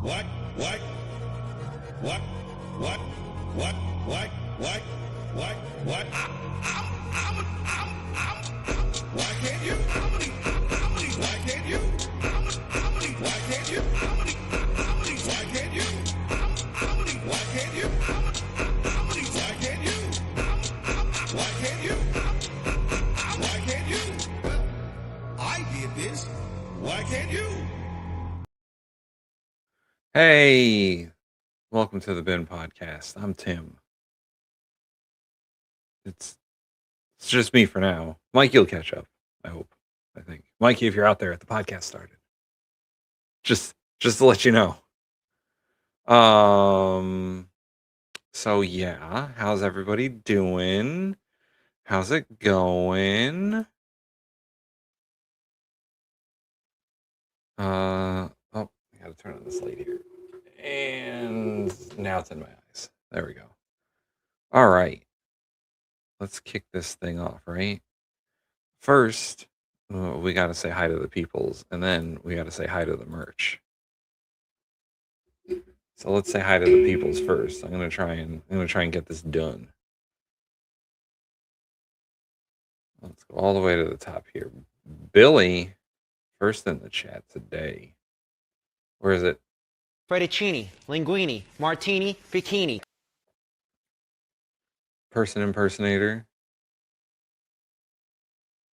What? What? What? What? What? What? What? What? What? Why can't you? Why can't you? Why can't you? Why can't you? Why can't you? Why can't you? Why can't you? Why can't you? I did this. Why can't you? Hey, welcome to the Ben Podcast. I'm Tim. It's just me for now. Mikey will catch up, I hope. I think. Mikey, if you're out there at the podcast started. Just to let you know. So yeah, how's everybody doing? How's it going? Oh, I gotta turn on this light here. And now it's in my eyes. There we go. All right. Let's kick this thing off, right? First, we got to say hi to the peoples, and then we got to say hi to the merch. So let's say hi to the peoples first. I'm gonna try and get this done. Let's go all the way to the top here. Billy, first in the chat today. Where is it? Fettuccine, linguine, martini, bikini. Person impersonator.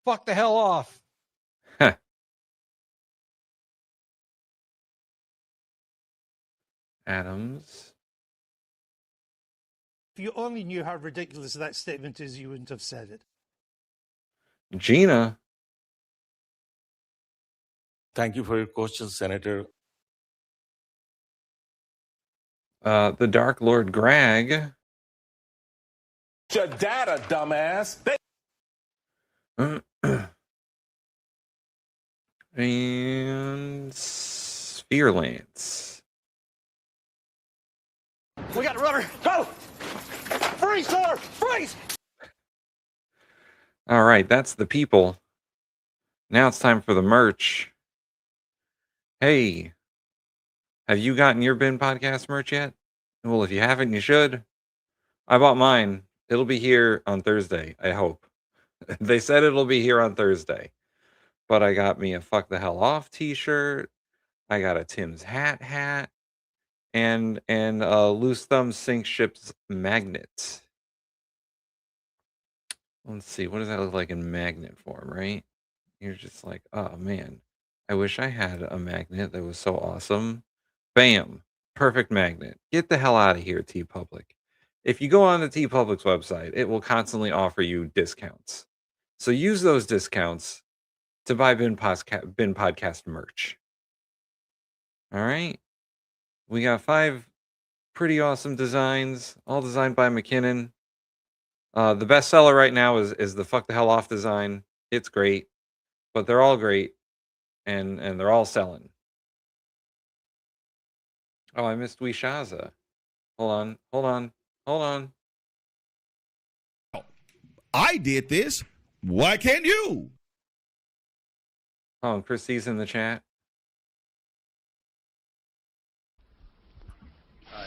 Fuck the hell off. Adams. If you only knew how ridiculous that statement is, you wouldn't have said it. Gina. Thank you for your question, Senator. The Dark Lord Greg. Your data, dumbass. And Spherelance. We got rubber. Go! Freeze, sir! Freeze! All right, that's the people. Now it's time for the merch. Hey, have you gotten your Ben Podcast merch yet? Well, if you haven't, you should. I bought mine. It'll be here on Thursday, I hope. They said it'll be here on Thursday. But I got me a Fuck the Hell Off t-shirt. I got a Tim's hat, and a Loose Thumb Sink Ships magnet. Let's see, what does that look like in magnet form, right? You're just like, oh man, I wish I had a magnet that was so awesome. Bam, perfect magnet. Get the hell out of here, TeePublic. If you go on the TeePublic's website, it will constantly offer you discounts. So use those discounts to buy Ben Podcast merch. All right. We got 5 pretty awesome designs, all designed by McKinnon. The best seller right now is the Fuck the Hell Off design. It's great, but they're all great, and they're all selling. Oh, I missed Wishaza. Hold on. I did this. Why can't you? Oh, and Christy's in the chat.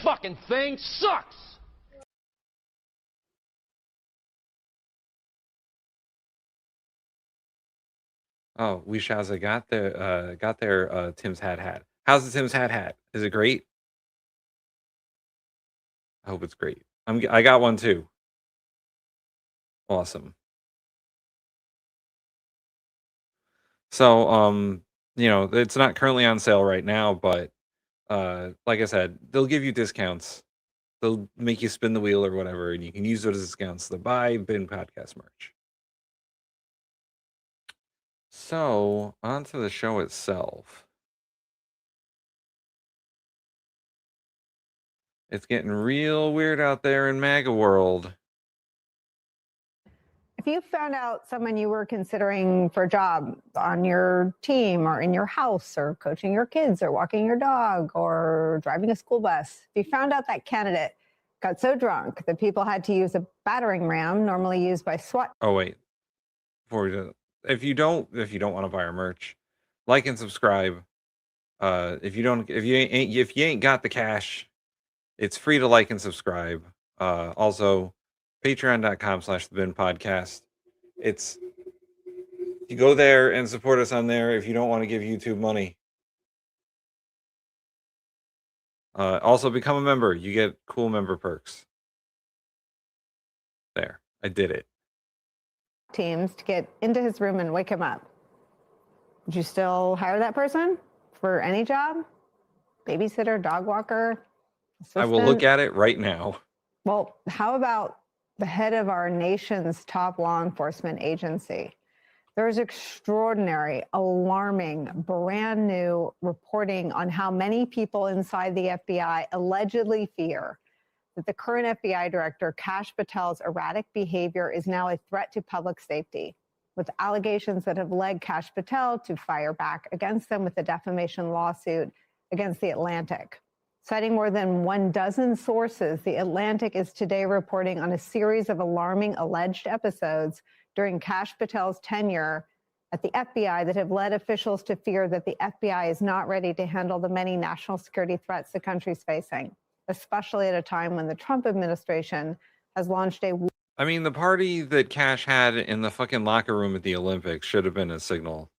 Fucking thing sucks! Oh, Wishaza got their Tim's hat. How's the Tim's hat? Is it great? I hope it's great. I got one too. Awesome. So, it's not currently on sale right now, but like I said, they'll give you discounts. They'll make you spin the wheel or whatever, and you can use those discounts to buy Ben Podcast merch. So, on to the show itself. It's getting real weird out there in MAGA world. If you found out someone you were considering for a job on your team or in your house or coaching your kids or walking your dog or driving a school bus, if you found out that candidate got so drunk that people had to use a battering ram normally used by SWAT. Oh wait, before we do, if you don't want to buy our merch, like and subscribe. If you ain't got the cash, it's free to like and subscribe. Also, patreon.com/thebinpodcast. You go there and support us on there if you don't want to give YouTube money. Also, become a member. You get cool member perks. There, I did it. Teams to get into his room and wake him up. Would you still hire that person for any job? Babysitter, dog walker, assistant? I will look at it right now. Well, how about the head of our nation's top law enforcement agency? There's extraordinary, alarming, brand new reporting on how many people inside the FBI allegedly fear that the current FBI director, Kash Patel's erratic behavior is now a threat to public safety, with allegations that have led Kash Patel to fire back against them with a defamation lawsuit against The Atlantic. Citing more than 12 sources, The Atlantic is today reporting on a series of alarming alleged episodes during Kash Patel's tenure at the FBI that have led officials to fear that the FBI is not ready to handle the many national security threats the country's facing, especially at a time when the Trump administration has launched a... I mean, the party that Kash had in the fucking locker room at the Olympics should have been a signal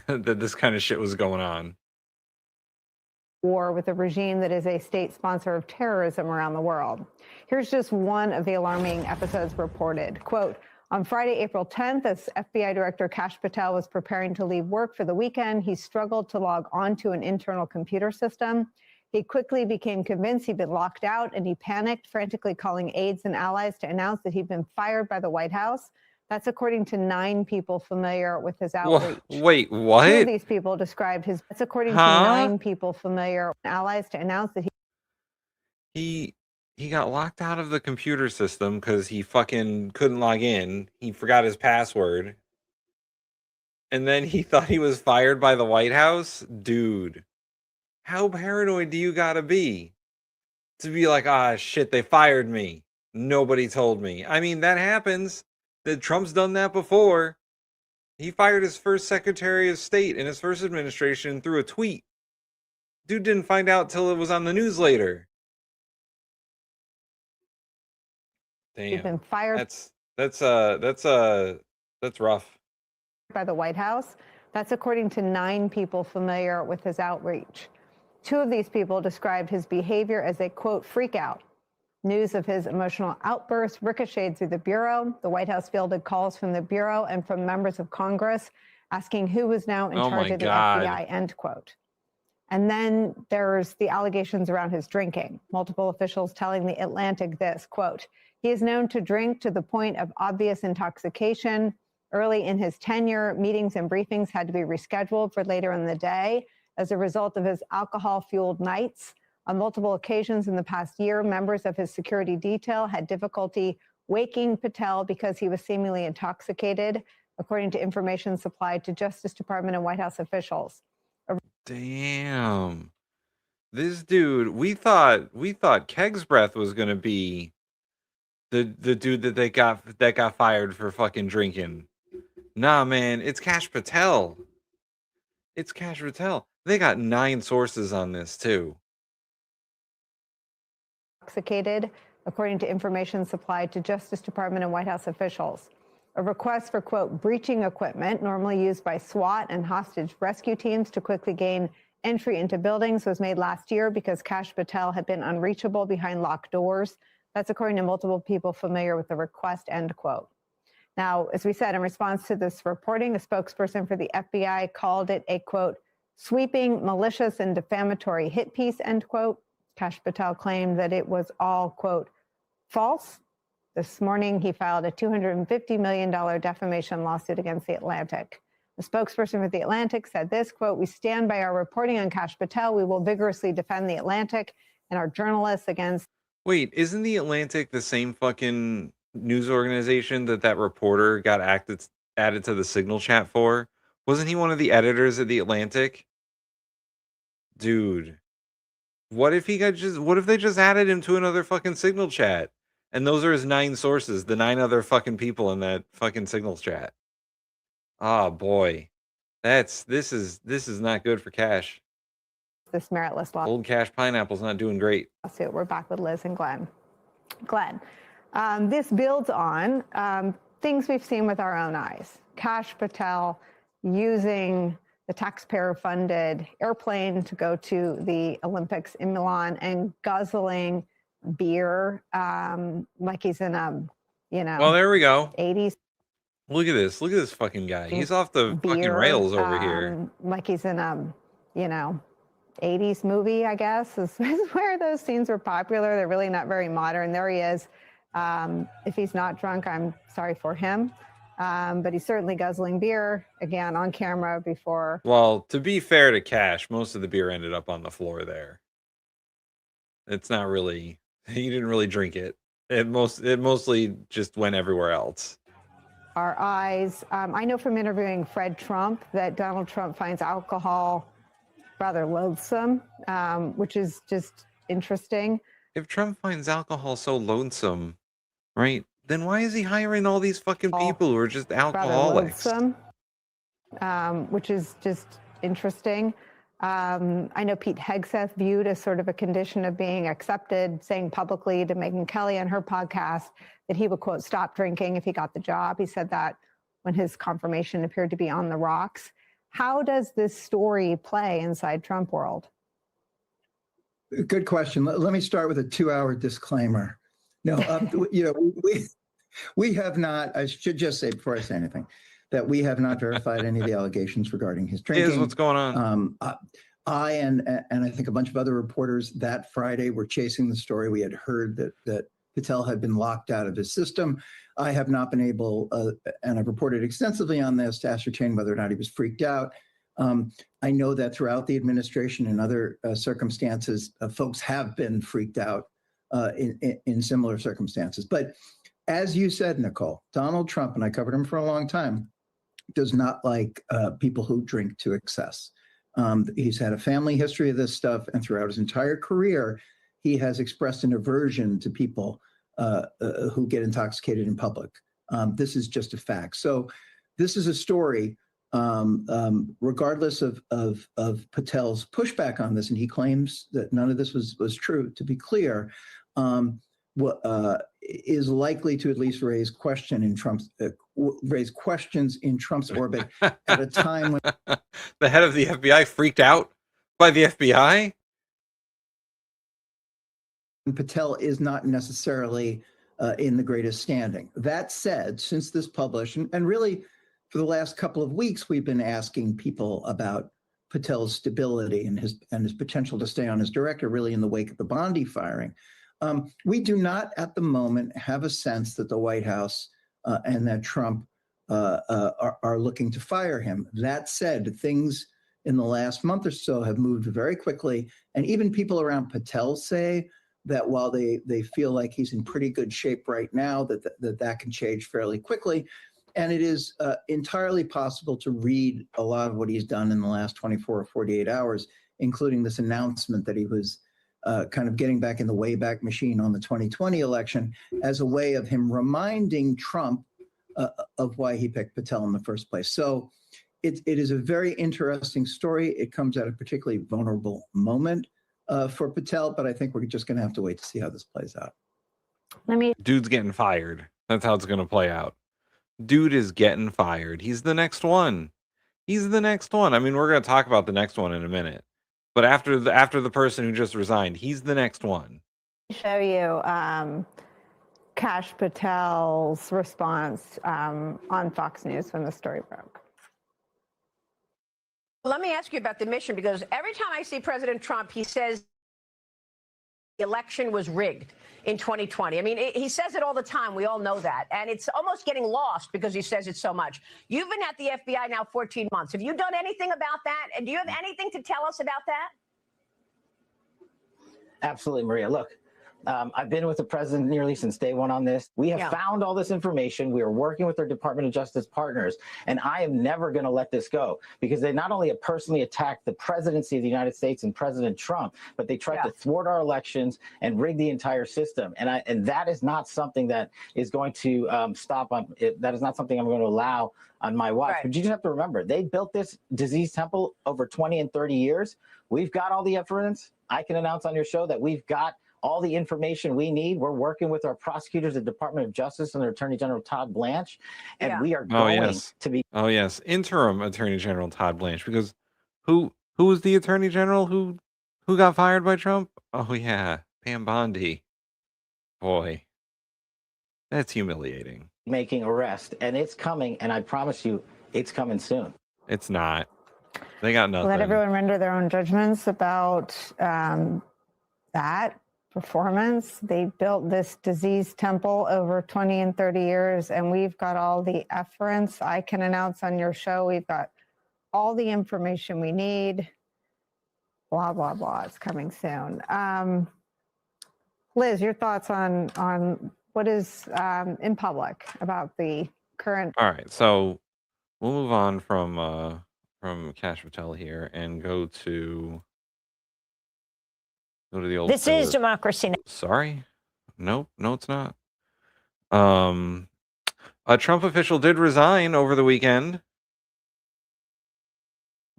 that this kind of shit was going on. War with a regime that is a state sponsor of terrorism around the world. Here's just one of the alarming episodes reported. Quote, on Friday, April 10th, as FBI Director Kash Patel was preparing to leave work for the weekend, he struggled to log onto an internal computer system. He quickly became convinced he'd been locked out, and he panicked, frantically calling aides and allies to announce that he'd been fired by the White House. That's according to 9 people familiar with his outreach. Wait, what? 2 of these people described his... That's according to 9 people familiar with allies to announce that he got locked out of the computer system because he fucking couldn't log in. He forgot his password. And then he thought he was fired by the White House? Dude. How paranoid do you gotta be? To be like, ah, shit, they fired me. Nobody told me. I mean, that happens. Trump's done that before. He fired his first Secretary of State in his first administration through a tweet. Dude didn't find out till it was on the news later. Damn. he'd been fired That's rough. by the White House. That's according to 9 people familiar with his outreach. 2 of these people described his behavior as a, quote, freak out. News of his emotional outburst ricocheted through the Bureau. The White House fielded calls from the Bureau and from members of Congress asking who was now in charge of the FBI, end quote. And then there's the allegations around his drinking. Multiple officials telling The Atlantic this, quote, he is known to drink to the point of obvious intoxication. Early in his tenure, meetings and briefings had to be rescheduled for later in the day as a result of his alcohol-fueled nights. On multiple occasions in the past year, members of his security detail had difficulty waking Patel because he was seemingly intoxicated, according to information supplied to Justice Department and White House officials. Damn. This dude, we thought Keg's Breath was gonna be the dude that got fired for fucking drinking. Nah, man, it's Kash Patel. It's Kash Patel. They got 9 sources on this too. Intoxicated, according to information supplied to Justice Department and White House officials. A request for, quote, breaching equipment normally used by SWAT and hostage rescue teams to quickly gain entry into buildings was made last year because Kash Patel had been unreachable behind locked doors. That's according to multiple people familiar with the request, end quote. Now, as we said, in response to this reporting, a spokesperson for the FBI called it a, quote, sweeping, malicious, and defamatory hit piece, end quote. Kash Patel claimed that it was all, quote, false. This morning, he filed a $250 million defamation lawsuit against The Atlantic. The spokesperson for The Atlantic said this, quote, we stand by our reporting on Kash Patel. We will vigorously defend The Atlantic and our journalists against... Wait, isn't The Atlantic the same fucking news organization that reporter got added to the signal chat for? Wasn't he one of the editors at The Atlantic? Dude. What if they just added him to another fucking signal chat? And those are his 9 sources, the 9 other fucking people in that fucking signal chat. Oh boy. This is not good for Kash. this meritless Old Cash Pineapple's not doing great. lawsuit. We're back with Liz and Glenn. This builds on things we've seen with our own eyes. Kash Patel using the taxpayer-funded airplane to go to the Olympics in Milan and guzzling beer like he's in a, Well, there we go. 80s. Look at this. Look at this fucking guy. He's off the fucking rails over here. Like he's in a, 80s movie, I guess, is where those scenes were popular. They're really not very modern. There he is. If he's not drunk, I'm sorry for him. But he's certainly guzzling beer, again, on camera before. Well, to be fair to Kash, most of the beer ended up on the floor there. It's not really, he didn't really drink it. It mostly just went everywhere else. Our eyes. I know from interviewing Fred Trump that Donald Trump finds alcohol rather loathsome, which is just interesting. If Trump finds alcohol so lonesome, right, then why is he hiring all these fucking people who are just alcoholics? Rather loathsome, which is just interesting. I know Pete Hegseth viewed as sort of a condition of being accepted, saying publicly to Megyn Kelly on her podcast that he would, quote, stop drinking if he got the job. He said that when his confirmation appeared to be on the rocks. How does this story play inside Trump world? Good question. Let me start with a 2-hour disclaimer. No, we have not, I should just say before I say anything, that we have not verified any of the allegations regarding his drinking. Here's what's going on. I and I think a bunch of other reporters that Friday were chasing the story. We had heard that Patel had been locked out of his system. I have not been able, and I've reported extensively on this, to ascertain whether or not he was freaked out. I know that throughout the administration and other circumstances, folks have been freaked out in similar circumstances. But as you said, Nicole, Donald Trump, and I covered him for a long time, does not like people who drink to excess. He's had a family history of this stuff, and throughout his entire career, he has expressed an aversion to people who get intoxicated in public. This is just a fact. So this is a story, regardless of Patel's pushback on this, and he claims that none of this was true, to be clear, is likely to at least raise questions in Trump's orbit at a time when the head of the FBI freaked out by the FBI. Patel is not necessarily in the greatest standing. That said, since this published, and really for the last couple of weeks, we've been asking people about Patel's stability and his potential to stay on as director, really in the wake of the Bondi firing. We do not at the moment have a sense that the White House and that Trump are looking to fire him. That said, things in the last month or so have moved very quickly. And even people around Patel say that while they feel like he's in pretty good shape right now, that can change fairly quickly. And it is entirely possible to read a lot of what he's done in the last 24 or 48 hours, including this announcement that he was kind of getting back in the Wayback Machine on the 2020 election as a way of him reminding Trump of why he picked Patel in the first place. So it is a very interesting story. It comes at a particularly vulnerable moment for Patel, but I think we're just going to have to wait to see how this plays out. Dude's getting fired. That's how it's going to play out. Dude is getting fired. He's the next one. He's the next one. I mean, we're going to talk about the next one in a minute. But after the person who just resigned, he's the next one. Show you Kash Patel's response on Fox News when the story broke. Let me ask you about the mission, because every time I see President Trump, he says the election was rigged in 2020. I mean, he says it all the time. We all know that. And it's almost getting lost because he says it so much. You've been at the FBI now 14 months. Have you done anything about that? And do you have anything to tell us about that? Absolutely, Maria. Look, I've been with the president nearly since day one on this. We have Yeah. found all this information. We are working with our Department of Justice partners, and I am never going to let this go because they not only have personally attacked the presidency of the United States and President Trump, but they tried to thwart our elections and rig the entire system. And that is not something that is going to stop on it. That is not something I'm going to allow on my watch. Right. But you just have to remember, they built this disease temple over 20 and 30 years. We've got all the evidence. I can announce on your show that we've got all the information we need. We're working with our prosecutors at the Department of Justice and their Attorney General Todd Blanche, and we are going to be. Oh yes, interim Attorney General Todd Blanche, because who was the Attorney General who got fired by Trump? Oh yeah, Pam Bondi. Boy, that's humiliating. Making arrest, and it's coming, and I promise you, it's coming soon. It's not. They got nothing. Let everyone render their own judgments about that performance. They built this disease temple over 20 and 30 years, and we've got all the efference. I can announce on your show, we've got all the information we need. Blah, blah, blah. It's coming soon. Liz, your thoughts on what is in public about the current. All right, so we'll move on from Kash Patel here and go to the old. This is Democracy Now! Sorry, no, it's not. A Trump official did resign over the weekend.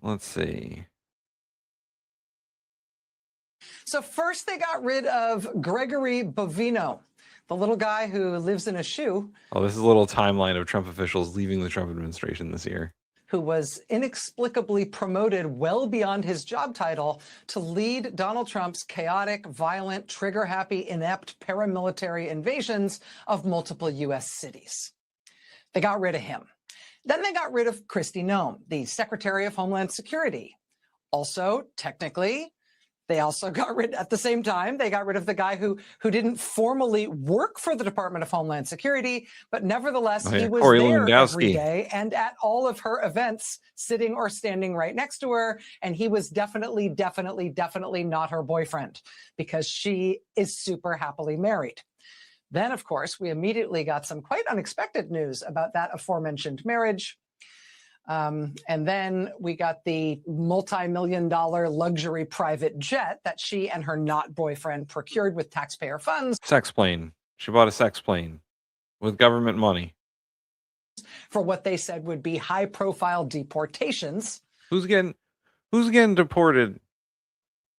Let's see. So first they got rid of Gregory Bovino, the little guy who lives in a shoe. Oh, this is a little timeline of Trump officials leaving the Trump administration this year. Who was inexplicably promoted well beyond his job title to lead Donald Trump's chaotic, violent, trigger-happy, inept paramilitary invasions of multiple U.S. cities. They got rid of him. Then they got rid of Kristi Noem, the Secretary of Homeland Security. Also, technically, they also got rid, at the same time, they got rid of the guy who didn't formally work for the Department of Homeland Security, but nevertheless, he was Corey there Lewandowski. every day and at all of her events, sitting or standing right next to her. And he was definitely not her boyfriend because she is super happily married. Then, of course, we immediately got some quite unexpected news about that aforementioned marriage. And then we got the multi-million-dollar luxury private jet that she and her not boyfriend procured with taxpayer funds. Sex plane. She bought a sex plane with government money. For what they said would be high-profile deportations. Who's getting deported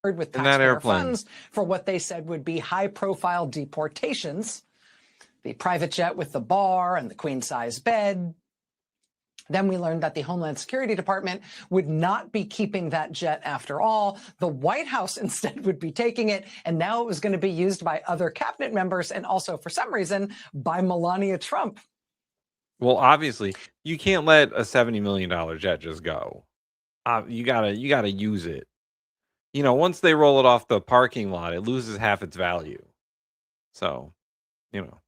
With in that airplane? Funds for what they said would be high-profile deportations. The private jet with the bar and the queen-size bed. Then we learned that the Homeland Security Department would not be keeping that jet after all. The White House instead would be taking it, and now it was going to be used by other cabinet members and also, for some reason, by Melania Trump. Well, obviously, you can't let a $70 million jet just go. You gotta use it. You know, once they roll it off the parking lot, it loses half its value. So, you know.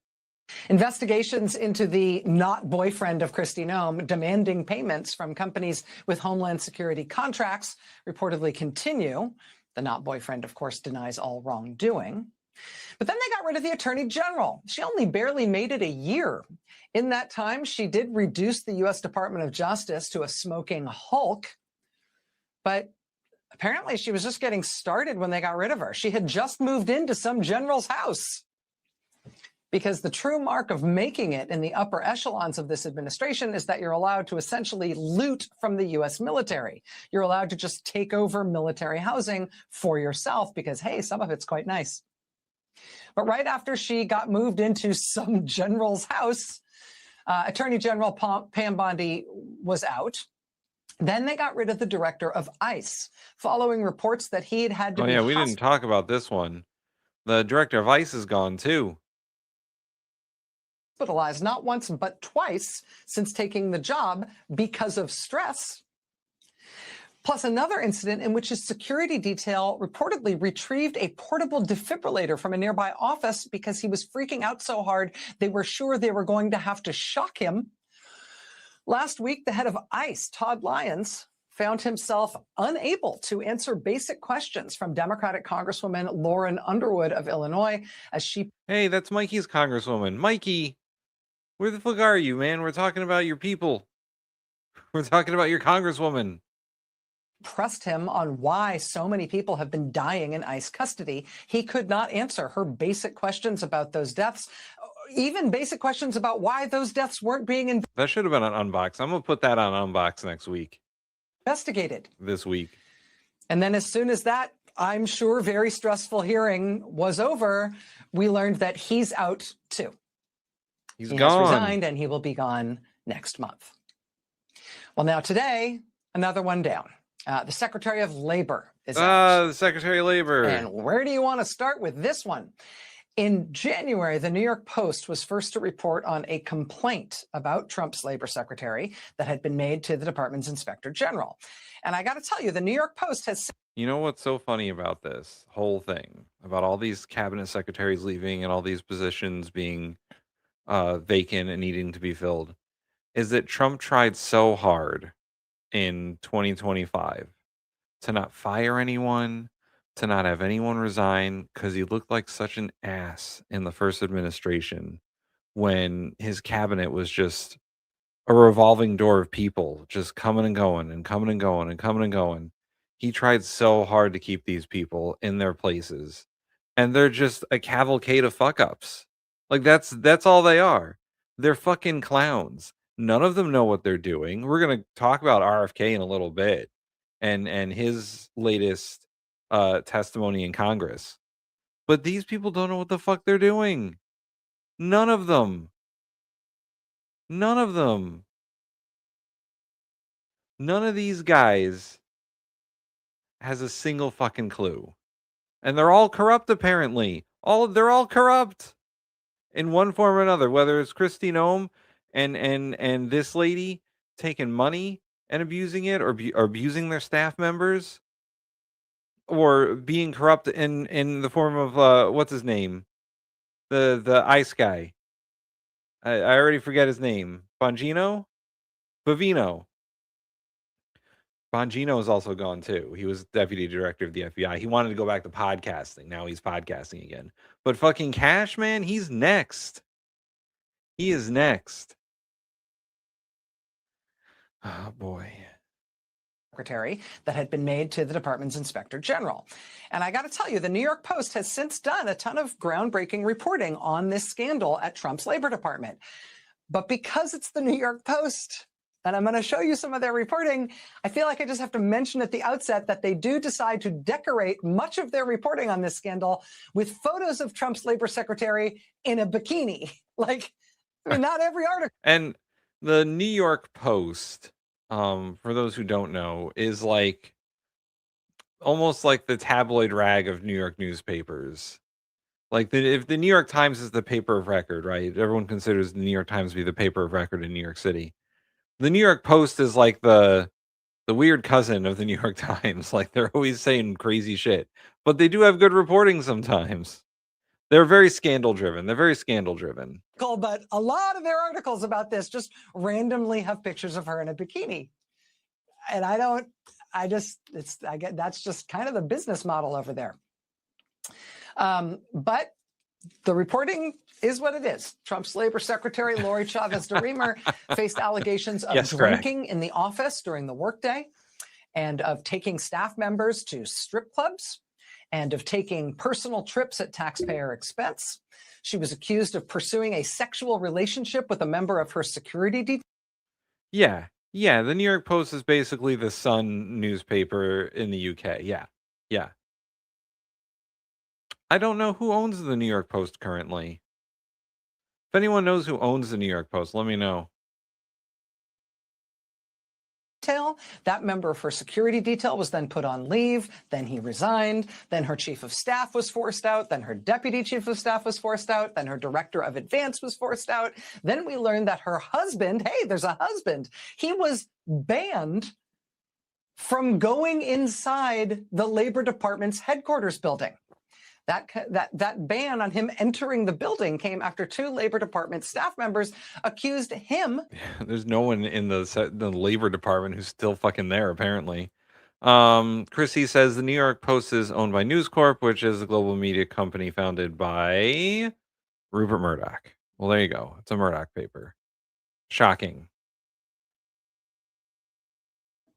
Investigations into the not boyfriend of Kristi Noem demanding payments from companies with Homeland Security contracts reportedly continue. The not boyfriend, of course, denies all wrongdoing. But then they got rid of the Attorney General. She only barely made it a year. In that time, she did reduce the U.S. Department of Justice to a smoking hulk. But apparently she was just getting started when they got rid of her. She had just moved into some general's house. Because the true mark of making it in the upper echelons of this administration is that you're allowed to essentially loot from the U.S. military. You're allowed to just take over military housing for yourself because, hey, some of it's quite nice. But right after she got moved into some general's house, Attorney General Pam Bondi was out. Then they got rid of the director of ICE, following reports that he had to be we didn't talk about this one. The director of ICE is gone, too. Hospitalized not once but twice since taking the job because of stress. Plus another incident in which his security detail reportedly retrieved a portable defibrillator from a nearby office because he was freaking out so hard they were sure they were going to have to shock him. Last week, the head of ICE, Todd Lyons, found himself unable to answer basic questions from Democratic Congresswoman Lauren Underwood of Illinois as she... Hey, that's Mikey's congresswoman. Mikey, where the fuck are you, man? We're talking about your people. We're talking about your congresswoman. Pressed him on why so many people have been dying in ICE custody. He could not answer her basic questions about those deaths, even basic questions about why those deaths weren't being That should have been on Unboxed. I'm going to put that on Unboxed next week. investigated. This week. And then as soon as that, I'm sure, very stressful hearing was over, we learned that he's out too. He has gone. Resigned, and he will be gone next month. Well, now today, another one down. The Secretary of Labor is out. The Secretary of Labor. And where do you want to start with this one? In January, the New York Post was first to report on a complaint about Trump's labor secretary that had been made to the department's inspector general. And I got to tell you, the New York Post has... You know what's so funny about this whole thing, about all these cabinet secretaries leaving and all these positions being vacant and needing to be filled, is that Trump tried so hard in 2025 to not fire anyone, to not have anyone resign, because he looked like such an ass in the first administration when his cabinet was just a revolving door of people just coming and going and coming and going and coming and going. He tried so hard to keep these people in their places, and they're just a cavalcade of fuck ups. Like that's all they are. They're fucking clowns. None of them know what they're doing. We're going to talk about RFK in a little bit and his latest testimony in Congress. But these people don't know what the fuck they're doing. None of them. None of them. None of these guys has a single fucking clue. And they're all corrupt, apparently. They're all corrupt in one form or another, whether it's Kristi Noem and this lady taking money and abusing it, or abusing their staff members, or being corrupt in the form of what's his name, the ICE guy. I already forget his name. Bongino. Bongino is also gone too. He was deputy director of the FBI. He wanted to go back to podcasting. Now he's podcasting again. But fucking Kash, man, he's next. He is next. Oh boy. Secretary that had been made to the department's inspector general. And I got to tell you, the New York Post has since done a ton of groundbreaking reporting on this scandal at Trump's Labor Department. But because it's the New York Post, and I'm going to show you some of their reporting, I feel like I just have to mention at the outset that they do decide to decorate much of their reporting on this scandal with photos of Trump's labor secretary in a bikini. Like, I mean, not every article. And the New York Post, for those who don't know, is like almost like the tabloid rag of New York newspapers. Like if the New York Times is the paper of record, right? Everyone considers the New York Times to be the paper of record in New York City. The New York Post is like the weird cousin of the New York Times. Like they're always saying crazy shit, but they do have good reporting sometimes. They're very scandal driven. But a lot of their articles about this just randomly have pictures of her in a bikini. And that's just kind of the business model over there. But the reporting is what it is. Trump's labor secretary, Lori Chavez DeRemer, faced allegations of drinking in the office during the workday, and of taking staff members to strip clubs, and of taking personal trips at taxpayer expense. She was accused of pursuing a sexual relationship with a member of her security detail. Yeah. The New York Post is basically the Sun newspaper in the UK. Yeah. I don't know who owns the New York Post currently. If anyone knows who owns the New York Post, let me know. That member of her security detail was then put on leave. Then he resigned. Then her chief of staff was forced out. Then her deputy chief of staff was forced out. Then her director of advance was forced out. Then we learned that her husband, hey, there's a husband, he was banned from going inside the Labor Department's headquarters building. That ban on him entering the building came after 2 Labor Department staff members accused him. There's no one in the Labor Department who's still fucking there, apparently. Chrissy says the New York Post is owned by News Corp, which is a global media company founded by Rupert Murdoch. Well, there you go. It's a Murdoch paper. Shocking.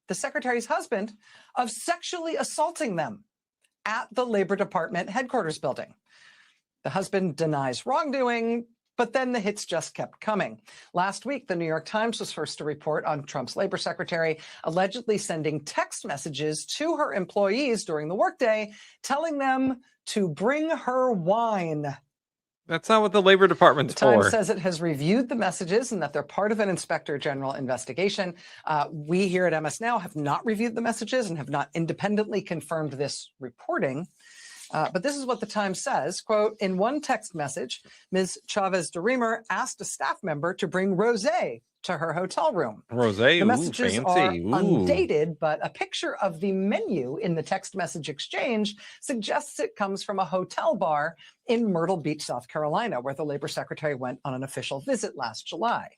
The secretary's husband of sexually assaulting them at the Labor Department headquarters building. The husband denies wrongdoing, but then the hits just kept coming. Last week, the New York Times was first to report on Trump's labor secretary allegedly sending text messages to her employees during the workday, telling them to bring her wine. That's not what the Labor Department's for. The Times for. says it has reviewed the messages and that they're part of an Inspector General investigation. We here at MS Now have not reviewed the messages and have not independently confirmed this reporting. But this is what the Times says, quote, in one text message, Ms. Chavez DeRemer asked a staff member to bring rosé to her hotel room. Rosé, the messages fancy. are undated, but a picture of the menu in the text message exchange suggests it comes from a hotel bar in Myrtle Beach, South Carolina, where the labor secretary went on an official visit last July.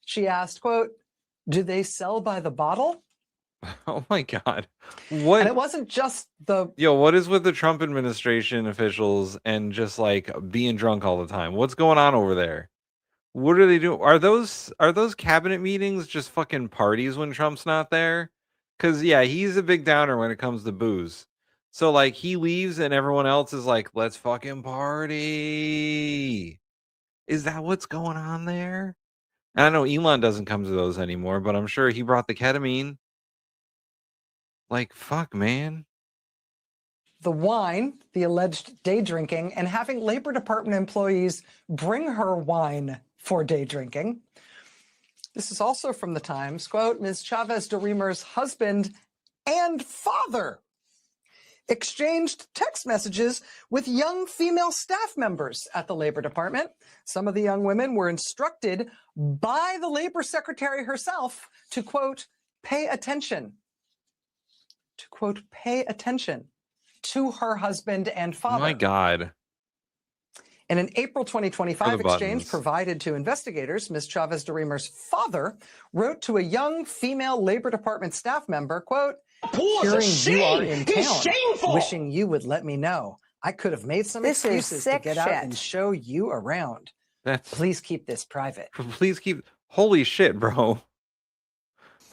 She asked, quote, do they sell by the bottle? Oh my God. What? And it wasn't just the... Yo, what is with the Trump administration officials and just like being drunk all the time? What's going on over there? What are they doing? Are those cabinet meetings just fucking parties when Trump's not there? Because, yeah, he's a big downer when it comes to booze. So, like, he leaves and everyone else is like, let's fucking party. Is that what's going on there? I know Elon doesn't come to those anymore, but I'm sure he brought the ketamine. Like, fuck, man. The wine, the alleged day drinking, and having Labor Department employees bring her wine for day drinking. This is also from the Times, quote, Ms. Chavez DeRemer's husband and father exchanged text messages with young female staff members at the Labor Department. Some of the young women were instructed by the Labor Secretary herself to, quote, pay attention to her husband and father. Oh my God. In an April 2025 exchange provided to investigators, Ms. Chavez DeRemer's father wrote to a young female Labor Department staff member, quote, hearing you are in town, wishing you would let me know. I could have made some excuses to get out and show you around. Please keep this private. Please keep... Holy shit, bro.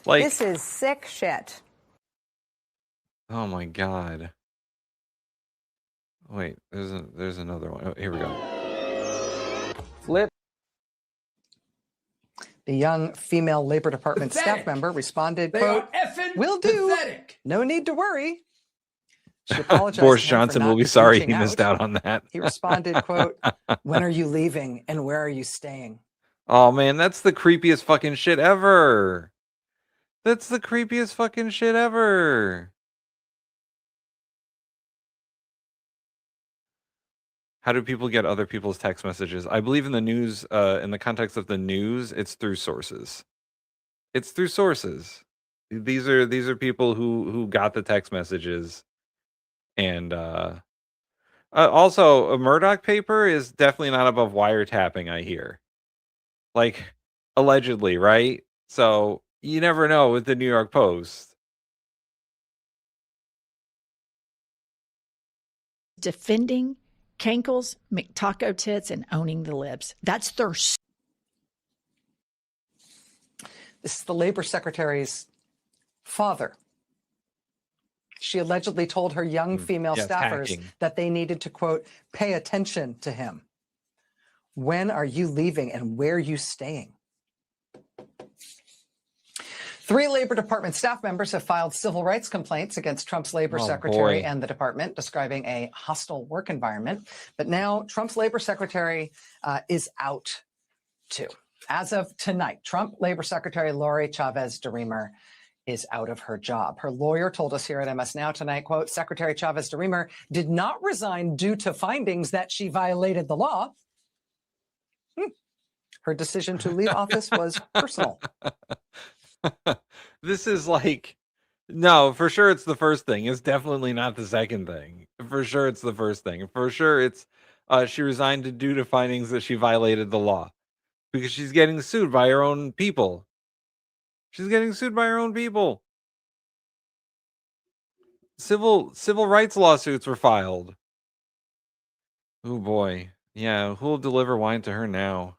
Like, this is sick shit. Oh my God. Wait, there's another one. Oh, here we go. Flip. The young female Labor Department staff member responded, quote, will do. Pathetic. No need to worry. She apologized. Boris Johnson will be sorry he missed out on that. He responded, quote, when are you leaving and where are you staying? Oh man, that's the creepiest fucking shit ever. That's the creepiest fucking shit ever. How do people get other people's text messages? I believe in the news, in the context of the news, it's through sources. It's through sources. These are people who got the text messages. And also, a Murdoch paper is definitely not above wiretapping, I hear. Like, allegedly, right? So, you never know with the New York Post. Defending Cankles, McTaco Tits, and owning the libs. That's their... This is the Labor Secretary's father. She allegedly told her young female staffers that they needed to, quote, pay attention to him. When are you leaving and where are you staying? 3 Labor Department staff members have filed civil rights complaints against Trump's Labor Secretary and the department, describing a hostile work environment. But now Trump's Labor Secretary is out too. As of tonight, Trump Labor Secretary Lori Chavez DeRemer is out of her job. Her lawyer told us here at MS Now tonight, quote, Secretary Chavez DeRemer did not resign due to findings that she violated the law. Her decision to leave office was personal. This is like No, for sure it's the first thing. It's definitely not the second thing. For sure it's the first thing. For sure it's she resigned due to findings that she violated the law because she's getting sued by her own people. She's getting sued by her own people. Civil rights lawsuits were filed. Oh boy. Yeah, who'll deliver wine to her now?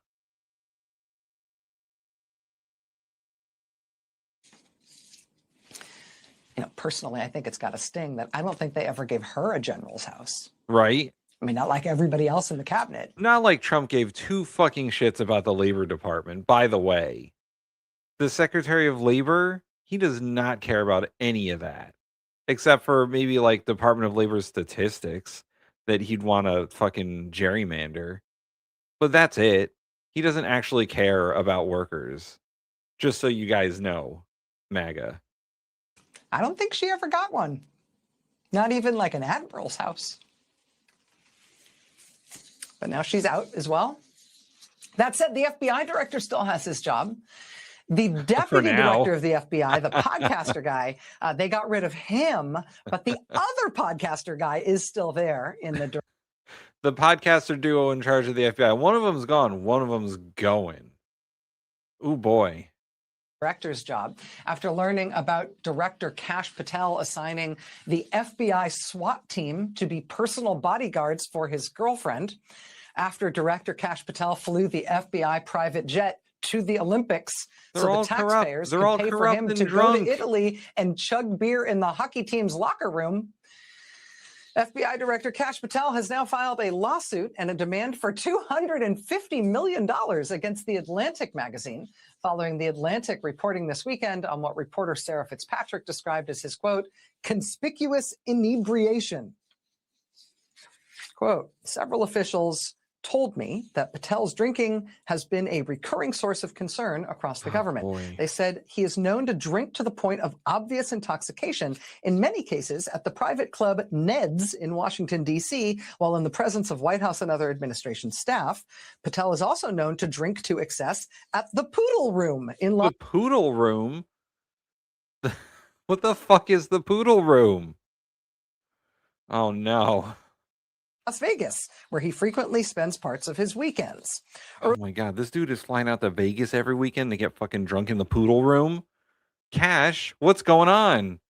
Personally, I think it's got a sting that I don't think they ever gave her a general's house. Right? I mean, not like everybody else in the cabinet. Not like Trump gave two fucking shits about the Labor Department. By the way, the Secretary of Labor, he does not care about any of that. Except for maybe like Department of Labor statistics that he'd want to fucking gerrymander. But that's it. He doesn't actually care about workers. Just so you guys know, MAGA. I don't think she ever got one. Not even like an admiral's house. But now she's out as well. That said, the FBI director still has his job. The deputy director of the FBI, the podcaster guy, they got rid of him, but the other podcaster guy is still there in the the podcaster duo in charge of the FBI. One of them's gone. One of them's going. Ooh, boy. Director's job after learning about Director Kash Patel assigning the FBI SWAT team to be personal bodyguards for his girlfriend. After Director Kash Patel flew the FBI private jet to the Olympics so the taxpayers could pay for him to go to Italy and chug beer in the hockey team's locker room. FBI Director Kash Patel has now filed a lawsuit and a demand for $250 million against The Atlantic magazine, following The Atlantic reporting this weekend on what reporter Sarah Fitzpatrick described as his, quote, conspicuous inebriation. Quote, several officials told me that Patel's drinking has been a recurring source of concern across the government. They said he is known to drink to the point of obvious intoxication, in many cases at the private club Ned's in Washington, D.C., while in the presence of White House and other administration staff. Patel is also known to drink to excess at the Poodle Room in The Poodle Room? What the fuck is the Poodle Room? Oh, no. Las Vegas, where he frequently spends parts of his weekends. Oh my god, this dude is flying out to Vegas every weekend to get fucking drunk in the Poodle Room? Cash, what's going on?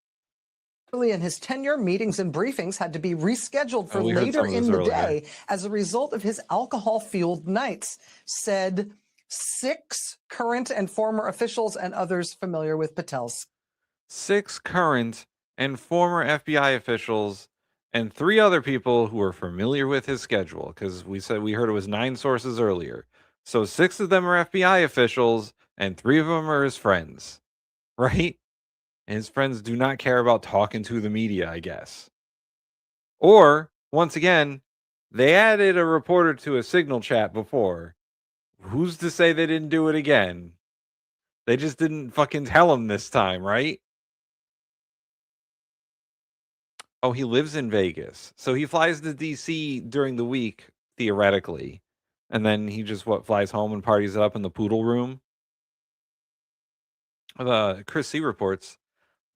Early in his tenure, meetings and briefings had to be rescheduled for later in the day as a result of his alcohol-fueled nights, said 6 current and former officials and others familiar with Patel's. 6 current and former FBI officials and 3 other people who are familiar with his schedule, because we heard it was 9 sources earlier. So 6 of them are FBI officials, and 3 of them are his friends, right? And his friends do not care about talking to the media, I guess. Or, once again, they added a reporter to a Signal chat before. Who's to say they didn't do it again? They just didn't fucking tell him this time, right? Oh, he lives in Vegas. So he flies to DC during the week, theoretically. And then he just, flies home and parties it up in the Poodle Room? Chris C. reports,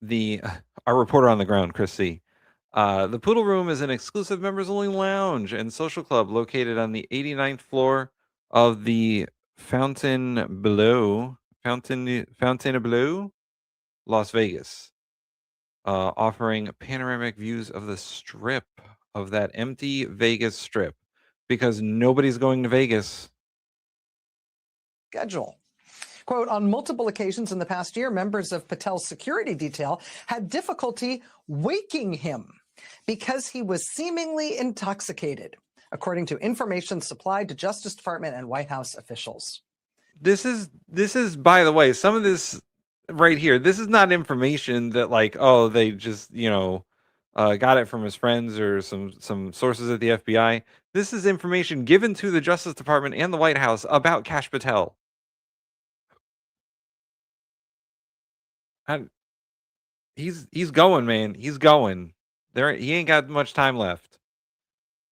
our reporter on the ground, Chris C. The Poodle Room is an exclusive members-only lounge and social club located on the 89th floor of the Fontainebleau, Las Vegas. Offering panoramic views of the strip, of that empty Vegas strip, because nobody's going to Vegas. Schedule. Quote, on multiple occasions in the past year, members of Patel's security detail had difficulty waking him because he was seemingly intoxicated, according to information supplied to Justice Department and White House officials. This is, by the way, some of this right here, this is not information that like, oh, they just, got it from his friends or some sources at the FBI. This is information given to the Justice Department and the White House about Kash Patel. He's going, man. He's going. He ain't got much time left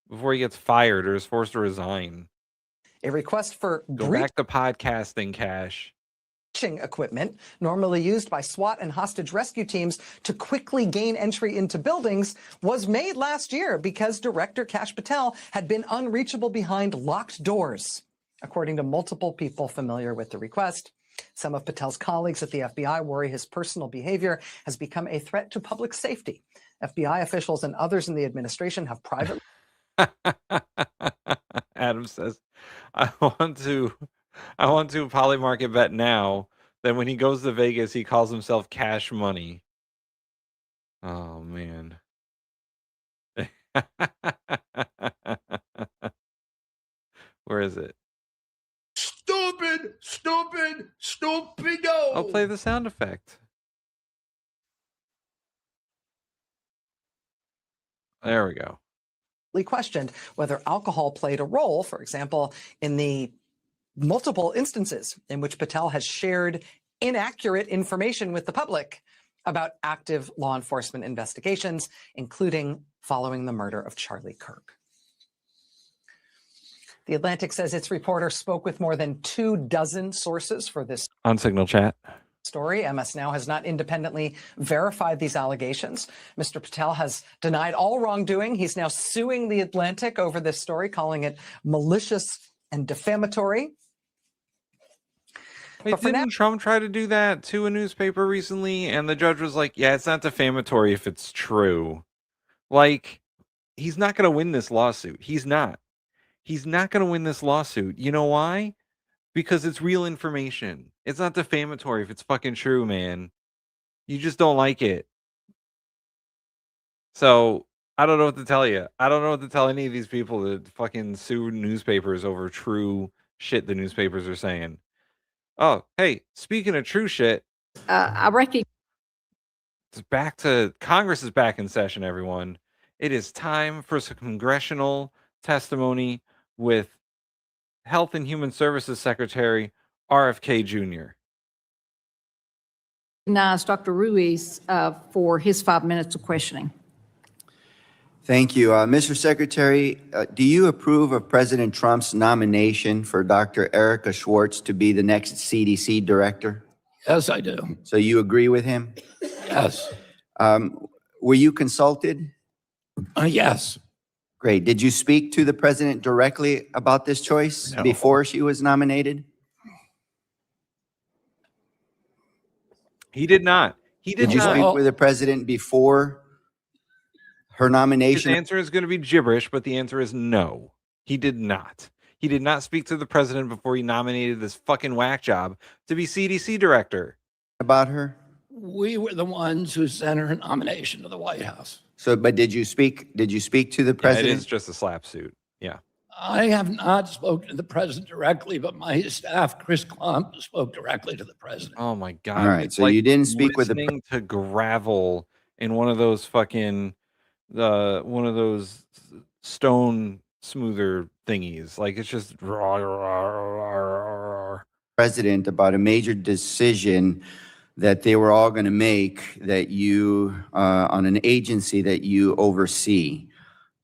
before he gets fired or is forced to resign. A request for go back to podcasting, Cash. equipment normally used by SWAT and hostage rescue teams to quickly gain entry into buildings was made last year because Director Kash Patel had been unreachable behind locked doors, according to multiple people familiar with the request. Some of Patel's colleagues at the FBI worry his personal behavior has become a threat to public safety. FBI officials and others in the administration have privately. Adam says, I want to polymarket bet now that when he goes to Vegas, he calls himself Cash Money. Oh, man. Where is it? Stupid, stupid, stupido. I'll play the sound effect. There we go. Questioned whether alcohol played a role, for example, in the multiple instances in which Patel has shared inaccurate information with the public about active law enforcement investigations, including following the murder of Charlie Kirk. The Atlantic says its reporter spoke with more than 24 sources for this On Signal Chat story. MS Now has not independently verified these allegations. Mr. Patel has denied all wrongdoing. He's now suing the Atlantic over this story, calling it malicious and defamatory. Wait, didn't Trump try to do that to a newspaper recently? And the judge was like, yeah, it's not defamatory if it's true. Like, he's not going to win this lawsuit. He's not. He's not going to win this lawsuit. You know why? Because it's real information. It's not defamatory if it's fucking true, man. You just don't like it. So, I don't know what to tell you. I don't know what to tell any of these people that fucking sue newspapers over true shit the newspapers are saying. Oh, hey, speaking of true shit, I reckon it's back to Congress is back in session, everyone. It is time for some congressional testimony with Health and Human Services Secretary RFK Jr. recognize Dr. Ruiz for his 5 minutes of questioning. Thank you. Mr. Secretary, do you approve of President Trump's nomination for Dr. Erica Schwartz to be the next CDC director? Yes, I do. So you agree with him? Yes. Were you consulted? Yes. Great. Did you speak to the president directly about this choice before she was nominated? He did not. He did not. Did you speak with the president before her nomination? His answer is going to be gibberish, but the answer is no. He did not. He did not speak to the president before he nominated this fucking whack job to be CDC director. About her? We were the ones who sent her nomination to the White House. So, but did you speak to the president? Yeah, it is just a slap suit. Yeah. I have not spoken to the president directly, but my staff, Chris Klump, spoke directly to the president. Oh my God. All right. It's so like you didn't speak with the listening to gravel in one of those fucking one of those stone smoother thingies. Like it's just president about a major decision that they were all going to make that you on an agency that you oversee.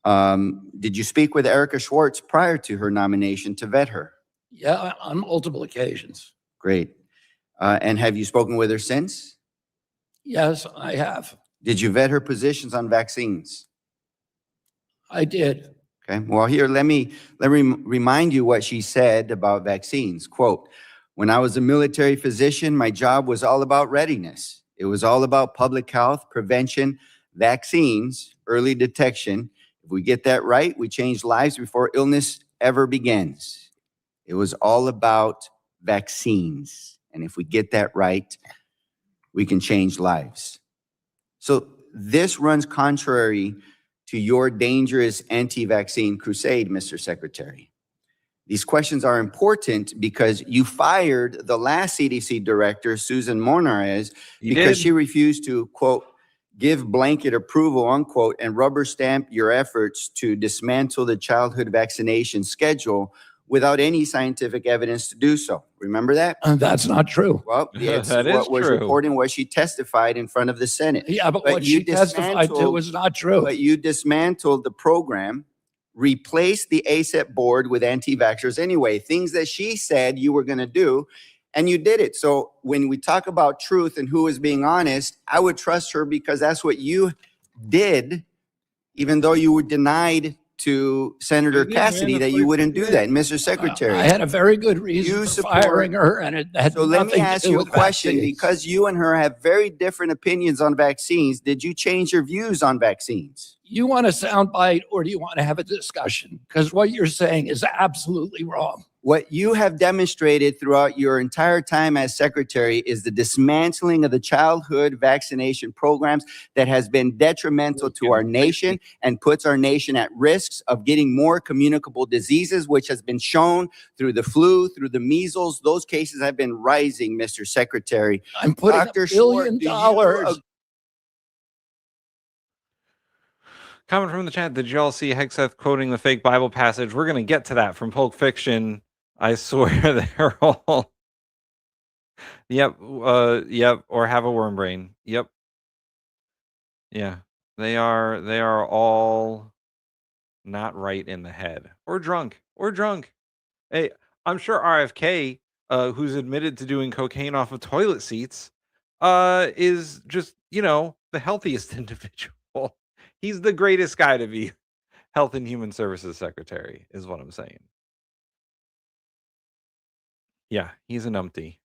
Did you speak with Erica Schwartz prior to her nomination to vet her? Yeah, on multiple occasions. Great. And have you spoken with her since? Yes, I have. Did you vet her positions on vaccines? I did. Okay. Well, here, let me remind you what she said about vaccines. Quote, "When I was a military physician, my job was all about readiness. It was all about public health, prevention, vaccines, early detection. If we get that right, we change lives before illness ever begins. It was all about vaccines. And if we get that right, we can change lives." So this runs contrary to your dangerous anti-vaccine crusade, Mr. Secretary. These questions are important because you fired the last CDC director, Susan Monarez, because she refused to, quote, "give blanket approval," unquote, and rubber stamp your efforts to dismantle the childhood vaccination schedule without any scientific evidence to do so. Remember that? That's not true. Well, it's That is what was true. reported what she testified in front of the Senate. Yeah, but what she testified to was not true. But you dismantled the program, replaced the ACEP board with anti-vaxxers anyway, things that she said you were going to do. And you did it. So when we talk about truth and who is being honest, I would trust her because that's what you did, even though you were denied to Senator Cassidy that you wouldn't do that. Mr. Secretary, I had a very good reason for firing her, and it had so let me nothing to ask do you a with question. vaccines. Because you and her have very different opinions on vaccines, did you change your views on vaccines? You want a soundbite or do you want to have a discussion? Because what you're saying is absolutely wrong. What you have demonstrated throughout your entire time as secretary is the dismantling of the childhood vaccination programs that has been detrimental to our nation and puts our nation at risks of getting more communicable diseases, which has been shown through the flu, through the measles. Those cases have been rising, Mr. Secretary. I'm putting $1 billion. Comment from the chat. Did y'all see Hexeth quoting the fake Bible passage? We're going to get to that from Pulp Fiction. I swear they're all. Yep. Yep. Or have a worm brain. Yep. Yeah. They are all not right in the head. Or drunk. Hey, I'm sure RFK, who's admitted to doing cocaine off of toilet seats, is just, the healthiest individual. He's the greatest guy to be Health and Human Services Secretary, is what I'm saying. Yeah, he's a numpty.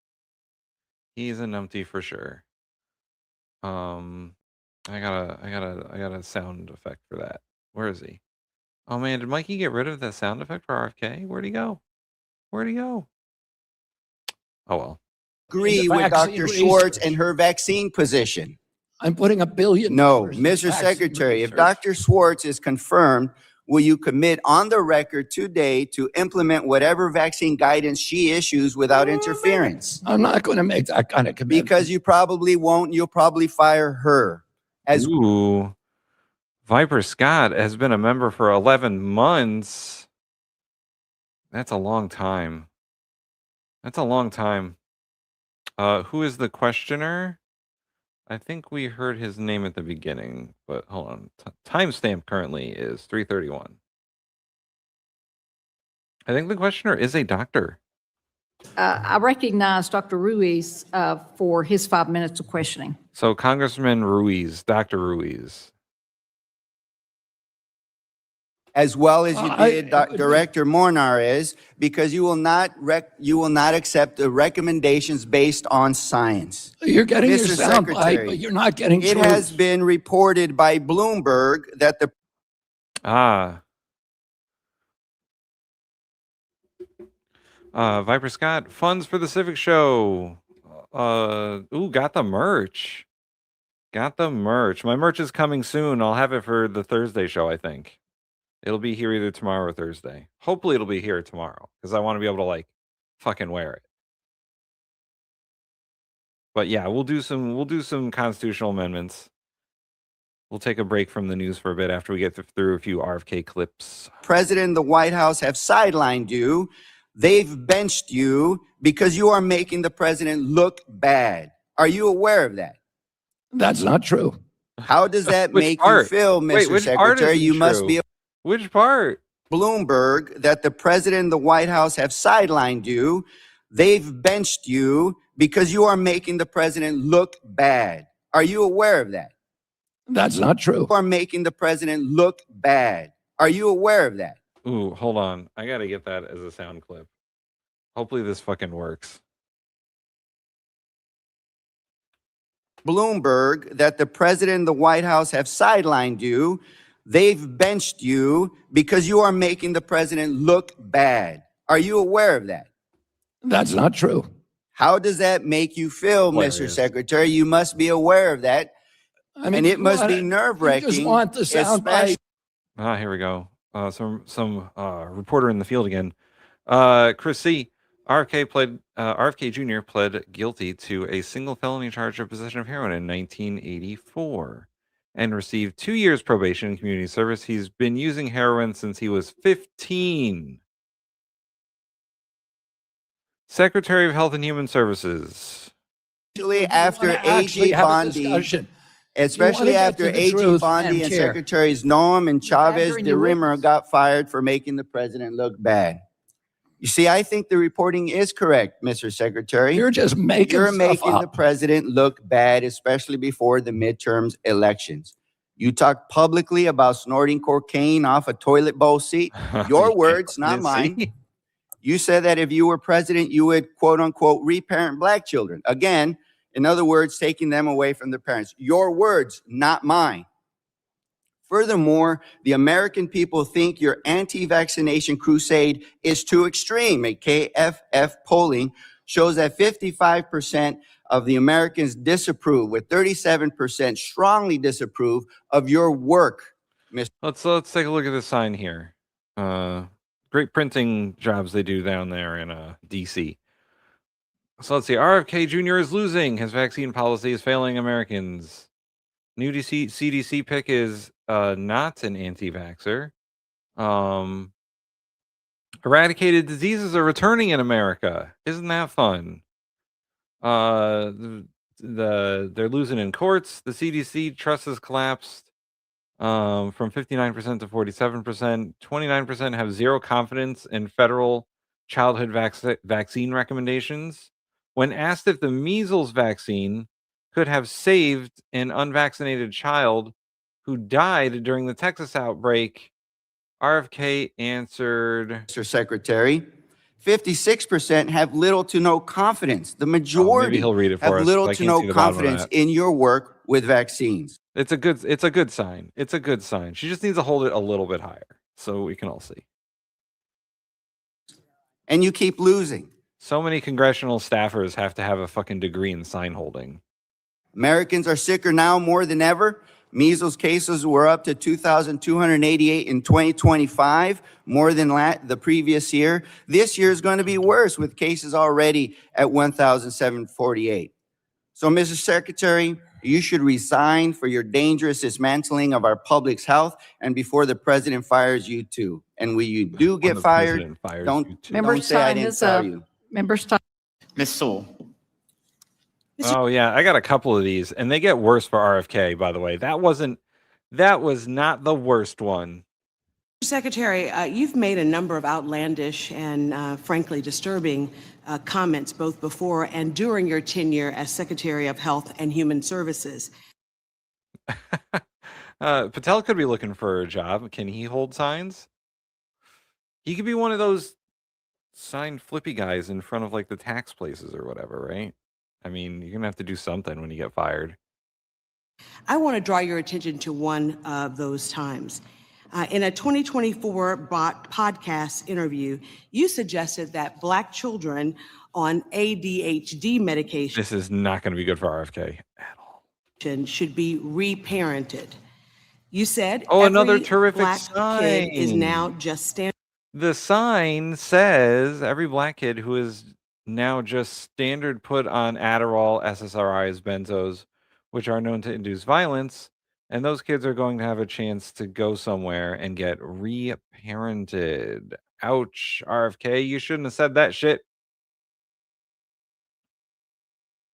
He's a numpty for sure. I got a sound effect for that. Where is he? Oh man, did Mikey get rid of that sound effect for RFK? Where'd he go? Oh well. Agree with Dr. Schwartz and her vaccine position. I'm putting $1 billion. No, Mr. Secretary, if Dr. Schwartz is confirmed, will you commit on the record today to implement whatever vaccine guidance she issues without interference? I'm not going to make that kind of commitment. Because you probably won't. You'll probably fire her. Ooh. Viper Scott has been a member for 11 months. That's a long time. Who is the questioner? I think we heard his name at the beginning, but hold on. Timestamp currently is 3:31. I think the questioner is a doctor. I recognize Dr. Ruiz for his 5 minutes of questioning. So Congressman Ruiz, Dr. Ruiz. As well as you did Director Mornarez, because you will not accept the recommendations based on science. You're getting your sound bite, but you're not getting it truth. Has been reported by Bloomberg that the Viper Scott, funds for the Civic Show. Got the merch. My merch is coming soon. I'll have it for the Thursday show, I think. It'll be here either tomorrow or Thursday. Hopefully it'll be here tomorrow because I want to be able to fucking wear it. But yeah, we'll do some constitutional amendments. We'll take a break from the news for a bit after we get through a few RFK clips. President and the White House have sidelined you. They've benched you because you are making the president look bad. Are you aware of that? That's not true. How does that make you feel, Mr. Secretary? You must be. Which part? Bloomberg that the president and the White House have sidelined you. They've benched you because you are making the president look bad. Are you aware of that? That's not true. You are making the president look bad. Are you aware of that? Ooh, hold on. I got to get that as a sound clip. Hopefully this fucking works. Bloomberg that the president and the White House have sidelined you. They've benched you because you are making the president look bad. Are you aware of that? That's not true. How does that make you feel, Mr. Secretary? You must be aware of that. And it must be nerve-wracking. You just want the sound bite. Here we go. Some reporter in the field again. Chris C. RFK Jr. pled guilty to a single felony charge of possession of heroin in 1984 and received 2 years probation in community service. He's been using heroin since he was 15. Secretary of Health and Human Services. Especially after A.G. Bondi, especially after A.G. Bondi and Secretaries Noam and Chavez de Rimmer got fired for making the president look bad. You see, I think the reporting is correct, Mr. Secretary. You're just making You're stuff making up. the president look bad, especially before the midterms elections. You talked publicly about snorting cocaine off a toilet bowl seat. Your words, not mine. You said that if you were president, you would, quote unquote, reparent black children. Again, in other words, taking them away from their parents. Your words, not mine. Furthermore, the American people think your anti-vaccination crusade is too extreme. A KFF polling shows that 55% of the Americans disapprove, with 37% strongly disapprove of your work, Mr. Let's take a look at the sign here. Great printing jobs they do down there in DC. So let's see. RFK Jr. is losing. His vaccine policy is failing Americans. New CDC pick is not an anti-vaxxer. Eradicated diseases are returning in America. Isn't that fun? They're losing in courts. The CDC trust has collapsed from 59% to 47%. 29% have zero confidence in federal childhood vaccine recommendations. When asked if the measles vaccine could have saved an unvaccinated child who died during the Texas outbreak, RFK answered, Mr. Secretary, 56% have little to no confidence. The majority he'll read it for have us, little I to can't no see the bottom of confidence that. in your work with vaccines. It's a good sign. It's a good sign. She just needs to hold it a little bit higher so we can all see. And you keep losing. So many congressional staffers have to have a fucking degree in sign holding. Americans are sicker now more than ever. Measles cases were up to 2,288 in 2025, more than the previous year. This year is going to be worse, with cases already at 1,748. So, Mr. Secretary, you should resign for your dangerous dismantling of our public's health, and before the president fires you too. And when you do get fired, don't say I didn't tell you. Members time. Ms. Sewell. Oh yeah, I got a couple of these, and they get worse for RFK. By the way, that was not the worst one. Secretary, you've made a number of outlandish and frankly disturbing comments both before and during your tenure as Secretary of Health and Human Services. Patel could be looking for a job. Can he hold signs? He could be one of those sign flippy guys in front of like the tax places or whatever, right? I mean, you're gonna have to do something when you get fired. I want to draw your attention to one of those times. In a 2024 podcast interview, you suggested that Black children on ADHD medication This is not going to be good for RFK at all. should be reparented. You said, "Oh, another every terrific Black kid is sign. now just standard." The sign says every Black kid who is now just standard put on Adderall, SSRIs, benzos, which are known to induce violence, and those kids are going to have a chance to go somewhere and get reparented. Ouch, RFK, you shouldn't have said that shit.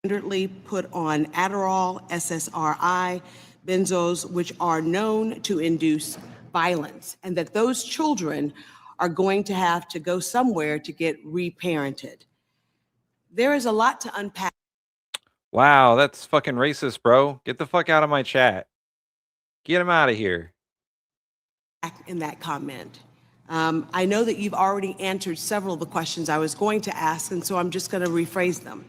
Standardly put on Adderall, SSRI, benzos, which are known to induce violence, and that those children are going to have to go somewhere to get reparented. There is a lot to unpack. Wow, that's fucking racist, bro. Get the fuck out of my chat. Get him out of here. In that comment. I know that you've already answered several of the questions I was going to ask, and so I'm just going to rephrase them.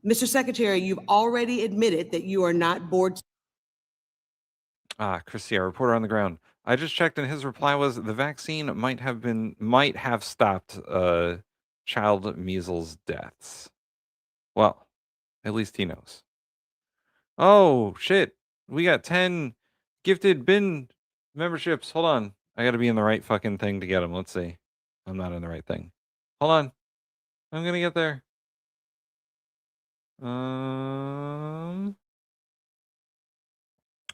Mr. Secretary, you've already admitted that you are not board. Christy, our reporter on the ground. I just checked, and his reply was the vaccine might have stopped child measles deaths. Well, at least he knows. Oh shit, we got 10 gifted bin memberships. Hold on, I got to be in the right fucking thing to get them. Let's see. I'm not in the right thing. Hold on, I'm gonna get there. One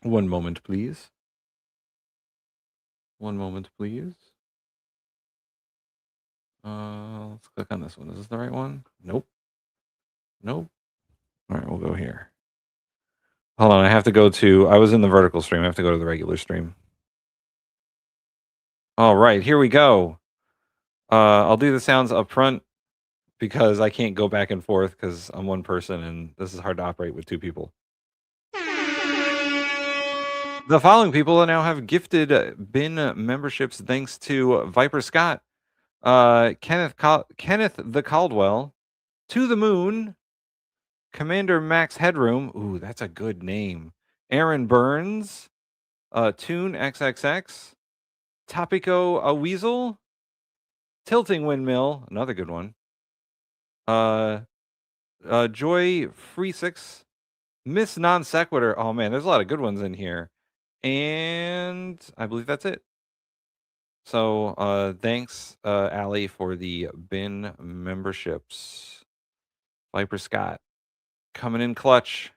moment, please. One moment, please. Let's click on this one. Is this the right one? Nope. Nope. All right, we'll go here. Hold on, I have to go to, I was in the vertical stream. I have to go to the regular stream. All right, here we go. I'll do the sounds up front because I can't go back and forth because I'm one person and this is hard to operate with two people. The following people now have gifted bin memberships thanks to Viper Scott, Kenneth the Caldwell, To the Moon, Commander Max Headroom. Ooh, that's a good name. Aaron Burns, Tune XXX, Topico a Weasel, Tilting Windmill, another good one. Joy Free Six, Miss Non Sequitur. Oh man, there's a lot of good ones in here. And I believe that's it. So thanks, Allie, for the bin memberships. Viper Scott coming in clutch.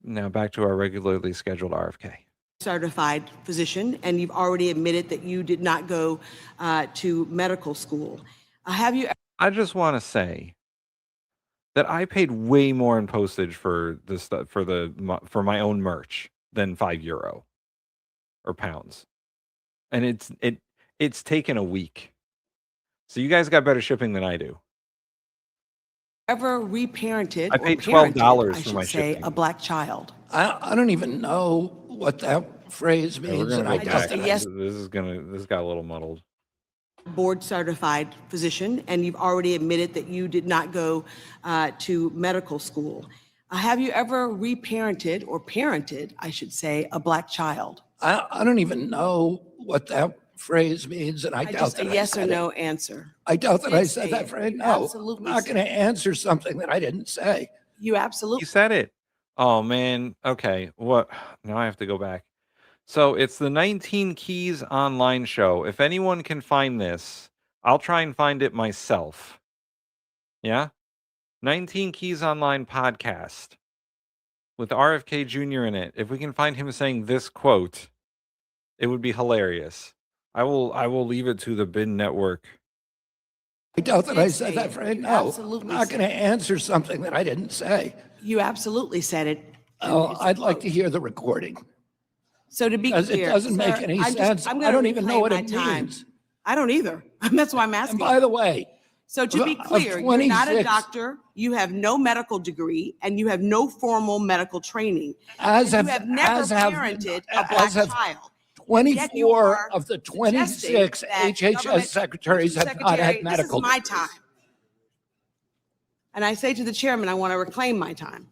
Now back to our regularly scheduled RFK. Certified physician, and you've already admitted that you did not go to medical school. Have you? I just want to say that I paid way more in postage for this stuff for my own merch than €5 or pounds, and it's taken a week. So you guys got better shipping than I do. Ever reparented? I paid or parented, $12 I for my should say, shipping. a black child. I don't even know what that phrase Yeah, we're means. gonna And go back. This got a little muddled. Board certified physician, and you've already admitted that you did not go to medical school. Have you ever reparented or parented, I should say, a black child? I don't even know what that phrase means, and I doubt just that a yes I or said no it. answer. I doubt that I Please said say that it. phrase. You No, I'm absolutely not going to answer something that I didn't say. You absolutely. You said it. Oh man. Okay. What? Now I have to go back. So it's the 19 Keys online show. If anyone can find this, I'll try and find it myself. Yeah? 19 Keys online podcast with RFK Jr. in it. If we can find him saying this quote, it would be hilarious. I will leave it to the bin network. I doubt that I said that phrase. No, absolutely I'm not going to answer something that I didn't say. You absolutely said it. Oh, I'd like to hear the recording. So to be Because clear, it doesn't make sir, any I'm sense. I'm I gonna don't even know reclaim what it my time. means. I don't either. That's why I'm asking. And by the way, so to be of clear, you're not a 26 doctor, you have no medical degree, and you have no formal medical training. As And have- you have never as have- parented as a black have child. And yet you 24 are of the suggesting 26 that HHS government- secretaries Mr. have not Secretary, had medical This is my degrees. time. And I say to the chairman, I want to reclaim my time.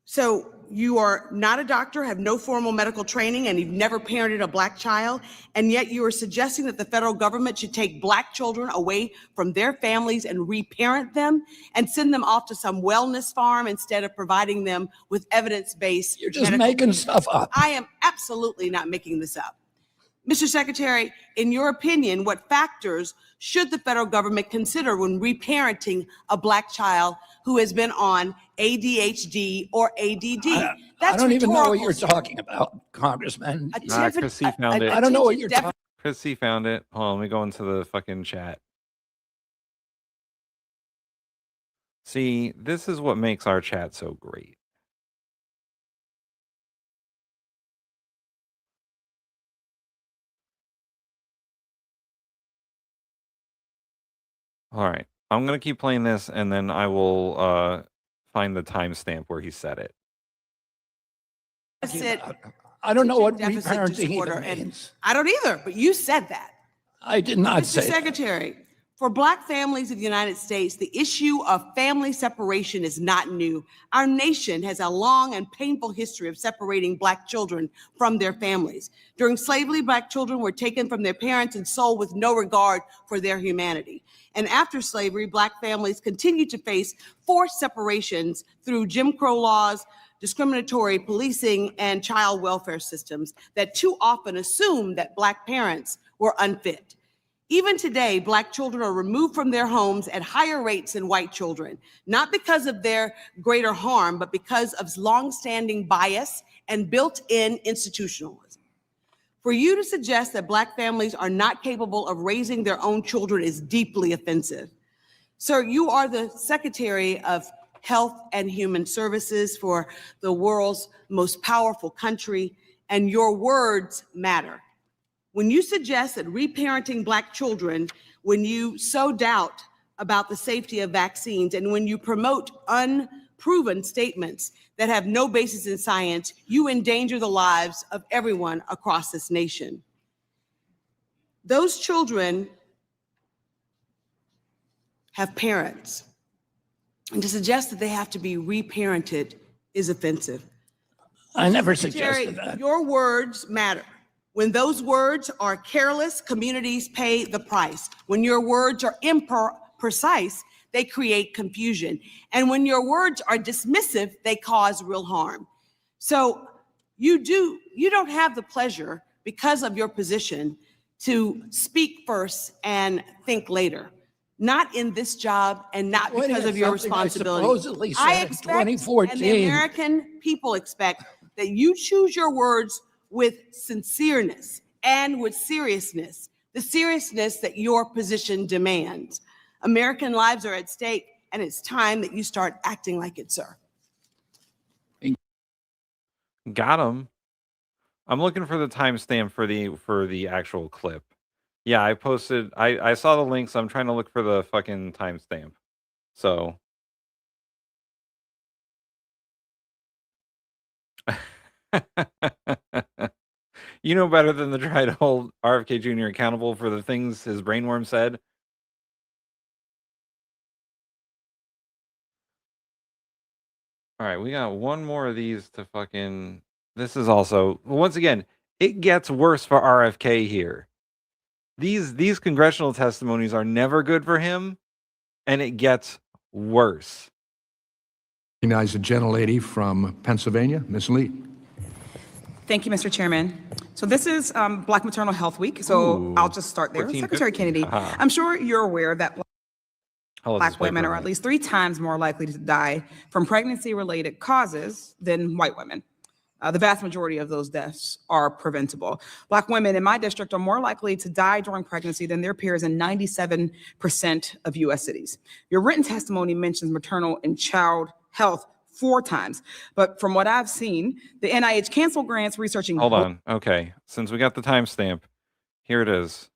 So you are not a doctor, have no formal medical training, and you've never parented a black child, and yet you are suggesting that the federal government should take black children away from their families and reparent them and send them off to some wellness farm instead of providing them with evidence-based. You're just medical making care. stuff up. I am absolutely not making this up. Mr. Secretary, in your opinion, what factors should the federal government consider when reparenting a black child who has been on ADHD or ADD? I don't even know what you're rhetorical, sir. talking about, Congressman. Chrissy found it. I don't know what you're Attention talking Chrissy found it. Hold on, let me go into the fucking chat. See, this is what makes our chat so great. All right. I'm going to keep playing this and then I will find the timestamp where he said it. I don't know what Deficit reparenting disorder, even and means. I don't either, but you said that. I did not Mr. say that. Secretary, for black families in the United States, the issue of family separation is not new. Our nation has a long and painful history of separating black children from their families. During slavery, black children were taken from their parents and sold with no regard for their humanity. And after slavery, black families continued to face forced separations through Jim Crow laws, discriminatory policing, and child welfare systems that too often assumed that black parents were unfit. Even today, black children are removed from their homes at higher rates than white children, not because of their greater harm, but because of longstanding bias and built-in institutionalism. For you to suggest that black families are not capable of raising their own children is deeply offensive. Sir, you are the Secretary of Health and Human Services for the world's most powerful country, and your words matter. when you suggest that reparenting Black children, when you sow doubt about the safety of vaccines, and when you promote unproven statements that have no basis in science, you endanger the lives of everyone across this nation. Those children have parents, and to suggest that they have to be reparented is offensive. I never Secretary, suggested that. your words matter. When those words are careless, communities pay the price. When your words are imprecise, they create confusion. And when your words are dismissive, they cause real harm. So you don't have the pleasure, because of your position, to speak first and think later. Not in this job and not because of your responsibility. I expect, and the American people expect, that you choose your words with sincereness and with seriousness, the seriousness that your position demands. American lives are at stake, and it's time that you start acting like it, sir. Got him. I'm looking for the timestamp for the actual clip. Yeah, I posted. I saw the link, so I'm trying to look for the fucking timestamp. So. You know better than to try to hold RFK Jr. accountable for the things his brainworm said. All right, we got one more of these to fucking... This is also... Once again, it gets worse for RFK here. These congressional testimonies are never good for him, and it gets worse. Recognize a gentlelady from Pennsylvania, Ms. Lee. Thank you, Mr. Chairman. So this is Black Maternal Health Week, so I'll just start there. Secretary Kennedy, I'm sure you're aware that Black women are at least 3 times more likely to die from pregnancy-related causes than white women. The vast majority of those deaths are preventable. Black women in my district are more likely to die during pregnancy than their peers in 97% of U.S. cities. Your written testimony mentions maternal and child health 4 times, but from what I've seen, the NIH canceled grants researching... Hold on. Okay, since we got the timestamp, here it is.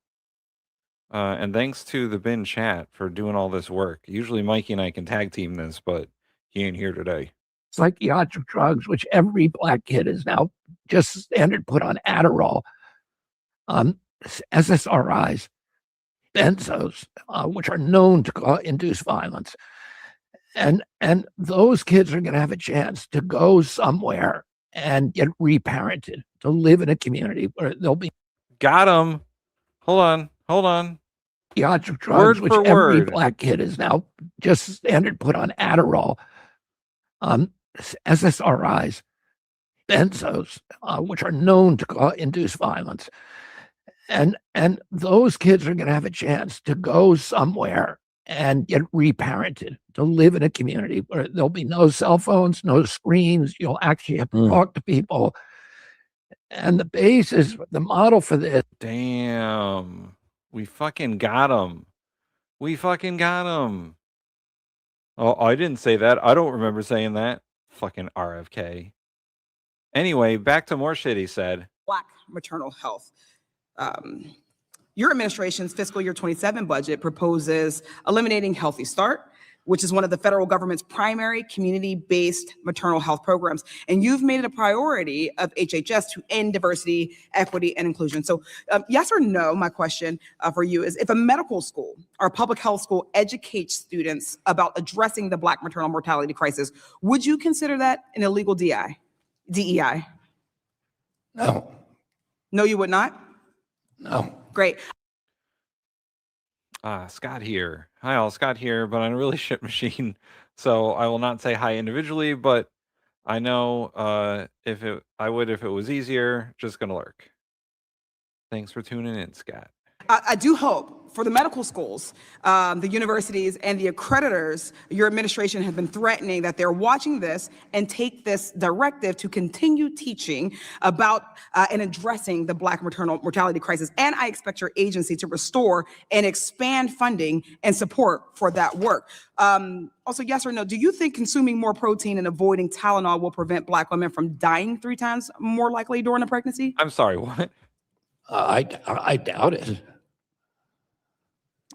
And thanks to the bin chat for doing all this work. Usually Mikey and I can tag team this, but he ain't here today. Psychiatric drugs, which every Black kid is now just standard put on Adderall, SSRIs, benzos, which are known to induce violence. And those kids are going to have a chance to go somewhere and get reparented, to live in a community where they'll be... Got him. Hold on. Psychiatric drugs, which every Black kid is now just standard put on Adderall, SSRIs, benzos, which are known to induce violence. And those kids are going to have a chance to go somewhere and get reparented, to live in a community where there'll be no cell phones, no screens. You'll actually have to talk to people. And the basis, the model for this... Damn. We fucking got him. Oh, I didn't say that. I don't remember saying that. Fucking RFK. Anyway, back to more shit he said. Black maternal health. Your administration's fiscal year 27 budget proposes eliminating Healthy Start, which is one of the federal government's primary community-based maternal health programs. And you've made it a priority of HHS to end diversity, equity, and inclusion. So yes or no, my question for you is, if a medical school or a public health school educates students about addressing the Black maternal mortality crisis, would you consider that an illegal DEI? No. No, you would not? No. Great. Scott here. Hi all, Scott here, but on a really shit machine. So I will not say hi individually, but I know I would if it was easier. Just gonna lurk. Thanks for tuning in, Scott. I do hope for the medical schools, the universities, and the accreditors, your administration has been threatening that they're watching this and take this directive to continue teaching about and addressing the Black maternal mortality crisis. And I expect your agency to restore and expand funding and support for that work. Also, yes or no, do you think consuming more protein and avoiding Tylenol will prevent Black women from dying 3 times more likely during a pregnancy? I'm sorry, what? I doubt it.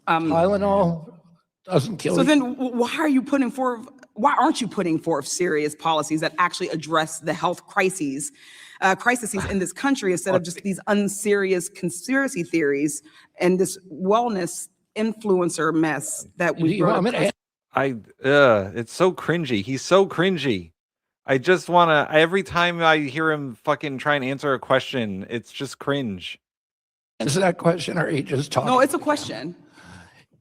Tylenol doesn't kill So you. then why aren't you putting forth serious policies that actually address the health crises in this country instead of just these unserious conspiracy theories and this wellness influencer mess that we it's so cringy. He's so cringy. I just want to, every time I hear him fucking try and answer a question, it's just cringe. Answer that question, or are you just talking? No, it's a question.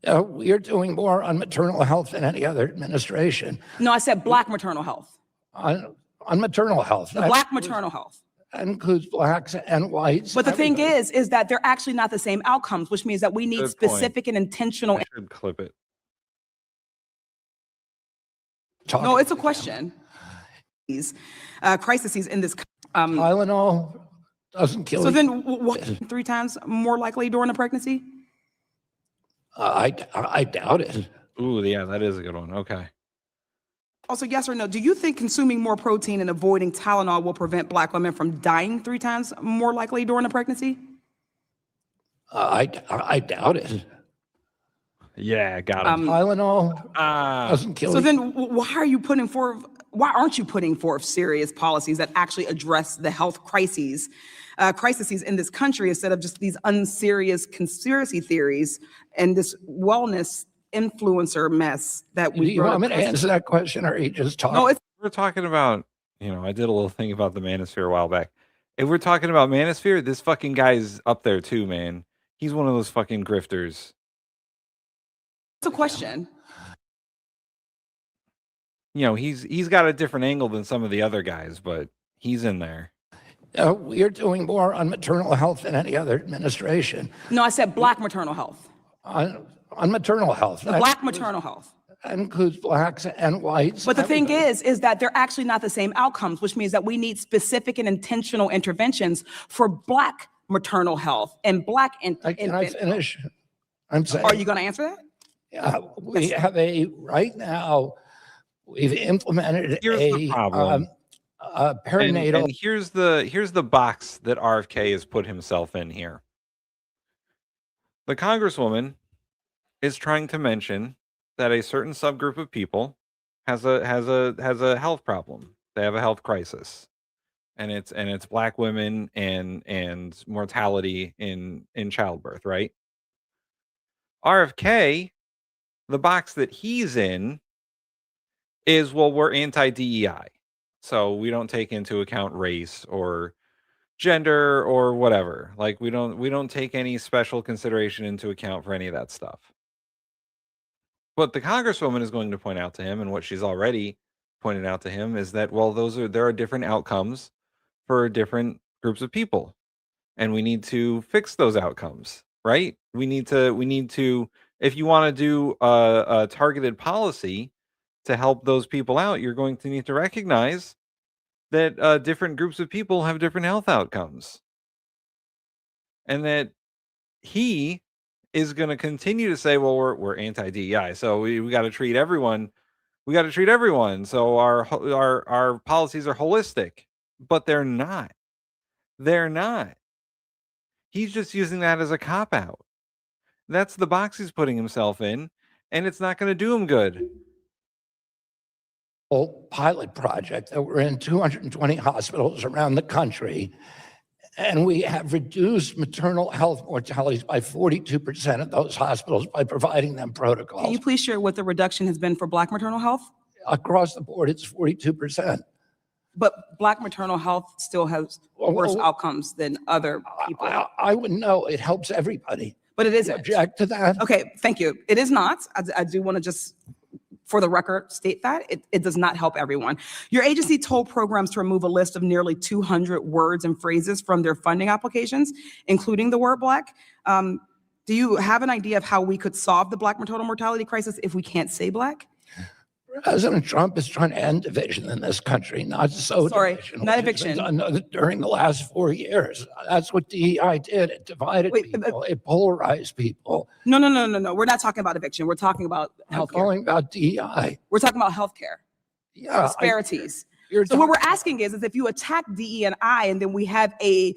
We're doing more on maternal health than any other administration. No, I said Black maternal health. On maternal health. Black maternal health. That includes blacks and whites. But the thing is that they're actually not the same outcomes, which means that we need specific and intentional. I should clip it. No, it's a question. These crises in this Tylenol doesn't kill you. So then what, 3 times more likely during a pregnancy? I doubt it. Ooh, yeah, that is a good one. Okay. Also, yes or no, do you think consuming more protein and avoiding Tylenol will prevent Black women from dying 3 times more likely during a pregnancy? I doubt it. Yeah, got him. Tylenol doesn't kill you. So then why aren't you putting forth serious policies that actually address the health crises in this country instead of just these unserious conspiracy theories and this wellness influencer mess that we. Do you want me to answer that question, or are you just talking? No, we're talking about, I did a little thing about the manosphere a while back. If we're talking about manosphere, this fucking guy's up there too, man. He's one of those fucking grifters. It's a question. He's got a different angle than some of the other guys, but he's in there. We're doing more on maternal health than any other administration. No, I said Black maternal health. On maternal health. Black maternal health. That includes blacks and whites. But the thing is that they're actually not the same outcomes, which means that we need specific and intentional interventions for Black maternal health and Black infant. Can I finish? I'm saying. Are you going to answer that? Yeah, we have right now, we've implemented the problem. Perinatal. And here's the box that RFK has put himself in here. The Congresswoman is trying to mention that a certain subgroup of people has a health problem. They have a health crisis, and it's Black women and mortality in childbirth, right? RFK, the box that he's in is, well, we're anti-DEI. So we don't take into account race or gender or whatever. Like we don't take any special consideration into account for any of that stuff. What the Congresswoman is going to point out to him, and what she's already pointed out to him, is that, well, there are different outcomes for different groups of people, and we need to fix those outcomes, right? We need to, if you want to do a targeted policy to help those people out, you're going to need to recognize that different groups of people have different health outcomes, and that he is going to continue to say, well, we're anti-DEI, so we got to treat everyone. We got to treat everyone. So our policies are holistic, but they're not. They're not. He's just using that as a cop-out. That's the box he's putting himself in, and it's not going to do him good. Pilot project that we're in 220 hospitals around the country, and we have reduced maternal health mortalities by 42% of those hospitals by providing them protocols. Can you please share what the reduction has been for Black maternal health? Across the board, it's 42%. But Black maternal health still has worse outcomes than other people. I wouldn't know. It helps everybody. But it isn't. Object to that? Okay, thank you. It is not. I do want to just, for the record, state that it does not help everyone. Your agency told programs to remove a list of nearly 200 words and phrases from their funding applications, including the word Black. Do you have an idea of how we could solve the Black maternal mortality crisis if we can't say Black? President Trump is trying to end division in this country, not so division, not eviction. During the last 4 years. That's what DEI did. It divided people. It polarized people. No. We're not talking about eviction. We're talking about healthcare. I'm calling about DEI. We're talking about healthcare. Yeah. Disparities. So what we're asking is if you attack DE&I and then we have a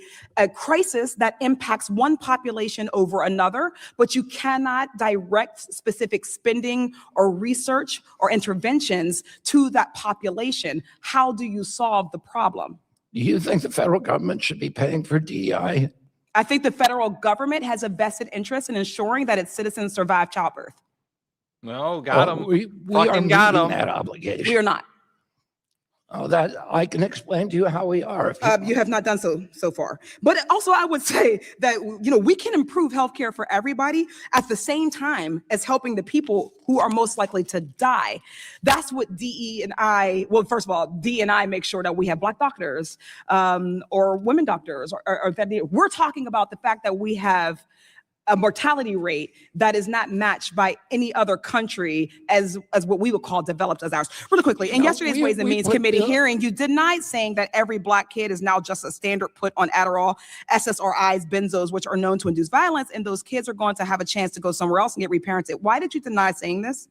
crisis that impacts one population over another, but you cannot direct specific spending or research or interventions to that population, how do you solve the problem? Do you think the federal government should be paying for DEI? I think the federal government has a vested interest in ensuring that its citizens survive childbirth. No, got him. We Fucking are got meeting him. that obligation. We are not. Oh, that I can explain to you how we are. You have not done so far. But also, I would say that we can improve healthcare for everybody at the same time as helping the people who are most likely to die. That's what DE&I. Well, first of all, DE&I makes sure that we have Black doctors or women doctors, or that we're talking about the fact that we have a mortality rate that is not matched by any other country as what we would call developed as ours. Really quickly, in yesterday's Ways and Means Committee hearing, you denied saying that every Black kid is now just a standard put on Adderall, SSRIs, benzos, which are known to induce violence, and those kids are going to have a chance to go somewhere else and get reparented. Why did you deny saying this?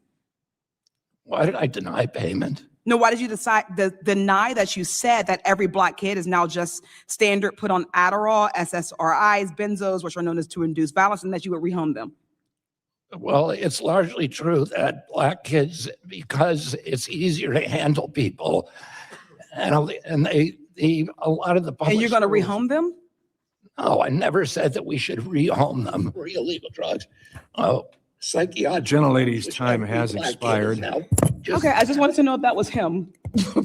Why did I deny payment? No, why did you deny that you said that every Black kid is now just standard put on Adderall, SSRIs, benzos, which are known as to induce violence, and that you would rehome them? Well, it's largely true that Black kids, because it's easier to handle people, and a lot of the public. And you're going to rehome them? No, I never said that we should rehome them for illegal drugs. Oh, psychiatric. Gentlelady's time has expired. Okay, I just wanted to know if that was him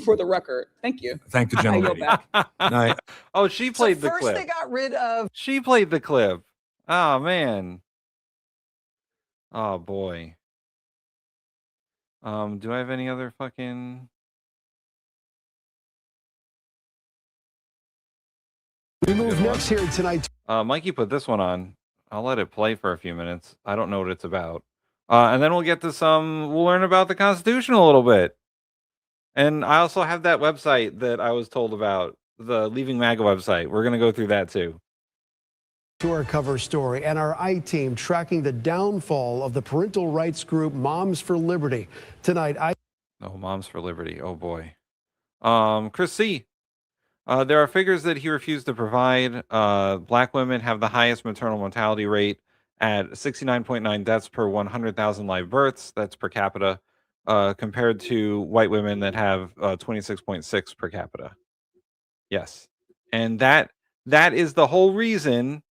for the record. Thank you. Thank the gentlelady. Oh, she played the First, clip. they got rid of. She played the clip. Oh, man. Oh, boy. Do I have any other fucking... We move next here tonight. Mikey put this one on. I'll let it play for a few minutes. I don't know what it's about. And then we'll get to we'll learn about the Constitution a little bit. And I also have that website that I was told about, the Leaving MAGA website. We're going to go through that too. To our cover story, and our I-Team tracking the downfall of the parental rights group Moms for Liberty. Tonight, Moms for Liberty. Oh, boy. Chris C. There are figures that he refused to provide. Black women have the highest maternal mortality rate at 69.9 deaths per 100,000 live births. That's per capita, compared to white women that have 26.6 per capita. Yes. And that is the whole reason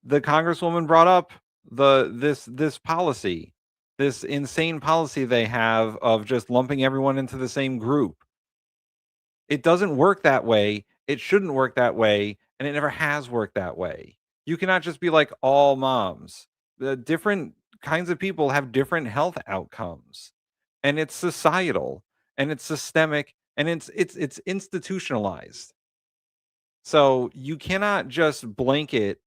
the Congresswoman brought up this policy, this insane policy they have of just lumping everyone into the same group. It doesn't work that way. It shouldn't work that way. And it never has worked that way. You cannot just be like all moms. The different kinds of people have different health outcomes. And it's societal. And it's systemic. And it's institutionalized. So you cannot just blanket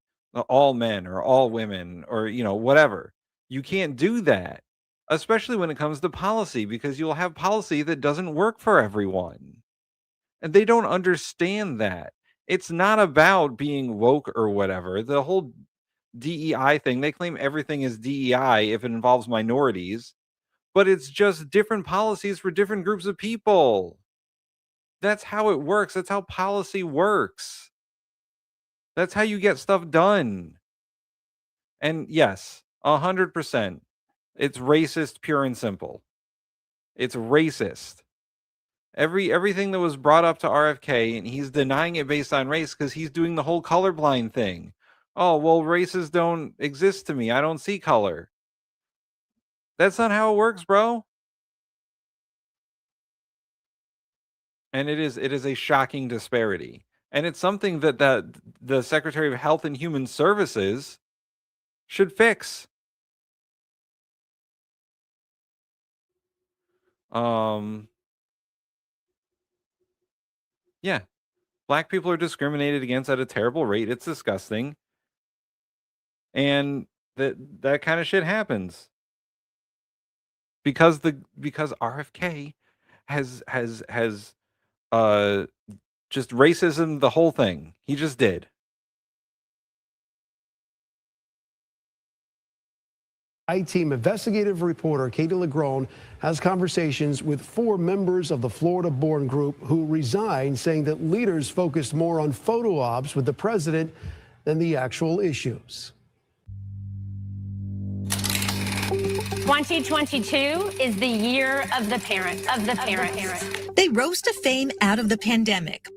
all men or all women or, whatever. You can't do that. Especially when it comes to policy. Because you'll have policy that doesn't work for everyone. And they don't understand that. It's not about being woke or whatever. The whole DEI thing, they claim everything is DEI if it involves minorities, but it's just different policies for different groups of people. That's how it works. That's how policy works. That's how you get stuff done. And yes, 100%. It's racist, pure and simple. It's racist. Everything that was brought up to RFK, and he's denying it based on race because he's doing the whole colorblind thing. Oh, well, races don't exist to me. I don't see color. That's not how it works, bro. And it is a shocking disparity. And it's something that the Secretary of Health and Human Services should fix. Yeah. Black people are discriminated against at a terrible rate. It's disgusting. And that kind of shit happens. Because RFK has just racism, the whole thing. He just did. I-Team investigative reporter Katie Legrone has conversations with 4 members of the Florida-born group who resigned, saying that leaders focused more on photo ops with the president than the actual issues. 2022 is the year of the parent. They rose to fame out of the pandemic.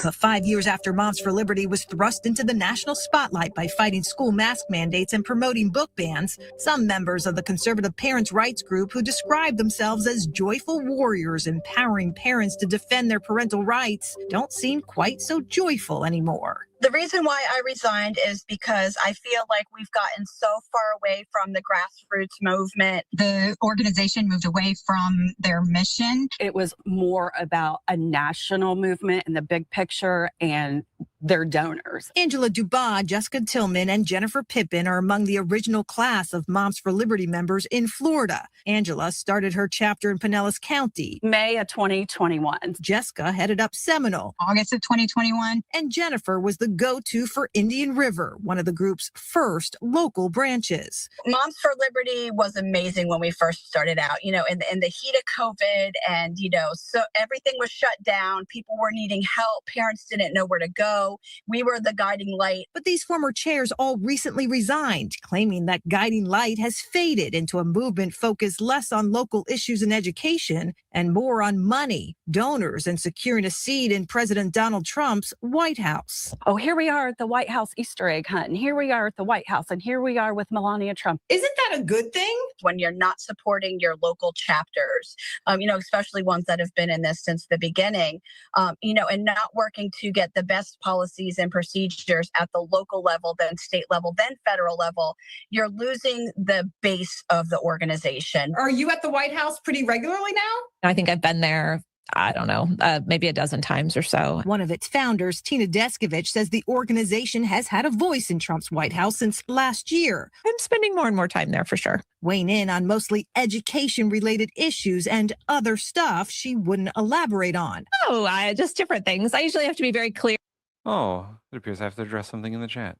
But 5 years after Moms for Liberty was thrust into the national spotlight by fighting school mask mandates and promoting book bans, some members of the conservative parents' rights group who describe themselves as joyful warriors empowering parents to defend their parental rights don't seem quite so joyful anymore. The reason why I resigned is because I feel like we've gotten so far away from the grassroots movement. The organization moved away from their mission. It was more about a national movement and the big picture and their donors. Angela Dubois, Jessica Tillman, and Jennifer Pippin are among the original class of Moms for Liberty members in Florida. Angela started her chapter in Pinellas County. May of 2021. Jessica headed up Seminole. August of 2021. And Jennifer was the go-to for Indian River, one of the group's first local branches. Moms for Liberty was amazing when we first started out, in the heat of COVID, and, so everything was shut down. People were needing help. Parents didn't know where to go. We were the guiding light. But these former chairs all recently resigned, claiming that guiding light has faded into a movement focused less on local issues and education and more on money, donors, and securing a seat in President Donald Trump's White House. Oh, here we are at the White House Easter egg hunt, and here we are at the White House, and here we are with Melania Trump. Isn't that a good thing? When you're not supporting your local chapters, especially ones that have been in this since the beginning, and not working to get the best policies and procedures at the local level, then state level, then federal level, you're losing the base of the organization. Are you at the White House pretty regularly now? I think I've been there, I don't know, maybe a dozen times or so. One of its founders, Tina Deskovich, says the organization has had a voice in Trump's White House since last year. I'm spending more and more time there for sure. Weighing in on mostly education-related issues and other stuff she wouldn't elaborate on. Oh, just different things. I usually have to be very clear. Oh, it appears I have to address something in the chat.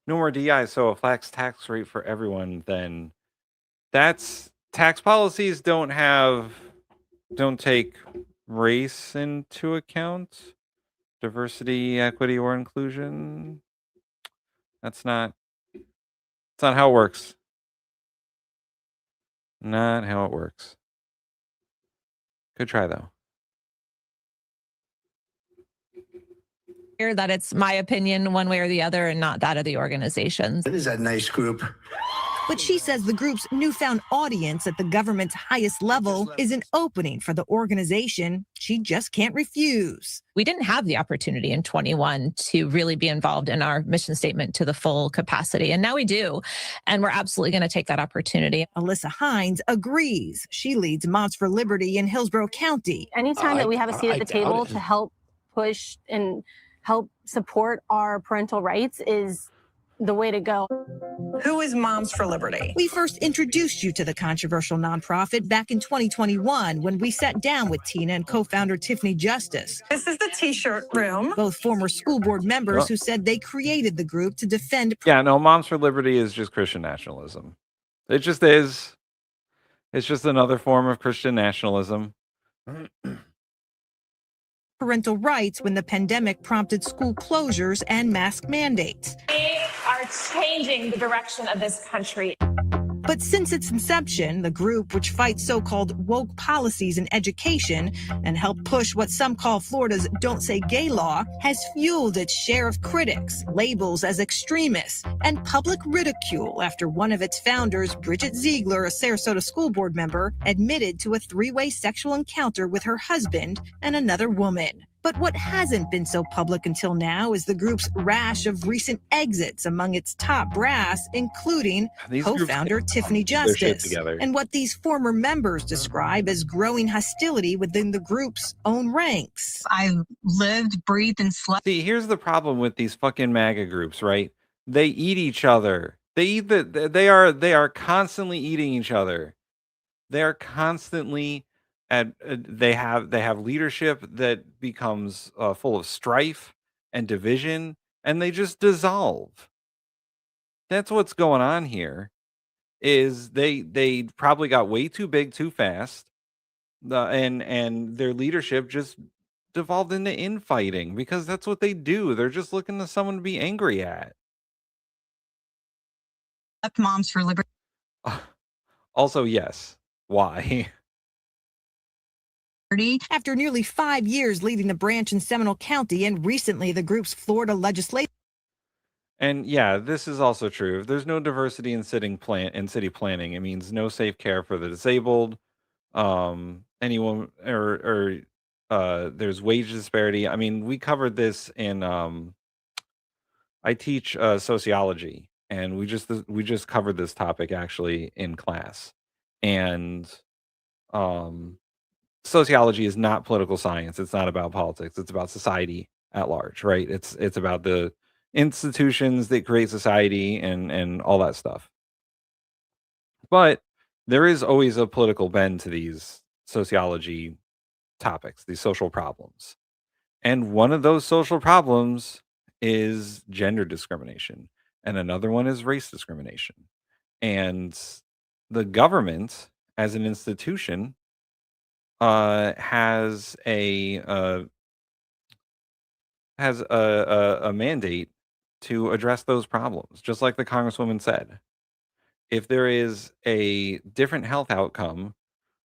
No more DI, so a flat tax rate for everyone, then that's tax policies don't take race into account, diversity, equity, or inclusion. That's not how it works. Not how it works. Good try though. That it's my opinion one way or the other and not that of the organization's. It is a nice group. But she says the group's newfound audience at the government's highest level is an opening for the organization she just can't refuse. We didn't have the opportunity in 21 to really be involved in our mission statement to the full capacity. And now we do. And we're absolutely going to take that opportunity. Alyssa Hines agrees. She leads Moms for Liberty in Hillsborough County. Anytime that we have a seat at the table to help push and help support our parental rights is the way to go. Who is Moms for Liberty? We first introduced you to the controversial nonprofit back in 2021 when we sat down with Tina and co-founder Tiffany Justice. This is the t-shirt room. Both former school board members who said they created the group to defend. Yeah, no, Moms for Liberty is just Christian nationalism. It just is. It's just another form of Christian nationalism. Parental rights when the pandemic prompted school closures and mask mandates. We are changing the direction of this country. But since its inception, the group, which fights so-called woke policies in education and helped push what some call Florida's Don't Say Gay law, has fueled its share of critics, labels as extremists, and public ridicule after one of its founders, Bridget Ziegler, a Sarasota school board member, admitted to a three-way sexual encounter with her husband and another woman. But what hasn't been so public until now is the group's rash of recent exits among its top brass, including co-founder Tiffany Justice, and what these former members describe as growing hostility within the group's own ranks. I lived, breathed, and slept. See, here's the problem with these fucking MAGA groups, right? They eat each other. They are constantly eating each other. They are constantly they have leadership that becomes full of strife and division, and they just dissolve. That's what's going on here. is they probably got way too big too fast, and their leadership just devolved into infighting because that's what they do. They're just looking to someone to be angry at. Moms for Liberty. Also, yes. Why? After nearly 5 years leading the branch in Seminole County and recently the group's Florida legislature. And yeah, this is also true. If there's no diversity in city planning, it means no safe care for the disabled. Anyone or there's wage disparity. I mean, we covered this in I teach sociology, and we just covered this topic actually in class. And sociology is not political science. It's not about politics. It's about society at large, right? It's about the institutions that create society and all that stuff. But there is always a political bend to these sociology topics, these social problems. And one of those social problems is gender discrimination, and another one is race discrimination. And the government as an institution has a mandate to address those problems, just like the Congresswoman said. If there is a different health outcome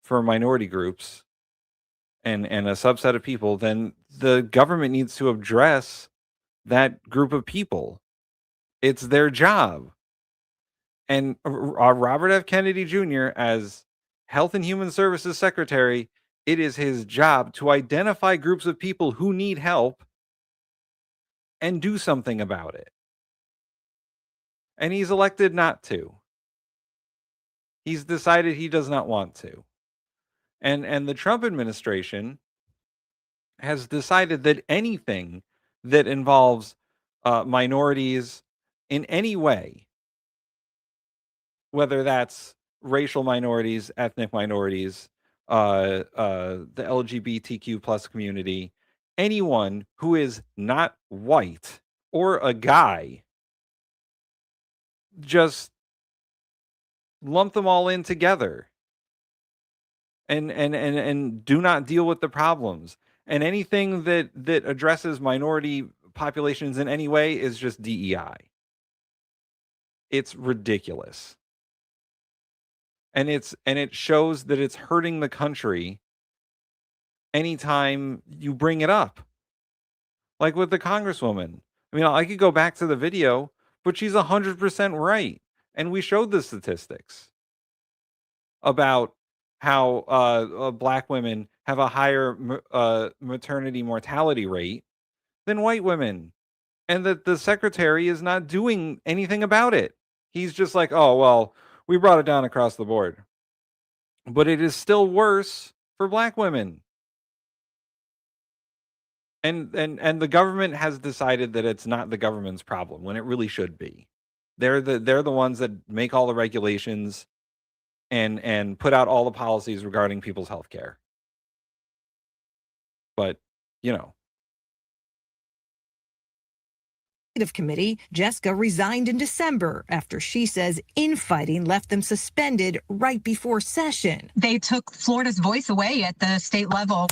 for minority groups and a subset of people, then the government needs to address that group of people. It's their job. And Robert F. Kennedy Jr., as Health and Human Services Secretary, it is his job to identify groups of people who need help and do something about it. And he's elected not to. He's decided he does not want to. And the Trump administration has decided that anything that involves minorities in any way, whether that's racial minorities, ethnic minorities, the LGBTQ plus community, anyone who is not white or a guy, just lump them all in together and do not deal with the problems. And anything that addresses minority populations in any way is just DEI. It's ridiculous. And it shows that it's hurting the country anytime you bring it up. Like with the Congresswoman. I mean, I could go back to the video, but she's 100% right. And we showed the statistics about how black women have a higher maternity mortality rate than white women, and that the secretary is not doing anything about it. He's just like, oh, well, we brought it down across the board. But it is still worse for black women. And the government has decided that it's not the government's problem when it really should be. They're the ones that make all the regulations and put out all the policies regarding people's health care. But, you know. Committee, Jessica resigned in December after she says infighting left them suspended right before session. They took Florida's voice away at the state level.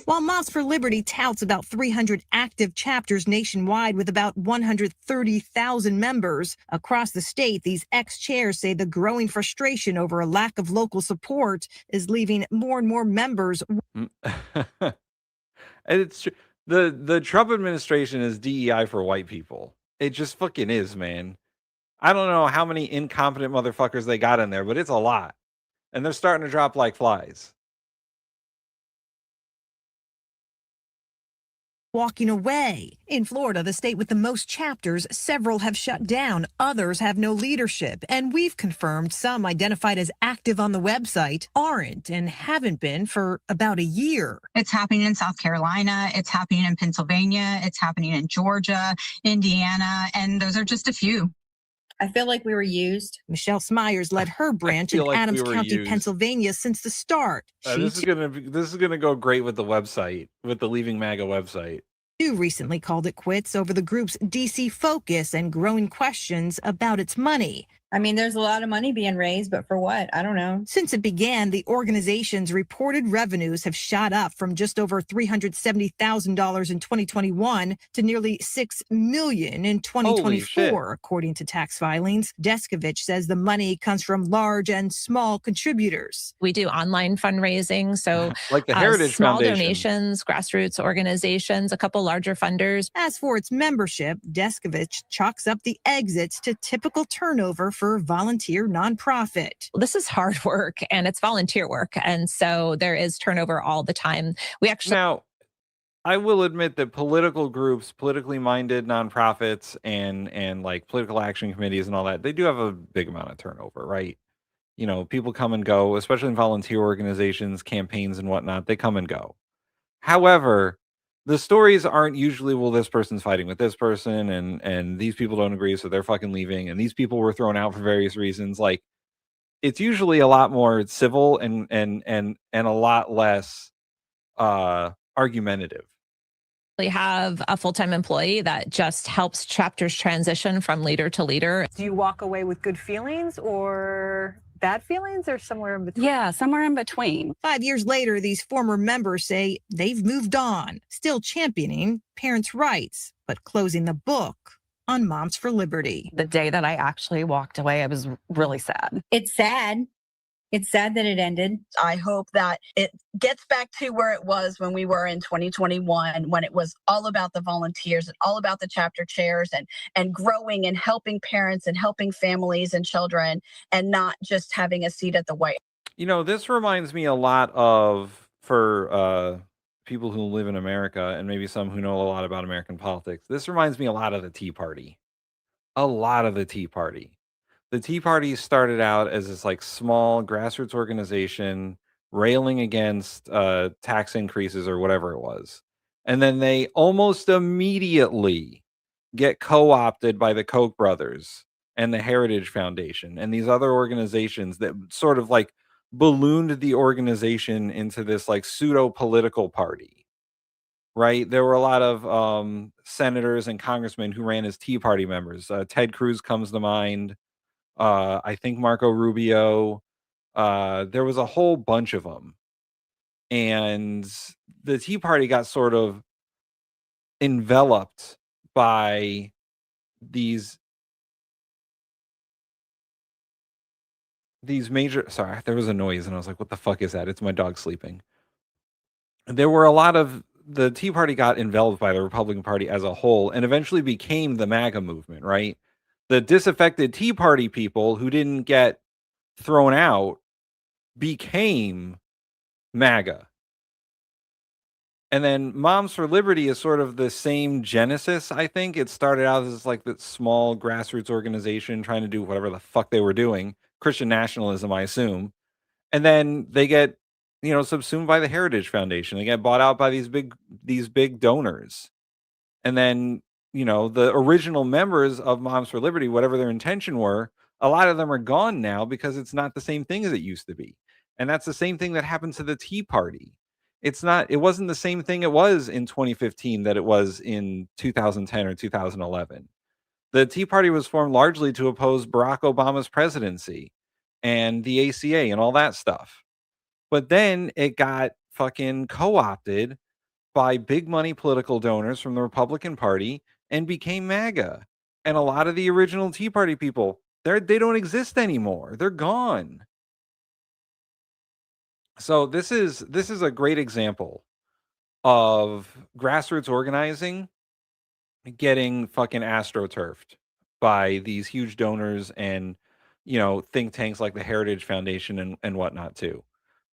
While Moms for Liberty touts about 300 active chapters nationwide with about 130,000 members across the state, these ex-chairs say the growing frustration over a lack of local support is leaving more and more members. And it's true. The Trump administration is DEI for white people. It just fucking is, man. I don't know how many incompetent motherfuckers they got in there, but it's a lot. And they're starting to drop like flies. Walking away. In Florida, the state with the most chapters, several have shut down, others have no leadership, and we've confirmed some identified as active on the website aren't and haven't been for about a year. It's happening in South Carolina, it's happening in Pennsylvania, it's happening in Georgia, Indiana, and those are just a few. I feel like we were used. Michelle Smyers led her branch in Adams County, Pennsylvania since the start. This is gonna go great with the website, with the Leaving MAGA website. She recently called it quits over the group's DC focus and growing questions about its money. I mean, there's a lot of money being raised, but for what? I don't know. Since it began, the organization's reported revenues have shot up from just over $370,000 in 2021 to nearly $6 million in 2024, according to tax filings. Deskovich says the money comes from large and small contributors. We do online fundraising, so like the Heritage small Foundation. donations, grassroots organizations, a couple larger funders. As for its membership, Deskovich chalks up the exits to typical turnover for volunteer nonprofit. This is hard work and it's volunteer work. And so there is turnover all the time. We actually Now, I will admit that political groups, politically minded nonprofits and like political action committees and all that, they do have a big amount of turnover, right? You know, people come and go, especially in volunteer organizations, campaigns and whatnot, they come and go. However, the stories aren't usually, well, this person's fighting with this person and these people don't agree, so they're fucking leaving, and these people were thrown out for various reasons. Like, it's usually a lot more civil and a lot less argumentative. We have a full-time employee that just helps chapters transition from leader to leader. Do you walk away with good feelings or bad feelings, or somewhere in between? Yeah, somewhere in between. 5 years later, these former members say they've moved on, still championing parents' rights, but closing the book on Moms for Liberty. The day that I actually walked away, I was really sad. It's sad. It's sad that it ended. I hope that it gets back to where it was when we were in 2021, when it was all about the volunteers and all about the chapter chairs and growing and helping parents and helping families and children, and not just having a seat at the White House. You know, this reminds me a lot of, for people who live in America and maybe some who know a lot about American politics, this reminds me a lot of the Tea Party. A lot of the Tea Party. The Tea Party started out as this like small grassroots organization railing against tax increases or whatever it was. And then they almost immediately get co-opted by the Koch brothers and the Heritage Foundation and these other organizations that sort of like ballooned the organization into this like pseudo political party. Right? There were a lot of senators and congressmen who ran as Tea Party members. Ted Cruz comes to mind. I think Marco Rubio. There was a whole bunch of them. And the Tea Party got sort of enveloped by these major... Sorry, there was a noise and I was like, what the fuck is that? It's my dog sleeping. There were a lot of... The Tea Party got enveloped by the Republican Party as a whole and eventually became the MAGA movement, right? The disaffected Tea Party people who didn't get thrown out became MAGA. And then Moms for Liberty is sort of the same genesis, I think. It started out as like this small grassroots organization trying to do whatever the fuck they were doing. Christian nationalism, I assume. And then they get, you know, subsumed by the Heritage Foundation. They get bought out by these big donors. And then, you know, the original members of Moms for Liberty, whatever their intention were, a lot of them are gone now because it's not the same thing as it used to be. And that's the same thing that happened to the Tea Party. It wasn't the same thing it was in 2015 that it was in 2010 or 2011. The Tea Party was formed largely to oppose Barack Obama's presidency and the ACA and all that stuff. But then it got fucking co-opted by big money political donors from the Republican Party and became MAGA. And a lot of the original Tea Party people, they don't exist anymore. They're gone. So this is a great example of grassroots organizing getting fucking astroturfed by these huge donors and, you know, think tanks like the Heritage Foundation and whatnot too.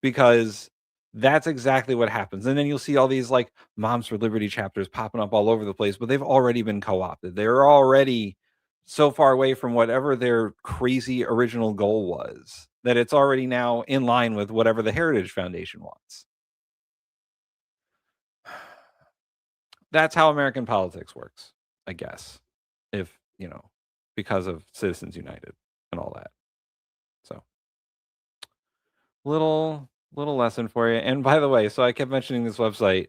Because that's exactly what happens. And then you'll see all these like Moms for Liberty chapters popping up all over the place, but they've already been co-opted. They're already so far away from whatever their crazy original goal was that it's already now in line with whatever the Heritage Foundation wants. That's how American politics works, I guess. If, you know, because of Citizens United and all that. So, little lesson for you. And by the way, so I kept mentioning this website.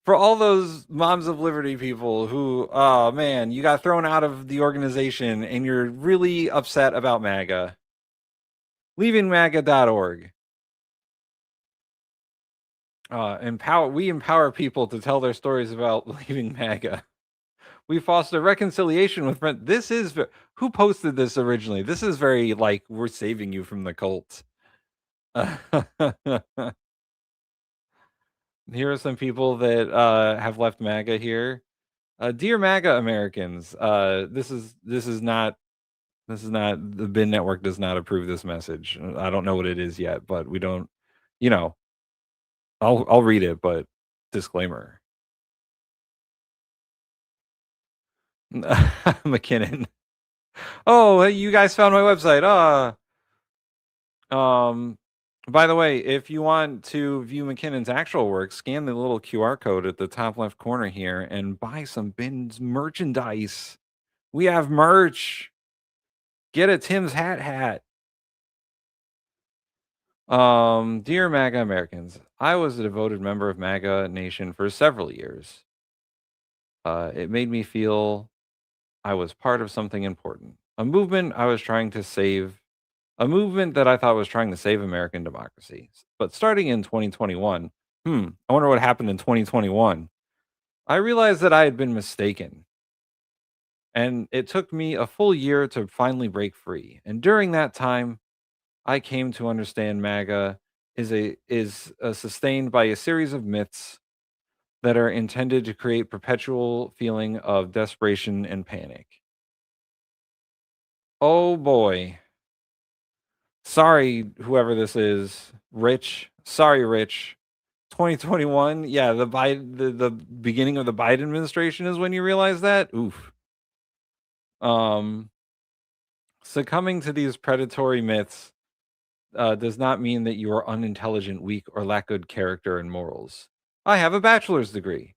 For all those Moms of Liberty people who, oh man, you got thrown out of the organization and you're really upset about MAGA. LeavingMAGA.org. We empower people to tell their stories about leaving MAGA. We foster reconciliation with friends. This is, who posted this originally? This is very like, we're saving you from the cult. Here are some people that have left MAGA here. Dear MAGA Americans, this is not the BIN network does not approve this message. I don't know what it is yet, but we don't, you know, I'll read it, but disclaimer. McKinnon. Oh, you guys found my website. By the way, if you want to view McKinnon's actual work, scan the little QR code at the top left corner here and buy some BIN's merchandise. We have merch. Get a Tim's hat. Dear MAGA Americans, I was a devoted member of MAGA Nation for several years. It made me feel I was part of something important. A movement that I thought was trying to save American democracy. But starting in 2021, I wonder what happened in 2021. I realized that I had been mistaken. And it took me a full year to finally break free. And during that time, I came to understand MAGA is sustained by a series of myths that are intended to create perpetual feeling of desperation and panic. Oh boy. Sorry, whoever this is, Rich. Sorry, Rich. 2021. Yeah, the beginning of the Biden administration is when you realize that. Oof. Succumbing to these predatory myths does not mean that you are unintelligent, weak, or lack good character and morals. I have a bachelor's degree,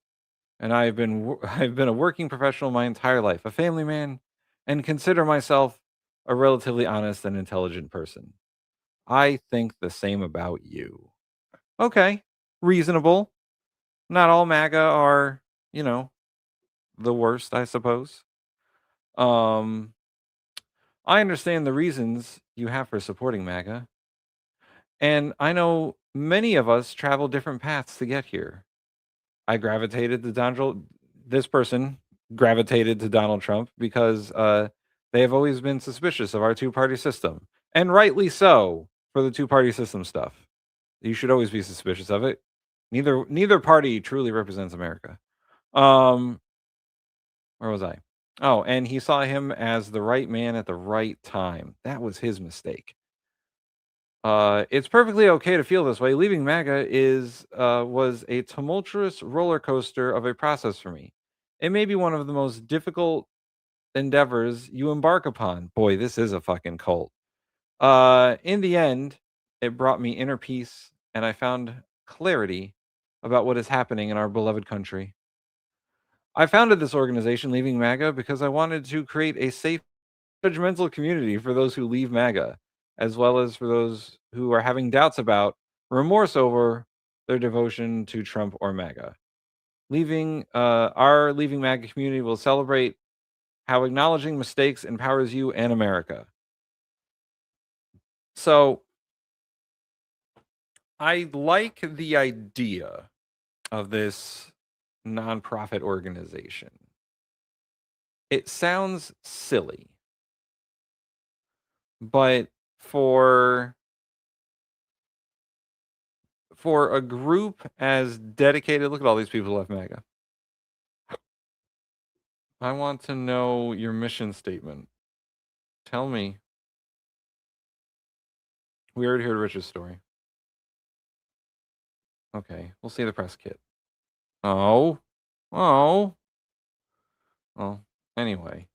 and I've been a working professional my entire life, a family man, and consider myself a relatively honest and intelligent person. I think the same about you. Okay, reasonable. Not all MAGA are, the worst, I suppose. I understand the reasons you have for supporting MAGA. And I know many of us travel different paths to get here. This person gravitated to Donald Trump because they have always been suspicious of our two-party system. And rightly so for the two-party system stuff. You should always be suspicious of it. Neither party truly represents America. Where was I? Oh, and he saw him as the right man at the right time. That was his mistake. It's perfectly okay to feel this way. Leaving MAGA was a tumultuous roller coaster of a process for me. It may be one of the most difficult endeavors you embark upon. Boy, this is a fucking cult. In the end, it brought me inner peace, and I found clarity about what is happening in our beloved country. I founded this organization, Leaving MAGA, because I wanted to create a safe, judgmental community for those who leave MAGA, as well as for those who are having doubts about, remorse over their devotion to Trump or MAGA. Our Leaving MAGA community will celebrate how acknowledging mistakes empowers you and America. So, I like the idea of this nonprofit organization. It sounds silly, but for a group as dedicated, look at all these people who left MAGA. I want to know your mission statement. Tell me. We already heard Rich's story. Okay, we'll see the press kit. Oh. Well, anyway.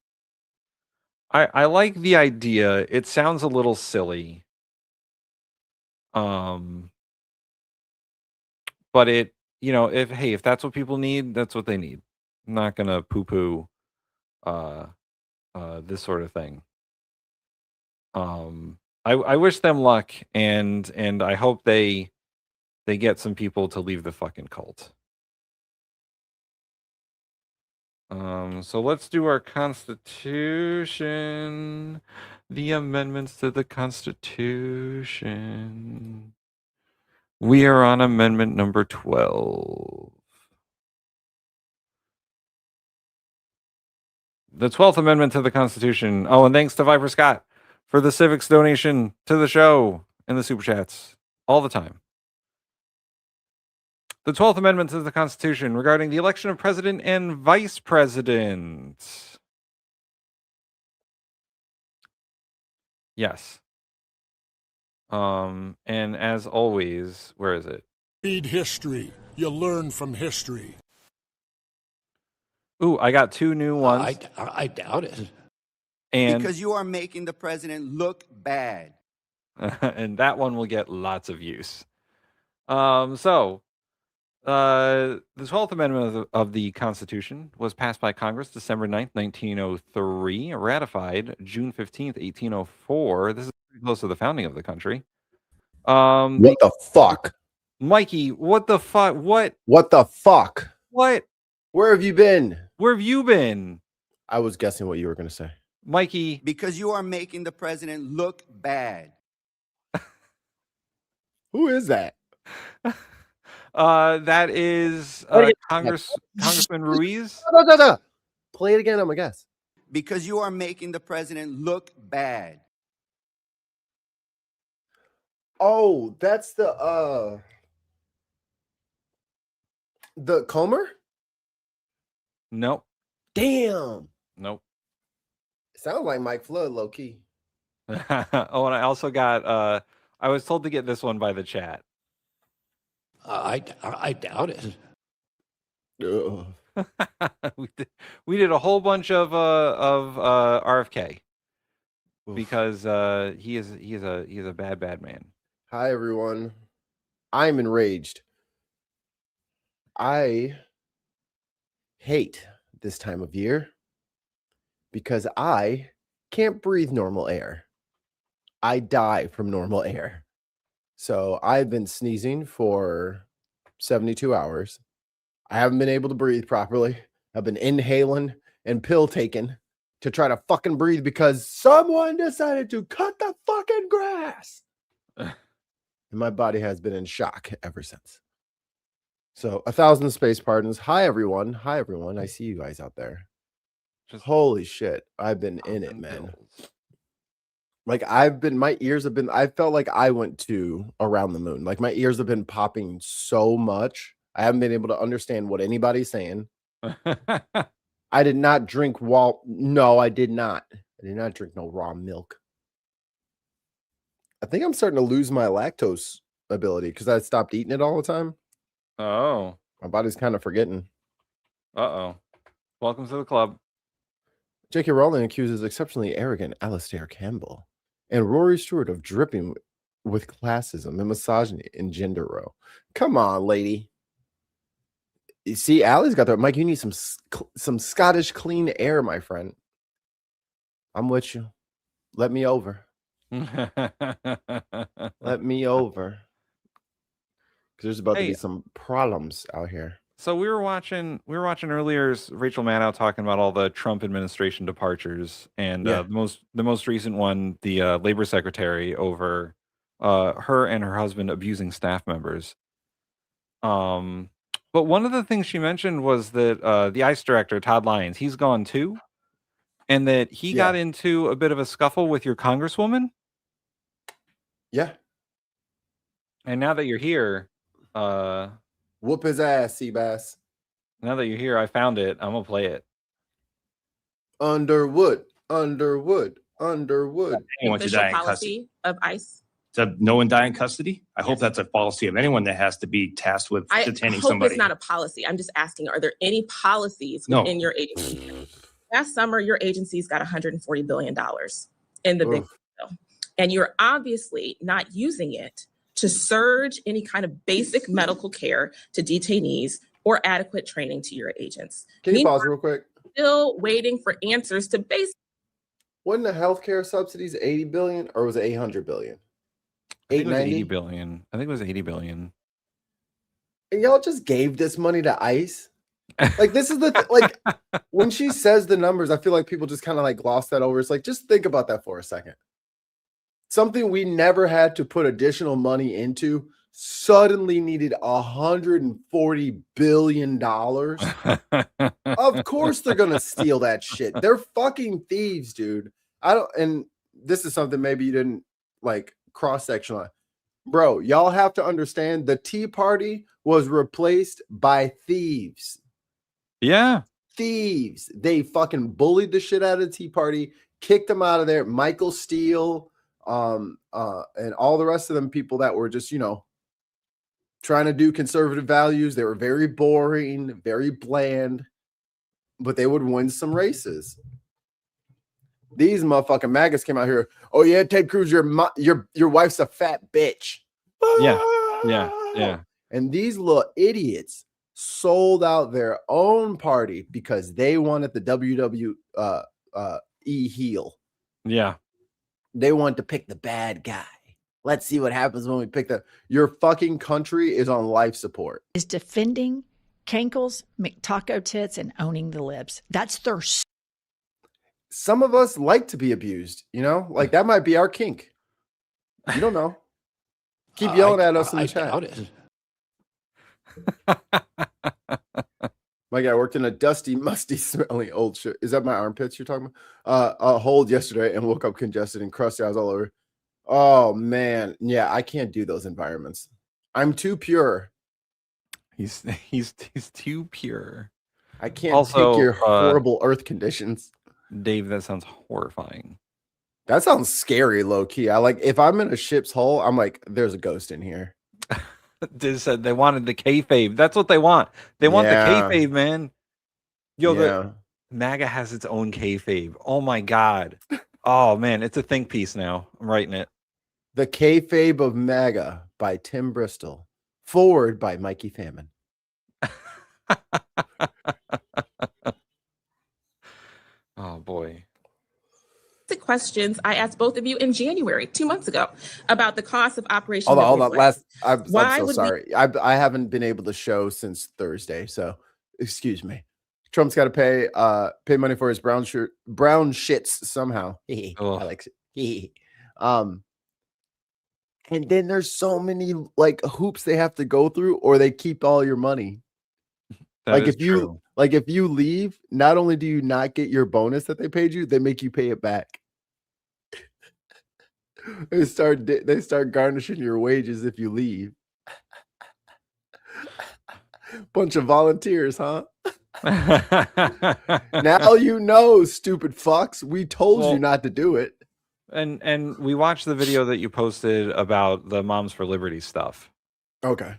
I like the idea. It sounds a little silly. But if that's what people need, that's what they need. I'm not gonna poo-poo this sort of thing. I wish them luck, and I hope they get some people to leave the fucking cult. So let's do our Constitution. The amendments to the Constitution. We are on amendment number 12. The 12th Amendment to the Constitution. Oh, and thanks to Viper Scott for the civics donation to the show and the super chats all the time. The 12th Amendment to the Constitution regarding the election of president and vice president. Yes. And as always, where is it? Read history. You learn from history. Ooh, I got 2 new ones. I doubt it. And because you are making the president look bad. and that one will get lots of use. The 12th Amendment of the Constitution was passed by Congress December 9th, 1903, ratified June 15th, 1804. This is pretty close to the founding of the country. What the fuck? Mikey, what the fuck? What? What the fuck? What? Where have you been? Where have you been? I was guessing what you were going to say. Mikey. Because you are making the president look bad. Who is that? That is Congressman Ruiz. No. Play it again, I'm a guess. Because you are making the president look bad. Oh, that's the Comer? Nope. Damn. Nope. Sounds like Mike Flood, low key. Oh, and I also got I was told to get this one by the chat. I doubt it. we did a whole bunch of RFK because he is a bad man. Hi everyone. I'm enraged. I hate this time of year because I can't breathe normal air. I die from normal air. So I've been sneezing for 72 hours. I haven't been able to breathe properly. I've been inhaling and pill taking to try to fucking breathe because someone decided to cut the fucking grass. And my body has been in shock ever since. So 1,000 space pardons. Hi, everyone. I see you guys out there. Just holy shit. I've been in it, man. Like my ears have been, I felt like I went to around the moon. Like my ears have been popping so much. I haven't been able to understand what anybody's saying. I did not drink no, I did not. I did not drink no raw milk. I think I'm starting to lose my lactose ability because I stopped eating it all the time. Oh. My body's kind of forgetting. Uh-oh. Welcome to the club. J.K. Rowling accuses exceptionally arrogant Alastair Campbell and Rory Stewart of dripping with classism and misogyny in gender row. Come on, lady. You see, Allie's got that. Mike, you need some Scottish clean air, my friend. I'm with you. Let me over. Let me over. Because there's about to be some problems out here. So we were watching earlier Rachel Maddow talking about all the Trump administration departures, and the most recent one, the labor secretary over her and her husband abusing staff members. But one of the things she mentioned was that the ICE director, Todd Lyons, he's gone too, and that he got into a bit of a scuffle with your congresswoman. Yeah. And now that you're here, whoop his ass, Seabass. Now that you're here, I found it. I'm gonna play it. Underwood. Anyone to die in custody of ICE. To no one die in custody? I hope that's a policy of anyone that has to be tasked with detaining somebody. It's not a policy. I'm just asking, are there any policies within your agency? Last summer, your agency's got $140 billion in the big bill. And you're obviously not using it to surge any kind of basic medical care to detainees or adequate training to your agents. Can you pause real quick? Still waiting for answers to basic. Wasn't the healthcare subsidies 80 billion or was it 800 billion? I think it was 80 billion. I think it was 80 billion. And y'all just gave this money to ICE? Like, this is like when she says the numbers, I feel like people just kind of like gloss that over. It's like, just think about that for a second. Something we never had to put additional money into suddenly needed $140 billion. Of course they're gonna steal that shit. They're fucking thieves, dude. And this is something maybe you didn't like cross-section on. Bro, y'all have to understand the Tea Party was replaced by thieves. Yeah. Thieves. They fucking bullied the shit out of the Tea Party, kicked them out of there. Michael Steele, and all the rest of them people that were just, trying to do conservative values. They were very boring, very bland, but they would win some races. These motherfucking MAGAs came out here. Oh yeah, Ted Cruz, your wife's a fat bitch. Yeah. And these little idiots sold out their own party because they wanted the WWE heel. Yeah. They want to pick the bad guy. Let's see what happens when we pick that. Your fucking country is on life support. Is defending cankles, McTaco tits, and owning the libs. That's their. Some of us like to be abused, like that might be our kink. You don't know. Keep yelling at us in the chat. My guy worked in a dusty, musty, smelling old shit. Is that my armpits you're talking about? A hold yesterday and woke up congested and crusty. I was all over. Oh man, yeah, I can't do those environments. I'm too pure. He's too pure. I can't take your horrible earth conditions. Dave, that sounds horrifying. That sounds scary, low key. If I'm in a ship's hull, I'm like, there's a ghost in here. They said they wanted the kayfabe. That's what they want. They want the kayfabe, man. The MAGA has its own kayfabe. Oh my god. Oh man, it's a think piece now. I'm writing it. The Kayfabe of MAGA by Tim Bristol. Forward by Mikey Famine. Oh boy. The questions I asked both of you in January, 2 months ago, about the cost of Operation. Hold on. I'm so sorry. I haven't been able to show since Thursday, so excuse me. Trump's got to pay money for his brown shits somehow. I like it. And then there's so many hoops they have to go through, or they keep all your money. If you leave, not only do you not get your bonus that they paid you, they make you pay it back. They start garnishing your wages if you leave. Bunch of volunteers, huh? Now you know, stupid fucks. We told you not to do it. And we watched the video that you posted about the Moms for Liberty stuff. Okay.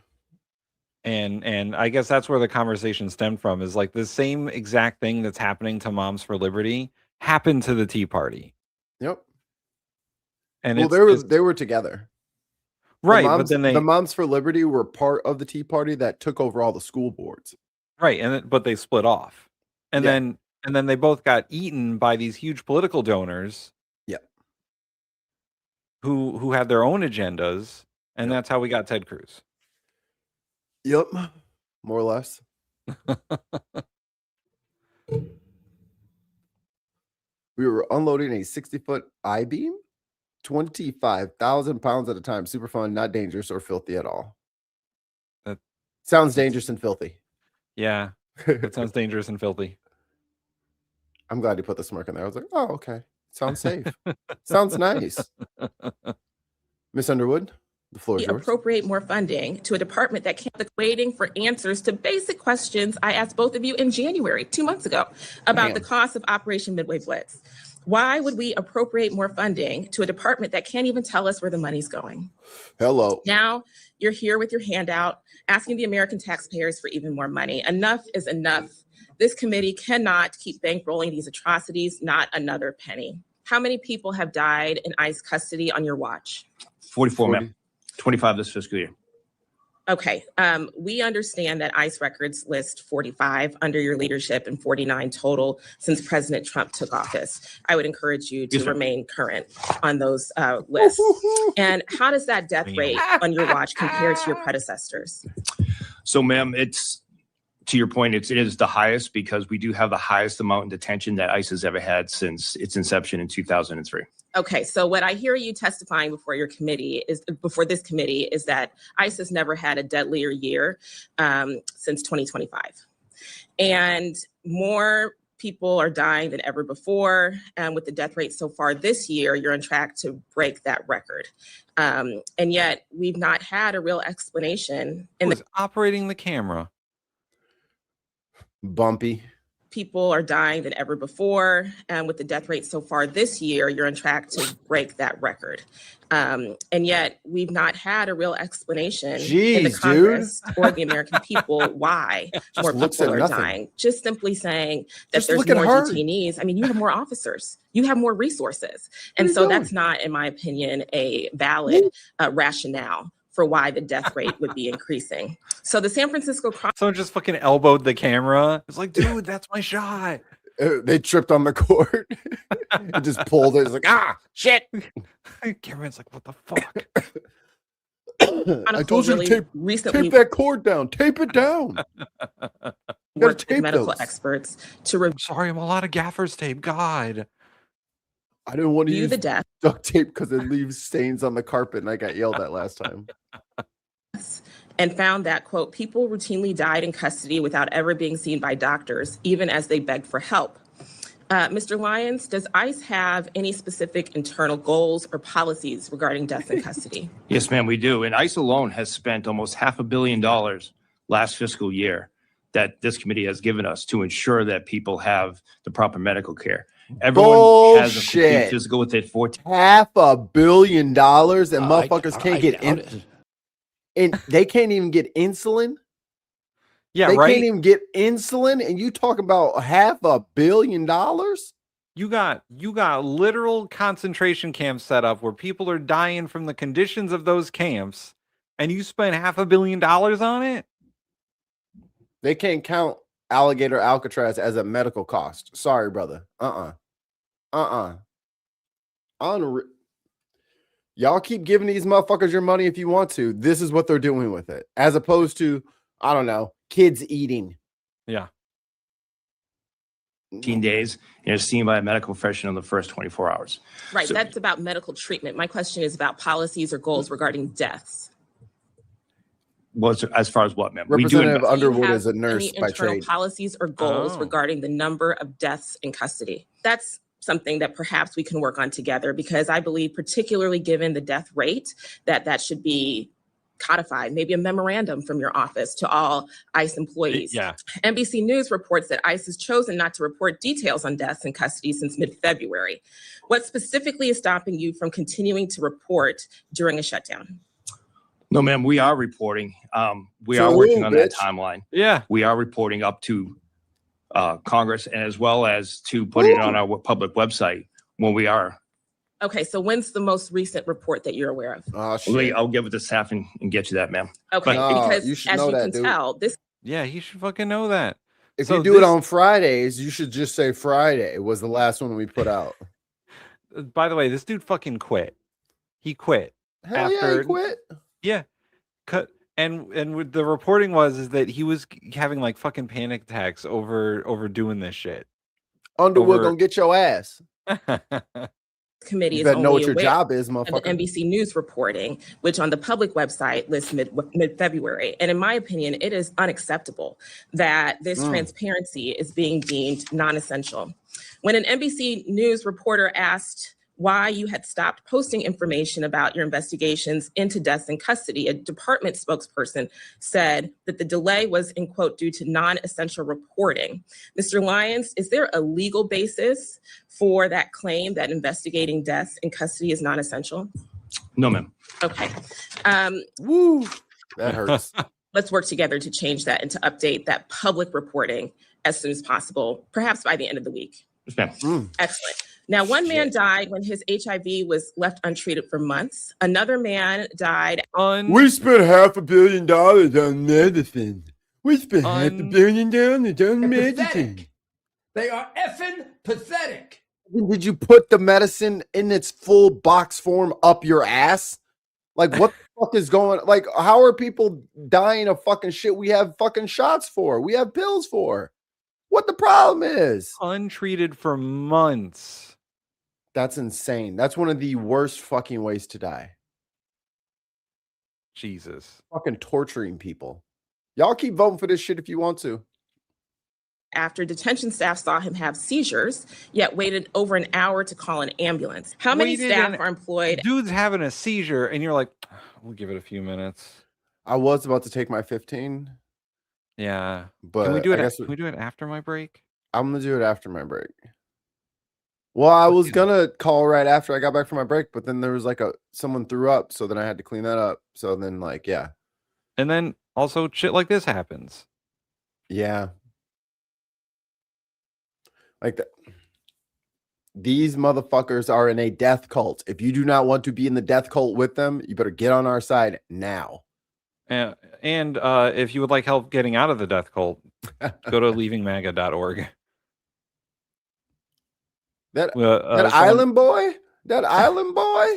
And I guess that's where the conversation stemmed from, is like the same exact thing that's happening to Moms for Liberty happened to the Tea Party. Yep. And they were together. Right. But then the Moms for Liberty were part of the Tea Party that took over all the school boards. Right. But they split off. And then they both got eaten by these huge political donors. Yep. Who had their own agendas. And that's how we got Ted Cruz. Yep, more or less. We were unloading a 60-foot I-beam, 25,000 pounds at a time. Super fun, not dangerous or filthy at all. That sounds dangerous and filthy. Yeah, it sounds dangerous and filthy. I'm glad you put the smirk in there. I was like, oh, okay. Sounds safe. Sounds nice. Miss Underwood? The floor is yours. Appropriate more funding to a department that kept waiting for answers to basic questions I asked both of you in January, 2 months ago, about the cost of Operation Midway Blitz. Why would we appropriate more funding to a department that can't even tell us where the money's going? Hello. Now you're here with your handout, asking the American taxpayers for even more money. Enough is enough. This committee cannot keep bankrolling these atrocities, not another penny. How many people have died in ICE custody on your watch? 44, ma'am. 25 this fiscal year. Okay. We understand that ICE records list 45 under your leadership and 49 total since President Trump took office. I would encourage you to remain current on those lists. And how does that death rate on your watch compare to your predecessors? So, ma'am, to your point, it is the highest because we do have the highest amount in detention that ICE has ever had since its inception in 2003. Okay, so what I hear you testifying before this committee is that ICE has never had a deadlier year since 2025. And more people are dying than ever before. And with the death rate so far this year, you're on track to break that record. And yet we've not had a real explanation. Who's operating the camera? Bumpy. People are dying than ever before. And with the death rate so far this year, you're on track to break that record. And yet we've not had a real explanation in the Congress or the American people why more people are dying. Just simply saying that there's more detainees. I mean, you have more officers, you have more resources. And so that's not, in my opinion, a valid rationale for why the death rate would be increasing. So the San Francisco someone just fucking elbowed the camera. It's like, dude, that's my shot. They tripped on the cord. It just pulled it. It's like, ah, shit. Cameraman's like, what the fuck? I told you to tape that cord down. Tape it down. Worked with medical experts to sorry, I'm a lot of gaffer's tape. God. I didn't want to use duct tape because it leaves stains on the carpet, and I got yelled at last time. And found that, quote, people routinely died in custody without ever being seen by doctors, even as they begged for help. Mr. Lyons, does ICE have any specific internal goals or policies regarding deaths in custody? Yes, ma'am, we do. And ICE alone has spent almost $500 million last fiscal year that this committee has given us to ensure that people have the proper medical care. Everyone has a complete physical with it. $500 million, and motherfuckers can't get in. And they can't even get insulin. Yeah, they right. can't even get insulin, and you talk about $500 million. You got literal concentration camps set up where people are dying from the conditions of those camps, and you spend $500 million on it. They can't count alligator Alcatraz as a medical cost. Sorry, brother. Y'all keep giving these motherfuckers your money if you want to. This is what they're doing with it, as opposed to, I don't know, kids eating. Yeah. 15 days, and it's seen by a medical professional in the first 24 hours. Right. So, that's about medical treatment. My question is about policies or goals regarding deaths. Well, as far as what, ma'am? Representative Underwood is a nurse by internal trade. Policies or goals regarding the number of deaths in custody. That's something that perhaps we can work on together, because I believe, particularly given the death rate, that should be codified, maybe a memorandum from your office to all ICE employees. Yeah. NBC News reports that ICE has chosen not to report details on deaths in custody since mid-February. What specifically is stopping you from continuing to report during a shutdown? No, ma'am, we are reporting. We are working on that timeline. Yeah. We are reporting up to Congress, and as well as to put it on our public website when we are. Okay, so when's the most recent report that you're aware of? I'll give it to staff and get you that, ma'am. Okay, because as you can tell, this. Yeah, he should fucking know that. If you do it on Fridays, you should just say Friday was the last one we put out. By the way, this dude fucking quit. He quit. Hell yeah, he quit. Yeah. And what the reporting is that he was having like fucking panic attacks over doing this shit. Underwood gonna get your ass. Committee is only know what your aware job is, of motherfucker. the NBC News reporting, which on the public website lists mid-February. And in my opinion, it is unacceptable that this transparency is being deemed non-essential. When an NBC News reporter asked why you had stopped posting information about your investigations into deaths in custody, a department spokesperson said that the delay was, in quote, due to non-essential reporting. Mr. Lyons, is there a legal basis for that claim that investigating deaths in custody is non-essential? No, ma'am. Okay. Woo, that hurts. Let's work together to change that and to update that public reporting as soon as possible, perhaps by the end of the week. Yes, ma'am. Excellent. Now, one man died when his HIV was left untreated for months. Another man died. We spent $500 million on medicine. We spent $500 million on medicine. They are effing pathetic. Did you put the medicine in its full box form up your ass? Like, what the fuck is going? Like, how are people dying of fucking shit we have fucking shots for? We have pills for. What the problem is? Untreated for months. That's insane. That's one of the worst fucking ways to die. Jesus. Fucking torturing people. Y'all keep voting for this shit if you want to. After detention staff saw him have seizures, yet waited over an hour to call an ambulance. How many staff are employed? Dude's having a seizure, and you're like, we'll give it a few minutes. I was about to take my 15. Yeah. But can we do it? I guess Can we do it after my break? I'm gonna do it after my break. Well, I was gonna call right after I got back from my break, but then there was like someone threw up, so then I had to clean that up. So then, like, yeah. And then also shit like this happens. Yeah. Like these motherfuckers are in a death cult. If you do not want to be in the death cult with them, you better get on our side now. And if you would like help getting out of the death cult, go to leavingmaga.org. That island boy,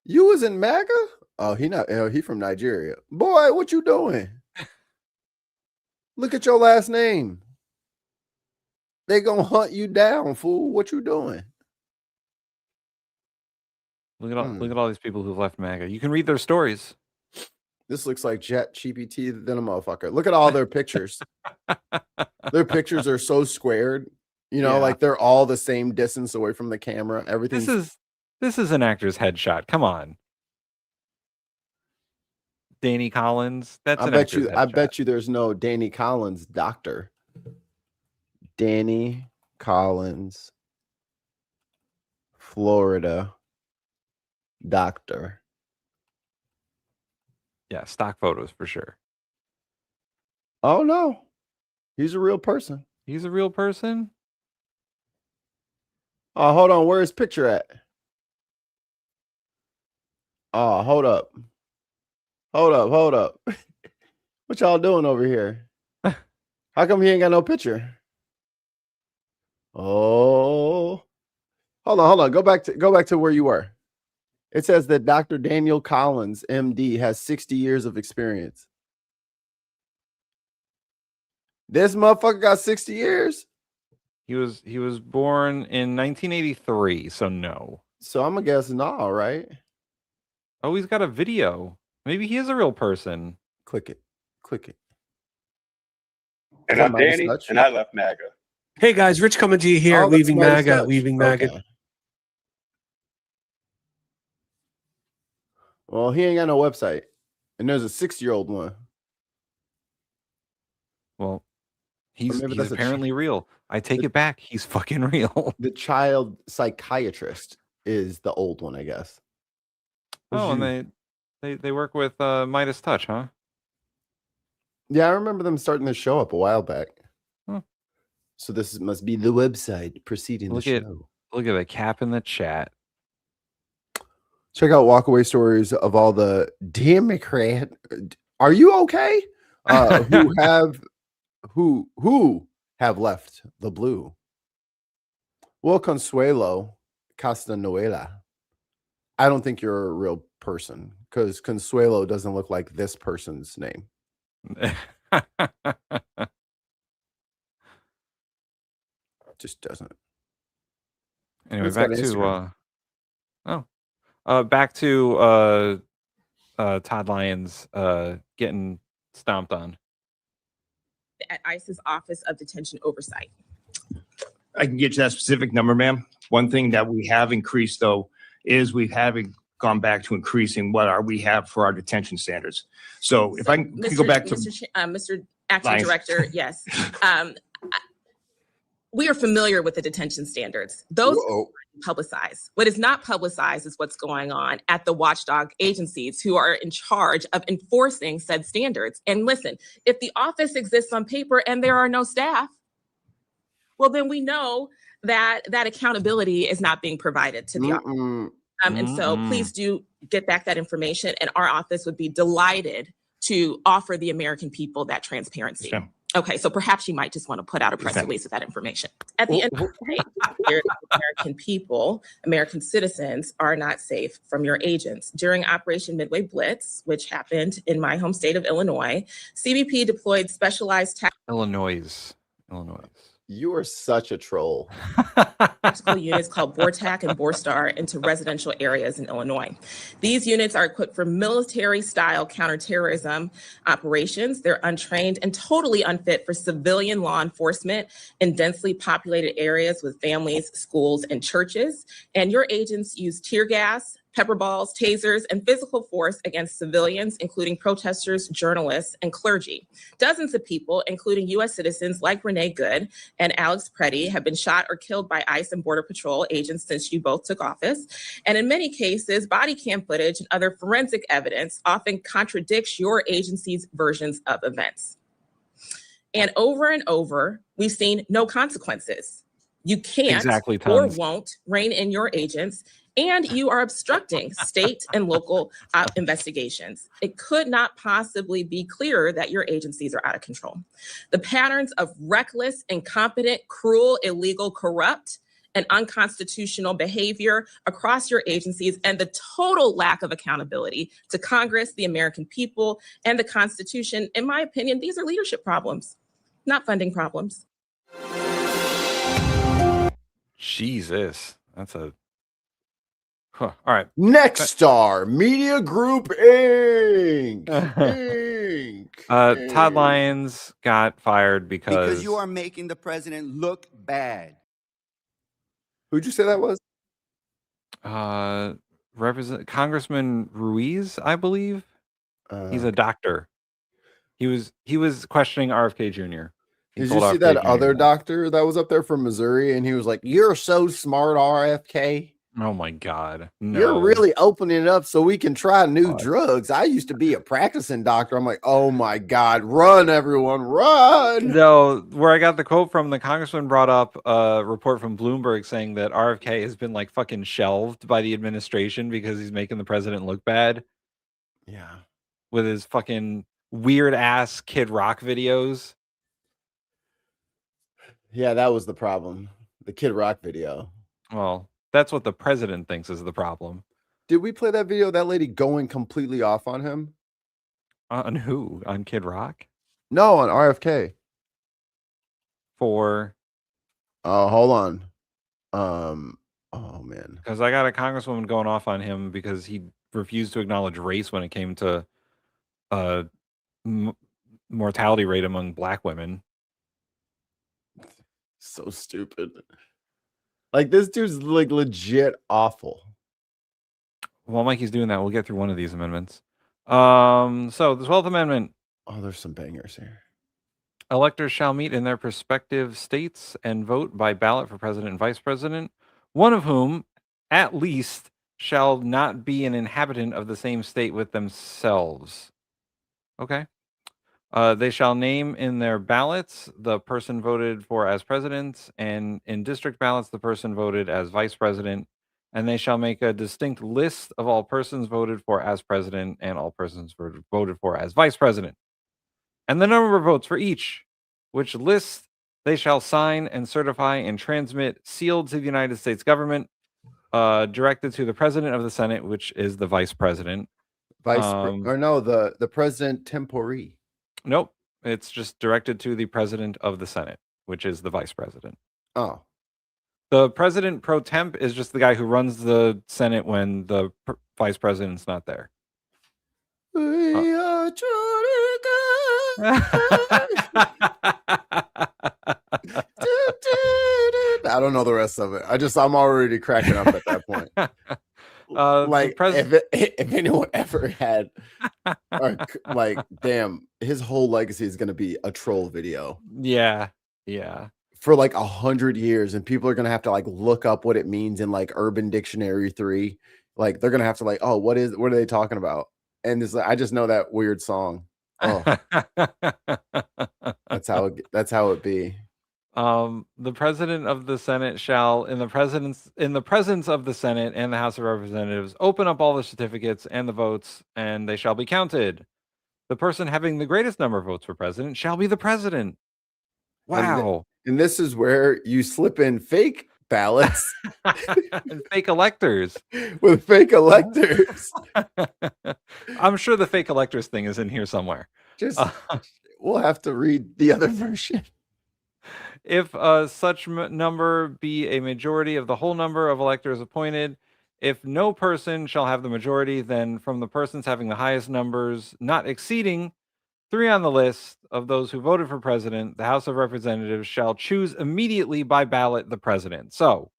you was in MAGA? Oh, he from Nigeria. Boy, what you doing? Look at your last name. They gonna hunt you down, fool. What you doing? Look at all these people who've left MAGA. You can read their stories. This looks like ChatGPT than a motherfucker. Look at all their pictures. Their pictures are so squared. You know, like they're all the same distance away from the camera. Everything. This is an actor's headshot. Come on. Danny Collins. I bet you there's no Danny Collins doctor. Danny Collins, Florida doctor. Yeah, stock photos for sure. Oh no. He's a real person. He's a real person? Oh, hold on. Where's his picture at? Oh, hold up. Hold up. What y'all doing over here? How come he ain't got no picture? Oh, hold on. Go back to where you were. It says that Dr. Daniel Collins, MD, has 60 years of experience. This motherfucker got 60 years? He was born in 1983, so no. So I'm gonna guess no, right? Oh, he's got a video. Maybe he is a real person. Click it. And I'm Danny, and I left MAGA. Hey guys, Rich coming to you here, leaving MAGA. Okay. Well, he ain't got no website. And there's a 6-year-old one. Well, he's apparently real. I take it back. He's fucking real. The child psychiatrist is the old one, I guess. Oh, and they work with Midas Touch, huh? Yeah, I remember them starting the show up a while back. Huh. So this must be the website preceding the show. Look at the cap in the chat. Check out walkaway stories of all the Democrat. Are you okay? Who have left the blue? Well, Consuelo Castanuela. I don't think you're a real person because Consuelo doesn't look like this person's name. Just doesn't. Anyway, back to Todd Lyons getting stomped on at ICE's Office of Detention Oversight. I can get you that specific number, ma'am. One thing that we have increased, though, is we haven't gone back to increasing we have for our detention standards. So if I can go back to Mr. Acting Lyons. Director, yes. We are familiar with the detention standards. Those are publicized. What is not publicized is what's going on at the watchdog agencies who are in charge of enforcing said standards. And listen, if the office exists on paper and there are no staff, well, then we know that that accountability is not being provided to the office. And so please do get back that information, and our office would be delighted to offer the American people that transparency. Okay. Okay, so perhaps you might just want to put out a press release with that information. At the end of the day, it's clear that American people, American citizens, are not safe from your agents. During Operation Midway Blitz, which happened in my home state of Illinois, CBP deployed specialized Illinois. You are such a troll. tactical units called BORTAC and BORSTAR into residential areas in Illinois. These units are equipped for military-style counterterrorism operations. They're untrained and totally unfit for civilian law enforcement in densely populated areas with families, schools, and churches. And your agents use tear gas, pepper balls, tasers, and physical force against civilians, including protesters, journalists, and clergy. Dozens of people, including U.S. citizens like Renee Good and Alex Preddy, have been shot or killed by ICE and Border Patrol agents since you both took office. And in many cases, body cam footage and other forensic evidence often contradicts your agency's versions of events. And over, we've seen no consequences. You can't or won't rein in your agents, and you are obstructing state and local investigations. It could not possibly be clearer that your agencies are out of control. The patterns of reckless, incompetent, cruel, illegal, corrupt, and unconstitutional behavior across your agencies and the total lack of accountability to Congress, the American people, and the Constitution, in my opinion, these are leadership problems, not funding problems. Jesus, that's a... Huh. All right. Next Star Media Group Inc. Todd Lyons got fired because you are making the president look bad. Who'd you say that was? Congressman Ruiz, I believe. He's a doctor. He was questioning RFK Jr. Did you see that other doctor that was up there from Missouri, and he was like, "You're so smart, RFK." Oh my God. No. You're really opening it up so we can try new drugs. I used to be a practicing doctor. I'm like, oh my God, run, everyone, run. No, where I got the quote from, the congressman brought up a report from Bloomberg saying that RFK has been like fucking shelved by the administration because he's making the president look bad. Yeah. With his fucking weird ass Kid Rock videos. Yeah, that was the problem. The Kid Rock video. Well, that's what the president thinks is the problem. Did we play that video? That lady going completely off on him? On who? On Kid Rock? No, on RFK. For? Hold on. Oh man. Because I got a congresswoman going off on him because he refused to acknowledge race when it came to mortality rate among black women. So stupid. Like, this dude's like legit awful. While Mikey's doing that, we'll get through one of these amendments. So the 12th Amendment. Oh, there's some bangers here. Electors shall meet in their respective states and vote by ballot for president and vice president, one of whom, at least, shall not be an inhabitant of the same state with themselves. Okay. They shall name in their ballots the person voted for as president, and in district ballots the person voted as vice president, and they shall make a distinct list of all persons voted for as president and all persons voted for as vice president, and the number of votes for each, which list they shall sign and certify and transmit sealed to the United States government, directed to the president of the Senate, which is the vice president. The president tempore. Nope. It's just directed to the president of the Senate, which is the vice president. Oh. The president pro temp is just the guy who runs the Senate when the vice president's not there. We are I don't know the rest of it. I'm already cracking up at that point. Like, if anyone ever had, like, damn, his whole legacy is going to be a troll video. Yeah. For like 100 years, and people are going to have to like look up what it means in like Urban Dictionary 3. Like, they're going to have to like, oh, what are they talking about? And it's like, I just know that weird song. Oh, that's how it be. The president of the Senate shall, in the presence of the Senate and the House of Representatives, open up all the certificates and the votes, and they shall be counted. The person having the greatest number of votes for president shall be the president, Wow. And this is where you slip in fake ballots and fake electors with fake electors. I'm sure the fake electors thing is in here somewhere. We'll have to read the other version. If such number be a majority of the whole number of electors appointed, if no person shall have the majority, then from the persons having the highest numbers not exceeding 3 on the list of those who voted for president, the House of Representatives shall choose immediately by ballot the president. So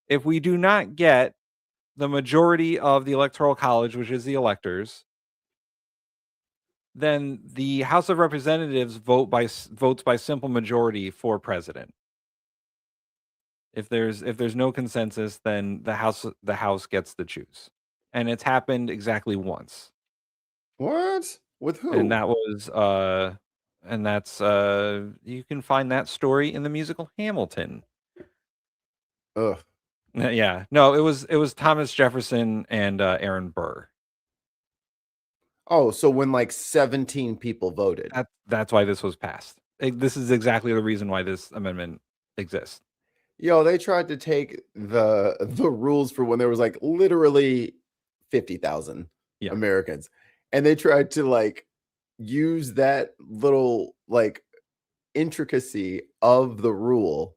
if we do not get the majority of the Electoral College, which is the electors, then the House of Representatives votes by simple majority for president. If there's no consensus, then the House gets to choose. And it's happened exactly once. What? With who? And that was and that's you can find that story in the musical Hamilton. Ugh. Yeah. No, it was Thomas Jefferson and Aaron Burr. Oh, so when like 17 people voted. That's why this was passed. This is exactly the reason why this amendment exists. Yo, they tried to take the rules for when there was like literally 50,000 Americans, and they tried to like use that little like intricacy of the rule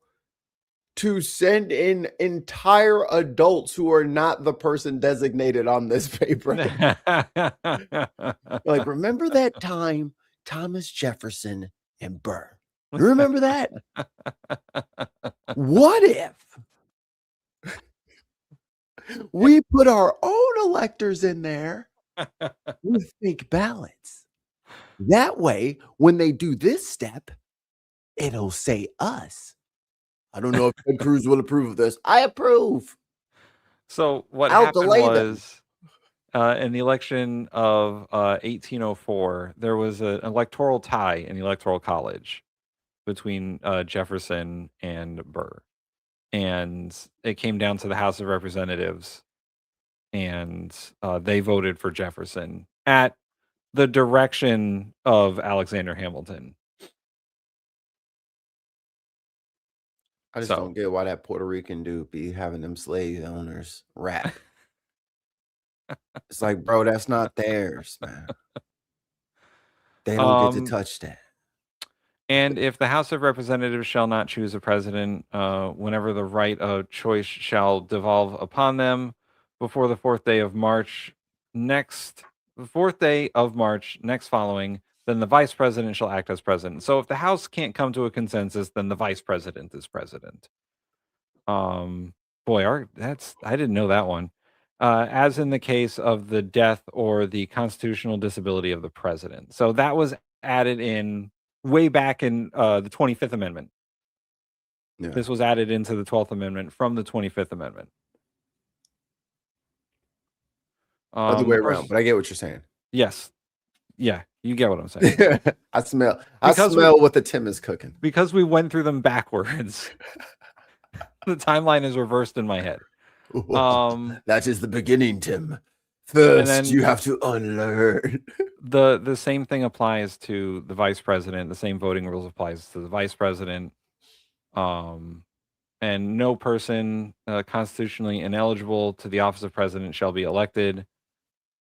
to send in entire adults who are not the person designated on this paper. Like, remember that time Thomas Jefferson and Burr? You remember that? What if we put our own electors in there with fake ballots? That way, when they do this step, it'll say us. I don't know if Ted Cruz will approve of this. I approve. So what happened was in the election of 1804, there was an electoral tie in the Electoral College between Jefferson and Burr. And it came down to the House of Representatives, and they voted for Jefferson at the direction of Alexander Hamilton. I just don't get why that Puerto Rican dude be having them slave owners rap. It's like, bro, that's not theirs, man. They don't get to touch that. And if the House of Representatives shall not choose a president, whenever the right of choice shall devolve upon them before the 4th day of March next following, then the vice president shall act as president. So if the House can't come to a consensus, then the vice president is president. Boy, I didn't know that one. As in the case of the death or the constitutional disability of the president. So that was added in way back in the 25th Amendment. Yeah. This was added into the 12th Amendment from the 25th Amendment. Other way around, but I get what you're saying. Yes. Yeah, you get what I'm saying. I smell what the Tim is cooking. Because we went through them backwards. The timeline is reversed in my head. That is the beginning, Tim. First, you have to unlearn. The same thing applies to the vice president. The same voting rules applies to the vice president. And no person constitutionally ineligible to the office of president shall be elected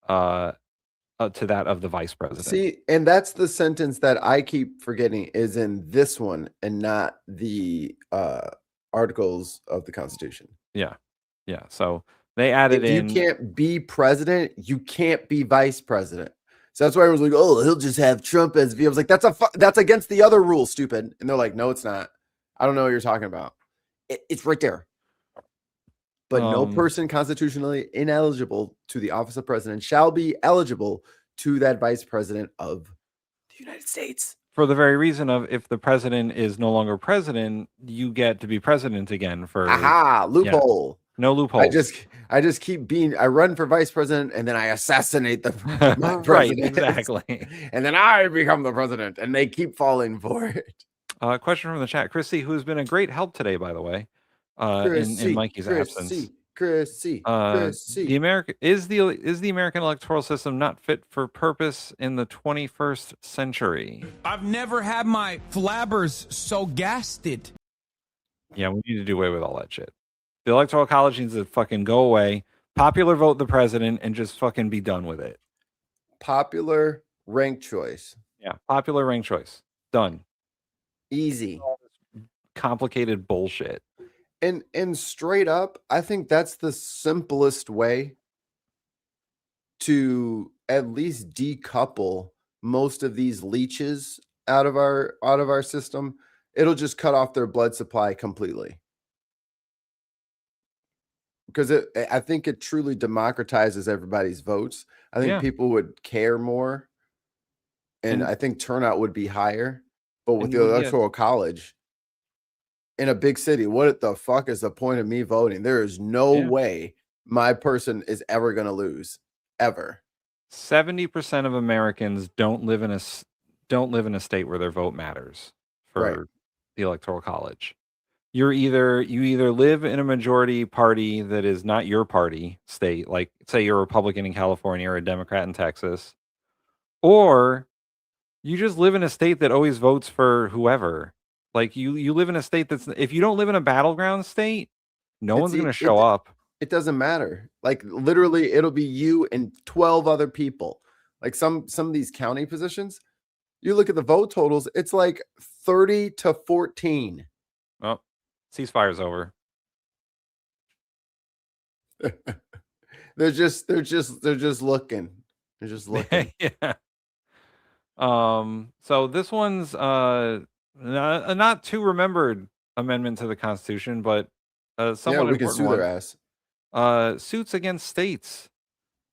to that of the vice president. See, and that's the sentence that I keep forgetting is in this one and not the articles of the Constitution. Yeah. So they added in. You can't be president, you can't be vice president. So that's why I was like, oh, he'll just have Trump as VP. I was like, that's against the other rule, stupid. And they're like, no, it's not. I don't know what you're talking about. It's right there. But no person constitutionally ineligible to the office of president shall be eligible to that vice president of the United States. For the very reason of if the president is no longer president, you get to be president again for loophole. Yeah, no loophole. I just keep I run for vice president and then I assassinate the president. Right, exactly. And then I become the president and they keep falling for it. Question from the chat. Chrissy, who's been a great help today, by the way, in Mikey's absence. Democracy. The American electoral system not fit for purpose in the 21st century? I've never had my flabbers so gasted. Yeah, we need to do away with all that shit. The electoral college needs to fucking go away. Popular vote the president and just fucking be done with it. Popular ranked choice. Yeah, popular ranked choice. Done. Easy. Complicated bullshit. And straight up, I think that's the simplest way to at least decouple most of these leeches out of our system. It'll just cut off their blood supply completely. Because I think it truly democratizes everybody's votes. I think people would care more, and I think turnout would be higher. But with the electoral college in a big city, what the fuck is the point of me voting? There is no way my person is ever going to lose, ever. 70% of Americans don't live in a state where their vote matters for the electoral college. You either live in a majority party that is not your party state, like say you're a Republican in California or a Democrat in Texas, or you just live in a state that always votes for whoever. Like you live in a state that's, if you don't live in a battleground state, no one's going to show up. It doesn't matter. Like literally it'll be you and 12 other people. Like some of these county positions, you look at the vote totals, it's like 30-14. Oh, ceasefire's over. They're just looking. They're just looking. Yeah. So this one's a not too remembered amendment to the Constitution, but somewhat we can sue their ass. Suits against states.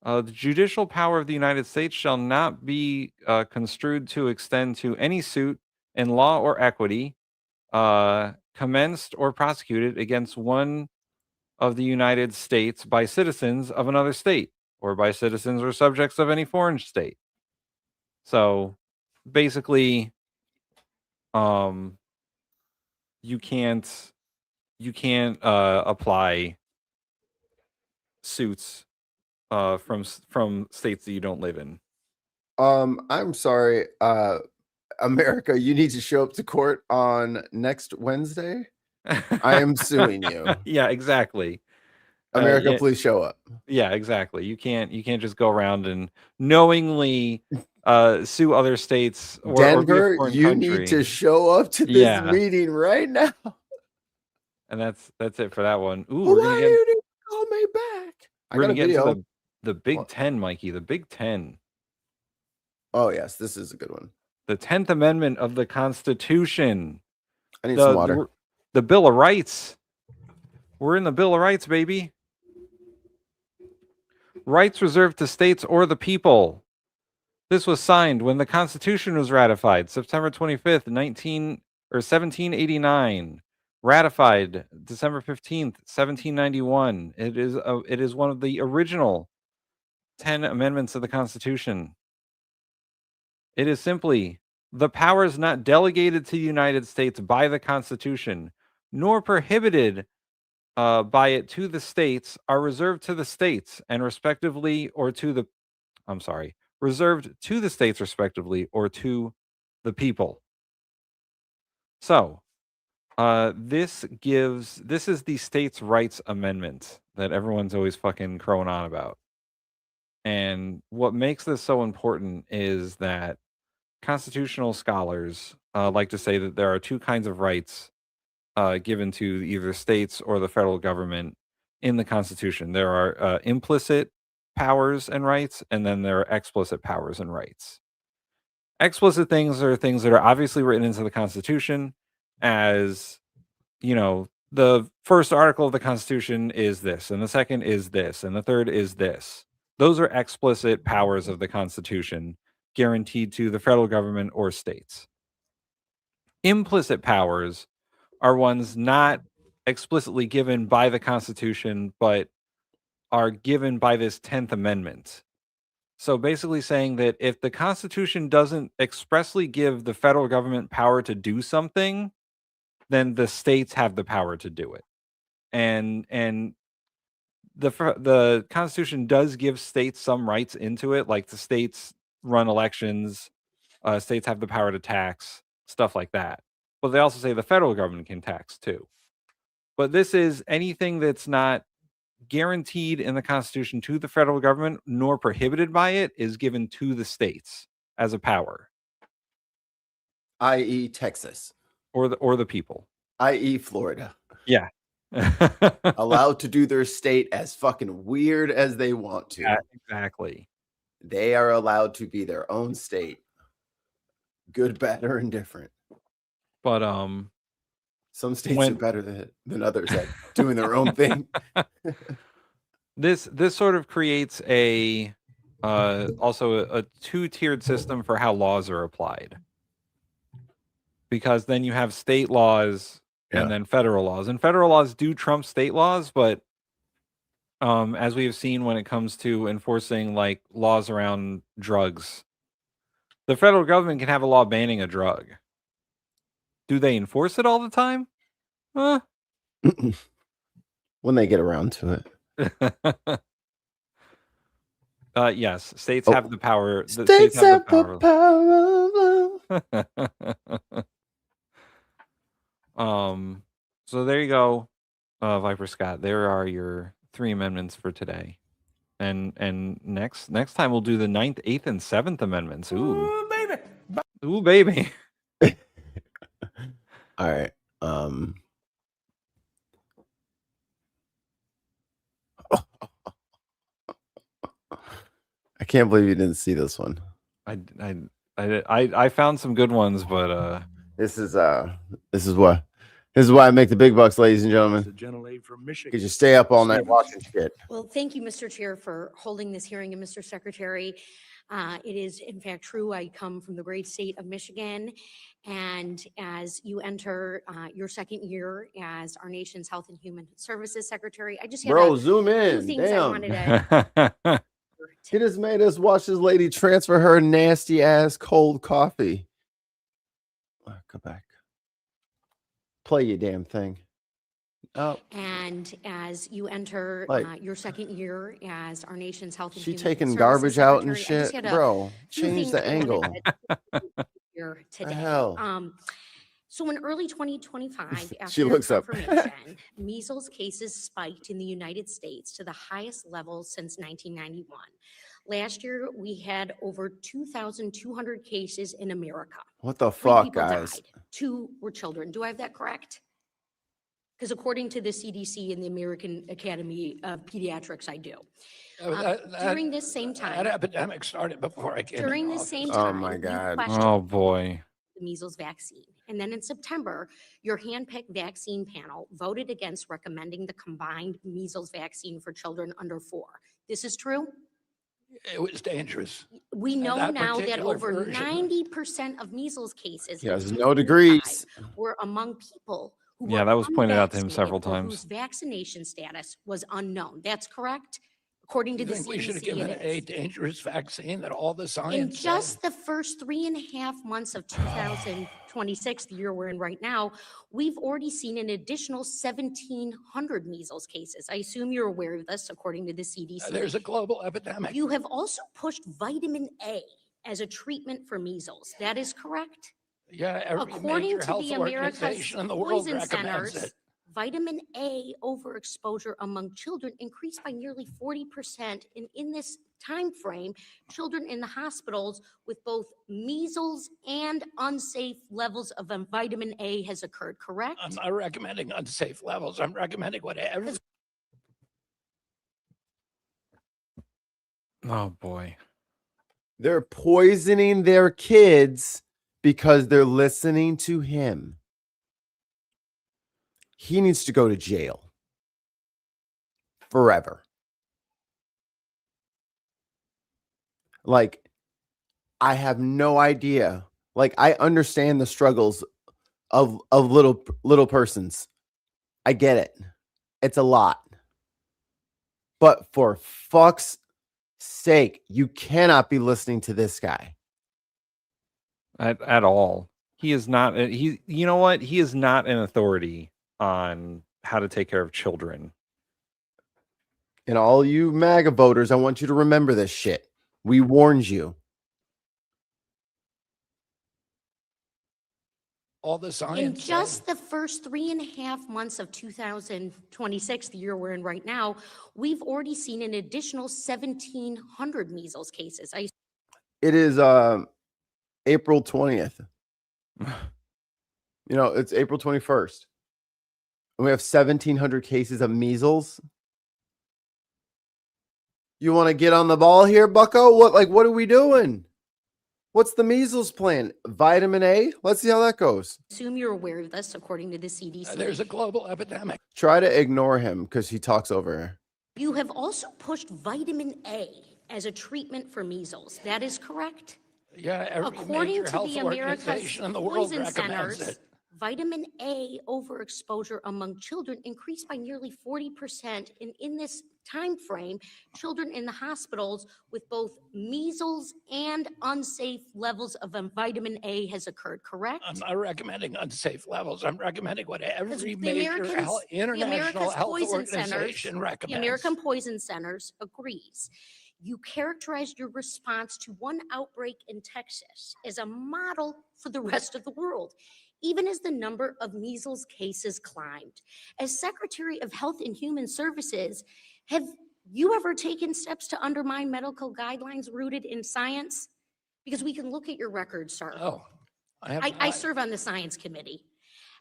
The judicial power of the United States shall not be construed to extend to any suit in law or equity commenced or prosecuted against one of the United States by citizens of another state, or by citizens or subjects of any foreign state. So basically, you can't apply suits from states that you don't live in. I'm sorry, America, you need to show up to court on next Wednesday. I am suing you. Yeah, exactly. America, please show up. Yeah, exactly. You can't just go around and knowingly sue other states. Denver, you need to show up to this meeting right now. And that's it for that one. Ooh, well, why do you need to call me back? We're gonna get to the Big Ten, Mikey. The Big Ten. Oh yes, this is a good one. The 10th Amendment of the Constitution. I need some water. The Bill of Rights. We're in the Bill of Rights, baby. Rights reserved to states or the people. This was signed when the Constitution was ratified, September 25th, 1789. Ratified December 15th, 1791. It is one of the original 10 amendments of the Constitution. It is simply the powers not delegated to the United States by the Constitution, nor prohibited by it to the states, are reserved to the states and respectively, or to the, reserved to the states respectively, or to the people. So, this is the States' Rights Amendment that everyone's always fucking crowing on about. And what makes this so important is that constitutional scholars like to say that there are two kinds of rights given to either states or the federal government in the Constitution. There are implicit powers and rights, and then there are explicit powers and rights. Explicit things are things that are obviously written into the Constitution, as, you know, the first article of the Constitution is this, and the second is this, and the third is this. Those are explicit powers of the Constitution guaranteed to the federal government or states. Implicit powers are ones not explicitly given by the Constitution, but are given by this 10th Amendment. So basically saying that if the Constitution doesn't expressly give the federal government power to do something, then the states have the power to do it. And the Constitution does give states some rights into it, like the states run elections, states have the power to tax, stuff like that. But they also say the federal government can tax too. But this is anything that's not guaranteed in the Constitution to the federal government nor prohibited by it is given to the states as a power, i.e. Texas, or the people, i.e. Florida. Yeah. Allowed to do their state as fucking weird as they want to. Yeah, exactly. They are allowed to be their own state, good, bad, or indifferent. But some states are better than others at doing their own thing. This sort of creates a also a two-tiered system for how laws are applied, because then you have state laws and then federal laws, and federal laws do trump state laws. But as we have seen when it comes to enforcing like laws around drugs, the federal government can have a law banning a drug. Do they enforce it all the time? When they get around to it. Yes, states have the power. States have the power. So there you go, Viper Scott. There are your 3 amendments for today. And next time we'll do the 9th, 8th, and 7th amendments. Ooh, baby. Ooh, baby. All right. I can't believe you didn't see this one. I found some good ones, but this is why I make the big bucks, ladies and gentlemen. The gentlelady from Michigan. Because you stay up all night watching shit. Well, thank you, Mr. Chair, for holding this hearing, and Mr. Secretary. It is, in fact, true. I come from the great state of Michigan, and as you enter your 2nd year as our nation's Health and Human Services Secretary, I just have zoom in. few things I Damn. wanted to. He just made us watch this lady transfer her nasty ass cold coffee. Go back. Play your damn thing. Oh. And as you enter your 2nd year as our nation's Health and She Human taking Services garbage out and Secretary, I just shit, had a bro. few Change things the that I wanted angle. to here today. hell? So in early 2025, after She looks up. confirmation, measles cases spiked in the United States to the highest level since 1991. Last year, we had over 2,200 cases in America. What the 3 fuck, people guys? died. 2 were children. Do I have that correct? Because according to the CDC and the American Academy of Pediatrics, I do. During this same time, That epidemic started before I came. during in this office. same Oh time, my you God. questioned oh boy. the measles vaccine. And then in September, your handpicked vaccine panel voted against recommending the combined measles vaccine for children under 4. This is true? It was dangerous. We know that now that particular over version. 90% of measles cases He has in no 2025 degrees. were among people who Yeah, were that was pointed out to him unvaccinated several or times. whose vaccination status was unknown. That's correct? According to You the think we should have CDC, given it a is. dangerous vaccine that all the In science said? just the first 3.5 months of 2026, the year we're in right now, we've already seen an additional 1,700 measles cases. I assume you're aware of this, according to the CDC. There's a global epidemic. You have also pushed vitamin A as a treatment for measles. That is correct? Yeah, every According major to health the America's organization in the world Poison recommends Centers, it. vitamin A overexposure among children increased by nearly 40%. And in this time frame, children in the hospitals with both measles and unsafe levels of vitamin A has occurred, correct? I'm not recommending unsafe levels. I'm recommending whatever. Oh boy. They're poisoning their kids because they're listening to him. He needs to go to jail forever. Like, I have no idea. Like, I understand the struggles of little persons. I get it. It's a lot. But for fuck's sake, you cannot be listening to this guy At all. He is not. He. You know what? He is not an authority on how to take care of children. And all you MAGA voters, I want you to remember this shit. We warned you. All the science. In just the first 3.5 months of 2026, the year we're in right now, we've already seen an additional 1,700 measles cases. It is April 20th. It's April 21st. And we have 1,700 cases of measles. You want to get on the ball here, bucko? What are we doing? What's the measles plan? Vitamin A? Let's see how that goes. Assume you're aware of this, according to the CDC. There's a global epidemic. Try to ignore him because he talks over her. You have also pushed vitamin A as a treatment for measles. That is correct? Yeah, every According major to health the America's organization in the world Poison recommends Centers, it. vitamin A overexposure among children increased by nearly 40%. And in this time frame, children in the hospitals with both measles and unsafe levels of vitamin A has occurred, correct? I'm not recommending unsafe levels. I'm recommending what every The major international America's health Poison Centers, organization recommends. The American Poison Centers agrees. You characterized your response to one outbreak in Texas as a model for the rest of the world, even as the number of measles cases climbed. As Secretary of Health and Human Services, have you ever taken steps to undermine medical guidelines rooted in science? Because we can look at your records, sir. Oh, I serve on the science committee.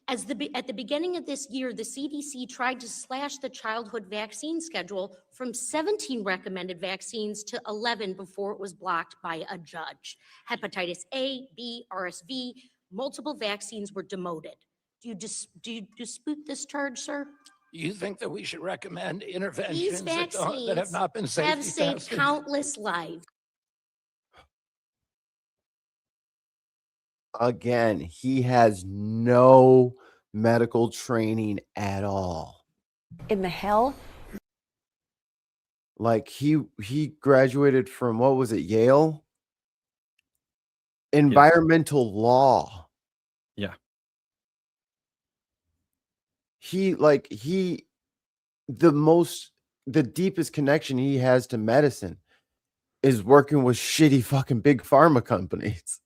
At the beginning of this year, the CDC tried to slash the childhood vaccine schedule from 17 recommended vaccines to 11 before it was blocked by a judge. Hepatitis A, B, RSV, multiple vaccines were demoted. Do you dispute this charge, sir? You think that we should recommend These interventions that vaccines have not been safety have saved tested? countless lives. Again, he has no medical training at all. In the hell? Like he graduated from, what was it, Yale? Environmental law. Yeah. The deepest connection he has to medicine is working with shitty fucking big pharma companies.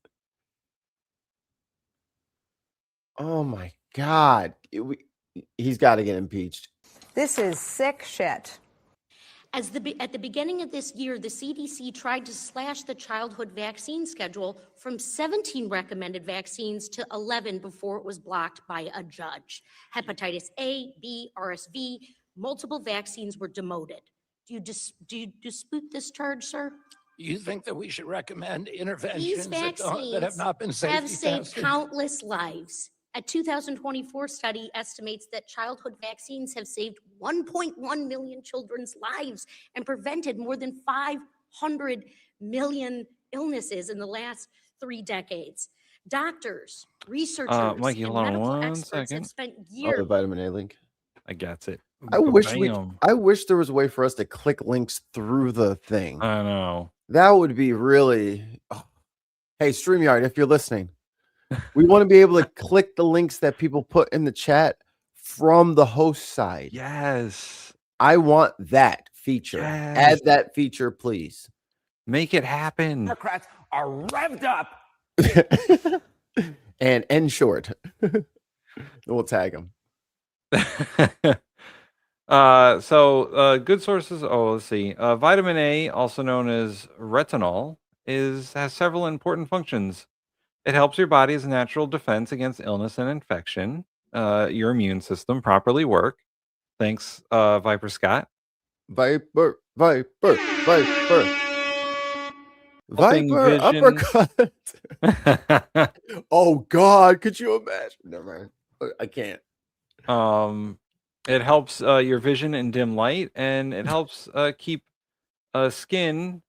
Oh my God. He's got to get impeached. This is sick shit. At the beginning of this year, the CDC tried to slash the childhood vaccine schedule from 17 recommended vaccines to 11 before it was blocked by a judge. Hepatitis A, B, RSV, multiple vaccines were demoted. Do you dispute this charge, sir? You think that we should recommend These interventions vaccines that have not been safety have saved tested? countless lives. A 2024 study estimates that childhood vaccines have saved 1.1 million children's lives and prevented more than 500 million illnesses in the last 3 decades. Doctors, researchers, Mikey, and hold on medical one experts have second. spent Oh, the years. vitamin A link. I got it. I wish Bam. there was a way for us to click links through the thing. I know. That would be really. Oh. Hey, StreamYard, if you're listening, we want to be able to click the links that people put in the chat from the host side. Yes. I want that feature. Yes. Add that feature, please. Make it happen. Democrats are revved up. And end short. We'll tag them. Good sources. Oh, let's see. Vitamin A, also known as retinol, has several important functions. It helps your body's natural defense against illness and infection. Your immune system properly work. Thanks, Viper Scott. Viper. Helping Viper vision. uppercut. Oh God, could you imagine? Never mind. I can't. It helps your vision in dim light, and it helps keep skin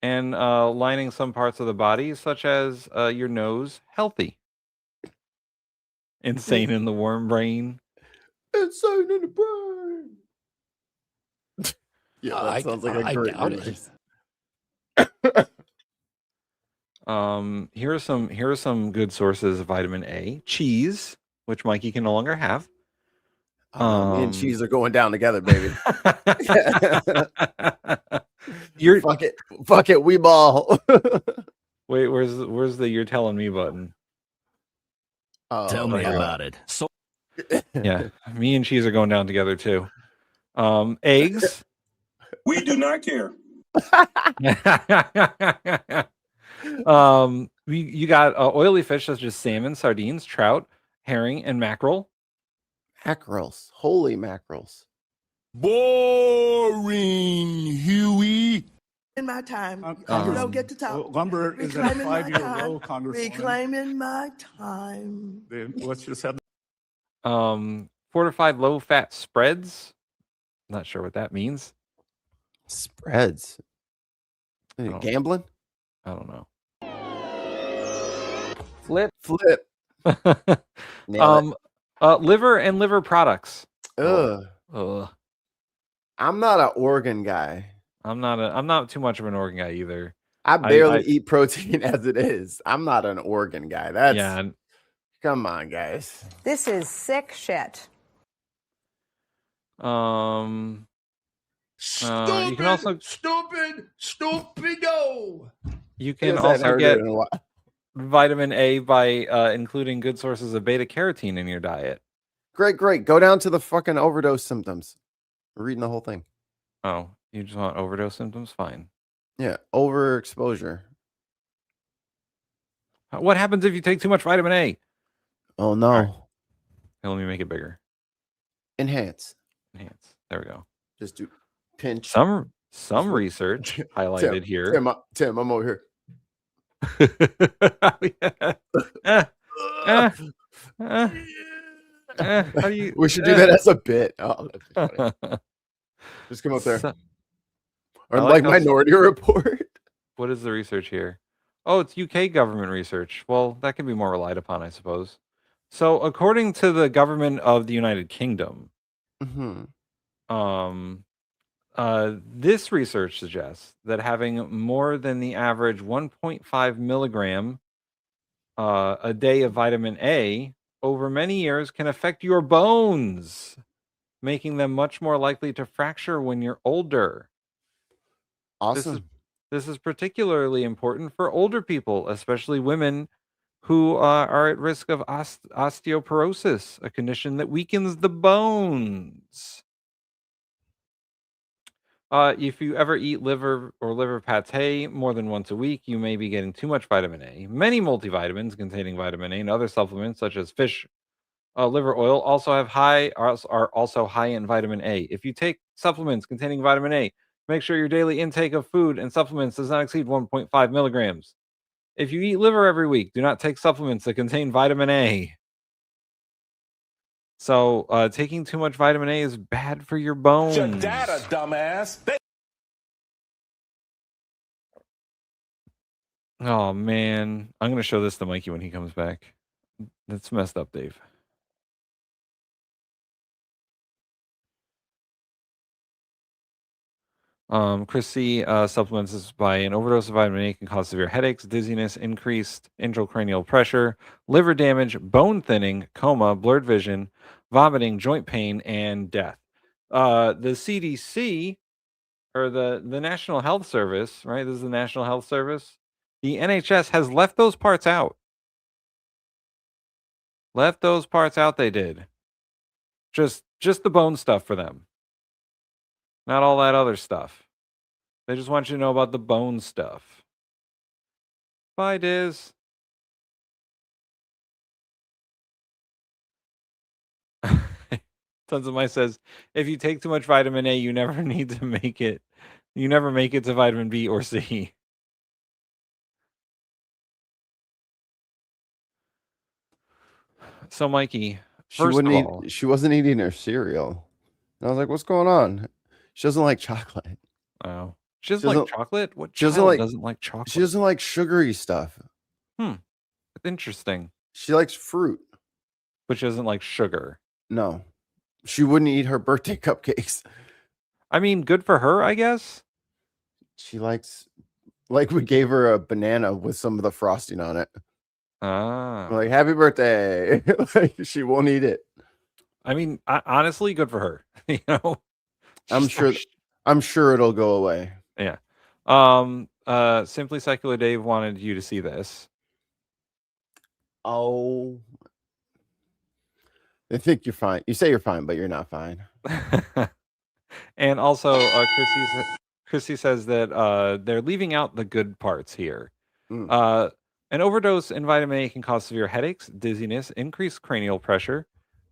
and lining some parts of the body, such as your nose, healthy. Insane in the worm brain. Insane in the brain. Yeah, that sounds like a great release. Here are some good sources of vitamin A. Cheese, which Mikey can no longer have. Me and cheese are going down together, baby. You're fuck it, we ball. Wait, where's the you're telling me button? Tell me about it. So Yeah, me and cheese are going down together too. Eggs. We do not care. You got oily fish such as salmon, sardines, trout, herring, and mackerel. Mackerels, holy mackerels. Boring, Huey. In my time, you don't get to talk. Lumber is at a 5-year low, Congresswoman. Reclaiming my time. Let's just have. Fortified low-fat spreads. Not sure what that means. Spreads. Gambling? I don't know. Flip. Liver and liver products. Ugh. I'm not an organ guy. I'm not too much of an organ guy either. I barely eat protein as it is. I'm not an organ guy. Come on, guys. This is sick shit. You can also stupido. You can also get vitamin A by including good sources of beta carotene in your diet. Great. Go down to the fucking overdose symptoms. We're reading the whole thing. Oh, you just want overdose symptoms? Fine. Yeah, overexposure. What happens if you take too much vitamin A? Oh no. Right. Hey, let me make it bigger. Enhance. There we go. Just do pinch. Some research highlighted here. Tim, I'm over here. How do you? We should do that as a bit. Oh, that's funny. Just come up there. Or like Minority Report. What is the research here? Oh, it's UK government research. Well, that can be more relied upon, I suppose. So, according to the government of the United Kingdom, this research suggests that having more than the average 1.5 milligram a day of vitamin A over many years can affect your bones, making them much more likely to fracture when you're older. Awesome. This is particularly important for older people, especially women who are at risk of osteoporosis, a condition that weakens the bones. If you ever eat liver or liver pate more than once a week, you may be getting too much vitamin A. Many multivitamins containing vitamin A and other supplements, such as fish liver oil, are also high in vitamin A. If you take supplements containing vitamin A, make sure your daily intake of food and supplements does not exceed 1.5 milligrams. If you eat liver every week, do not take supplements that contain vitamin A. So, taking too much vitamin A is bad for your bones. Your data, dumbass. Oh, man. I'm going to show this to Mikey when he comes back. That's messed up, Dave. Chris C. Supplements is by an overdose of vitamin A can cause severe headaches, dizziness, increased intracranial pressure, liver damage, bone thinning, coma, blurred vision, vomiting, joint pain, and death. The CDC, or the National Health Service, right? This is the National Health Service. The NHS has left those parts out. Left those parts out, they did. Just the bone stuff for them. Not all that other stuff. They just want you to know about the bone stuff. Bye, Diz. Tons of Mice says, if you take too much vitamin A, you never need to make it. You never make it to vitamin B or C. So, Mikey, she wasn't eating her cereal. And I was like, what's going on? She doesn't like chocolate. Oh. She doesn't like chocolate? What she child doesn't like chocolate? She doesn't like sugary stuff. Interesting. She likes fruit. But she doesn't like sugar. No. She wouldn't eat her birthday cupcakes. I mean, good for her, I guess. She likes, like, we gave her a banana with some of the frosting on it. Ah. We're like, happy birthday. Like, she won't eat it. I mean, honestly, good for her. You know, I'm sure it'll go away. Yeah. Simply Secular Dave wanted you to see this. Oh, I think you're fine. You say you're fine, but you're not fine. And also, Chrissy says that they're leaving out the good parts here. An overdose in vitamin A can cause severe headaches, dizziness, increased cranial pressure,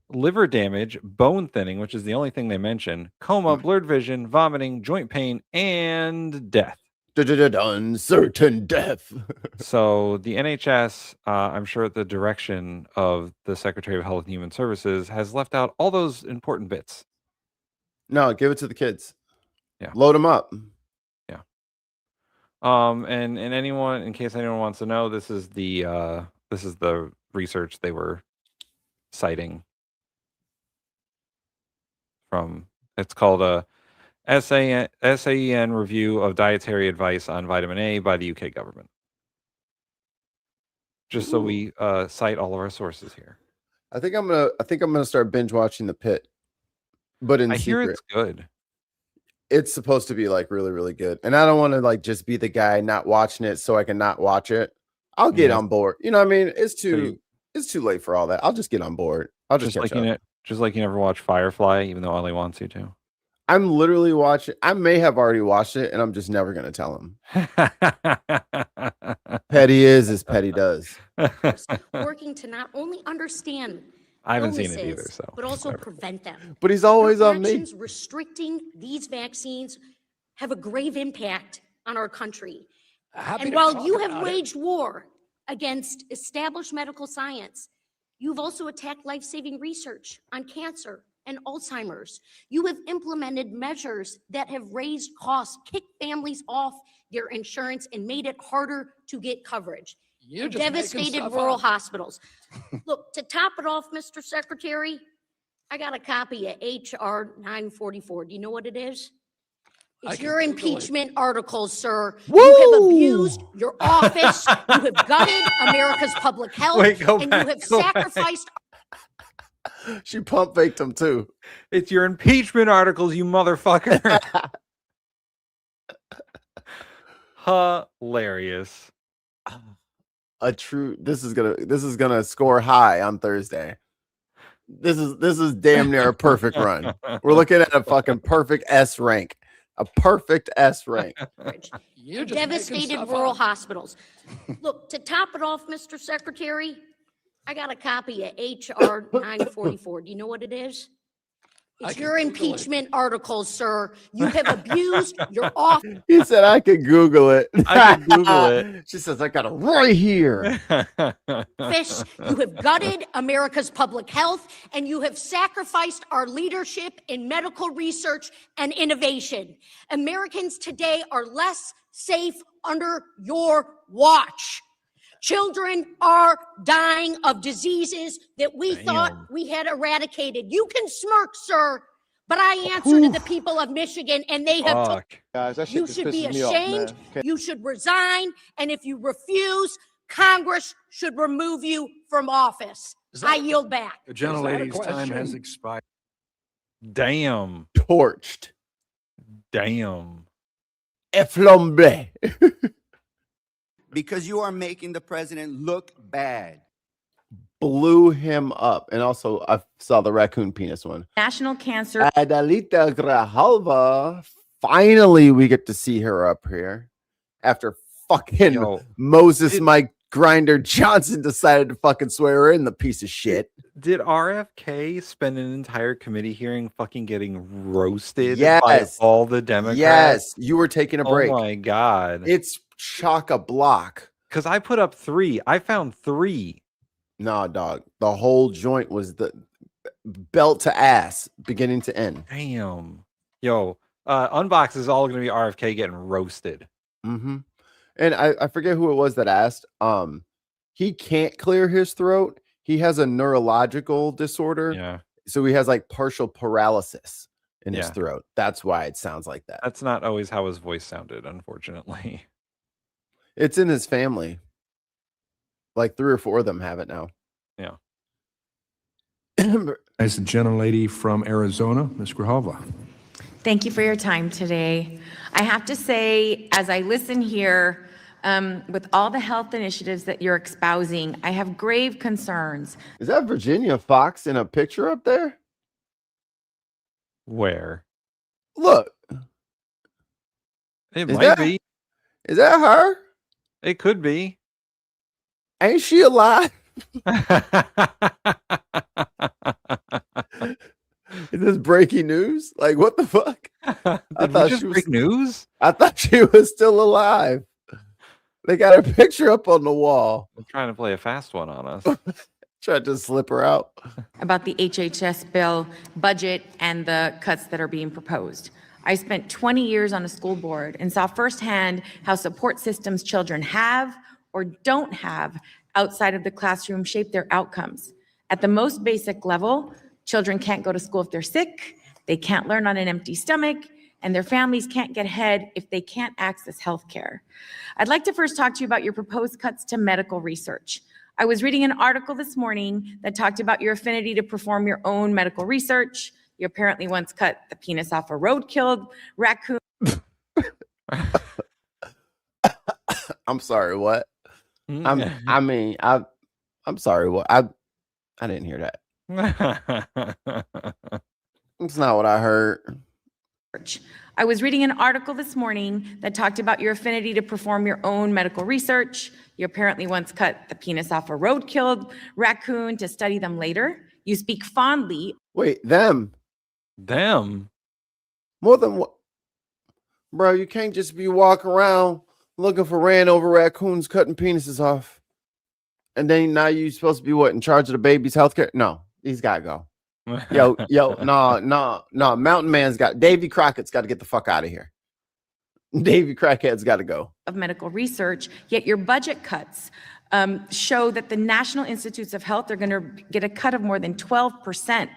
liver damage, bone thinning, which is the only thing they mention, coma, blurred vision, vomiting, joint pain, and death. Uncertain death. So the NHS, I'm sure at the direction of the Secretary of Health and Human Services, has left out all those important bits. No, give it to the kids. Yeah. Load them up. Yeah. And anyone, in case anyone wants to know, this is the research they were citing from. It's called a SAEN review of dietary advice on vitamin A by the UK government. Just so we cite all of our sources here. I think I'm gonna start binge watching The Pit, but in I secret. hear it's good. It's supposed to be like really, really good, and I don't want to like just be the guy not watching it so I can not watch it. I'll get on board. You know what I mean? It's too late for all that. I'll just get on board. I'll just catch up. Just like you never watch Firefly, even though Ollie wants you to. I'm literally watching. I may have already watched it, and I'm just never going to tell him. Petty is as petty does. Working to not only understand I haven't seen it either, but also prevent them. But he's always Your on me. actions restricting these vaccines have a grave impact on our country. And while you have waged war against established medical science, you've also attacked life-saving research on cancer and Alzheimer's. You have implemented measures that have raised costs, kicked families off their insurance, and made it harder to get coverage. You devastated rural hospitals. Look, to top it off, Mr. Secretary, I got a copy of HR 944. Do you know what it is? It's your impeachment articles, sir. Woo! You have abused your office. You have gutted America's public health. Wait, go and back, you have go back. sacrificed. She pump faked him too. It's your impeachment articles, you motherfucker. Hilarious. This is gonna score high on Thursday. This is damn near a perfect run. We're looking at a fucking perfect S rank. A perfect S rank. You devastated rural hospitals. Look, to top it off, Mr. Secretary, I got a copy of HR 944. Do you know what it is? It's your impeachment articles, sir. You have abused your office. He said I could Google it. I could Google it. She says I got it right here. You have gutted America's public health, and you have sacrificed our leadership in medical research and innovation. Americans today are less safe under your watch. Children are dying of diseases that we thought we had eradicated. You can smirk, sir, but I answer to the people of Michigan, and they have Guys, that shit you just should be pisses me off, man. ashamed. Okay. You should resign, and if you refuse, Congress should remove you from office. I yield back. The gentlelady's time has expired. Damn. Torched. Damn. Efflombe. Because you are making the president look bad. Blew him up. And also, I saw the raccoon penis one. National Cancer. Adalita Grijalva. Finally, we get to see her up here. After fucking Moses Mike Grinder Johnson decided to fucking swear her in, the piece of shit. Did RFK spend an entire committee hearing fucking getting roasted Yes. by all the Democrats? Yes, you were taking a break. Oh my God. It's chock-a-block. Because I put up 3. I found 3. Nah, dog. The whole joint was the belt to ass, beginning to end. Damn. Yo, Unboxed is all going to be RFK getting roasted. Mm-hmm. And I forget who it was that asked. He can't clear his throat. He has a neurological disorder. Yeah. So he has like partial paralysis in his Yeah. throat. That's why it sounds like that. That's not always how his voice sounded, unfortunately. It's in his family. Like 3 or 4 of them have it now. Yeah. As the gentlelady from Arizona, Ms. Grijalva. Thank you for your time today. I have to say, as I listen here, with all the health initiatives that you're espousing, I have grave concerns. Is that Virginia Fox in a picture up there? Where? Look. It might be. Is that her? It could be. Ain't she alive? Is this breaking news? Like, what the fuck? Did we just break news? I thought she was still alive. They got her picture up on the wall. I'm trying to play a fast one on us. Tried to slip her out. About the HHS bill, budget, and the cuts that are being proposed. I spent 20 years on a school board and saw firsthand how support systems children have or don't have outside of the classroom shape their outcomes. At the most basic level, children can't go to school if they're sick, they can't learn on an empty stomach, and their families can't get ahead if they can't access health care. I'd like to first talk to you about your proposed cuts to medical research. I was reading an article this morning that talked about your affinity to perform your own medical research. You apparently once cut the penis off a road-killed raccoon. I'm sorry, what? I'm sorry, what? I didn't hear that. That's not what I heard. I was reading an article this morning that talked about your affinity to perform your own medical research. You apparently once cut the penis off a road-killed raccoon to study them later. You speak fondly. Wait, them? More than what? Bro, you can't just be walking around looking for ran over raccoons cutting penises off. And then now you're supposed to be what, in charge of the baby's healthcare? No, he's got to go. No, Mountain Man's got, Davy Crockett's got to get the fuck out of here. Davy Crackhead's got to go. Of medical research, yet your budget cuts show that the National Institutes of Health are going to get a cut of more than 12%.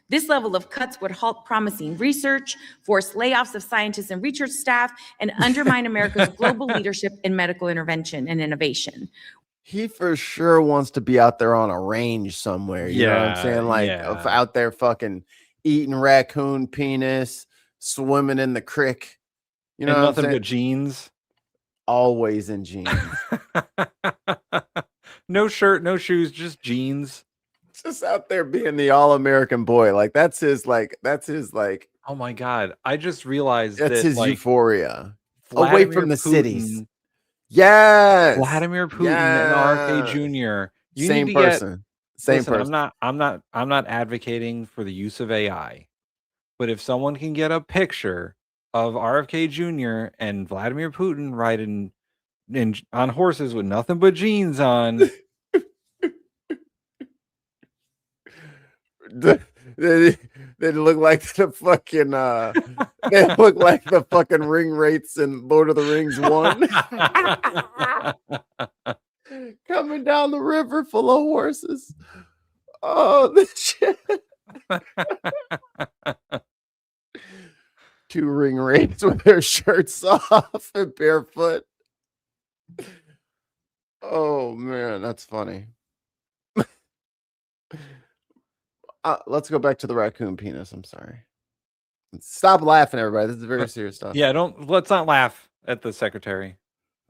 This level of cuts would halt promising research, force layoffs of scientists and research staff, and undermine America's global leadership in medical intervention and innovation. He for sure wants to be out there on a range somewhere. You know what I'm saying? Like out there fucking eating raccoon penis, swimming in the creek. You know, nothing but jeans. Always in jeans. No shirt, no shoes, just jeans. Just out there being the all-American boy. Like that's his oh my God. I just realized that's his euphoria. Vladimir Away from the Putin, cities. Yes. Vladimir Putin and RFK Jr. Same person. Same person. I'm not advocating for the use of AI. But if someone can get a picture of RFK Jr. and Vladimir Putin riding on horses with nothing but jeans on. They look like the fucking they look like the fucking ring rates in Lord of the Rings 1. Coming down the river full of horses. Oh, this shit. 2 ring rates with their shirts off and barefoot. Oh man, that's funny. Let's go back to the raccoon penis. I'm sorry. Stop laughing, everybody. This is very serious stuff. Yeah, let's not laugh at the secretary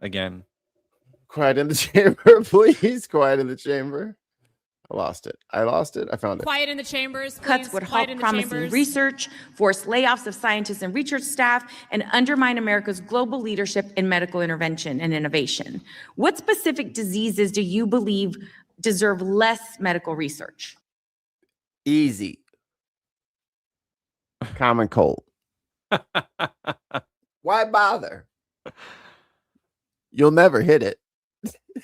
again. Quiet in the chamber, please. Quiet in the chamber. I lost it. I found it. Quiet in the chambers. Cuts would halt promising research, force layoffs of scientists and research staff, and undermine America's global leadership in medical intervention and innovation. What specific diseases do you believe deserve less medical research? Easy. Common cold. Why bother? You'll never hit it.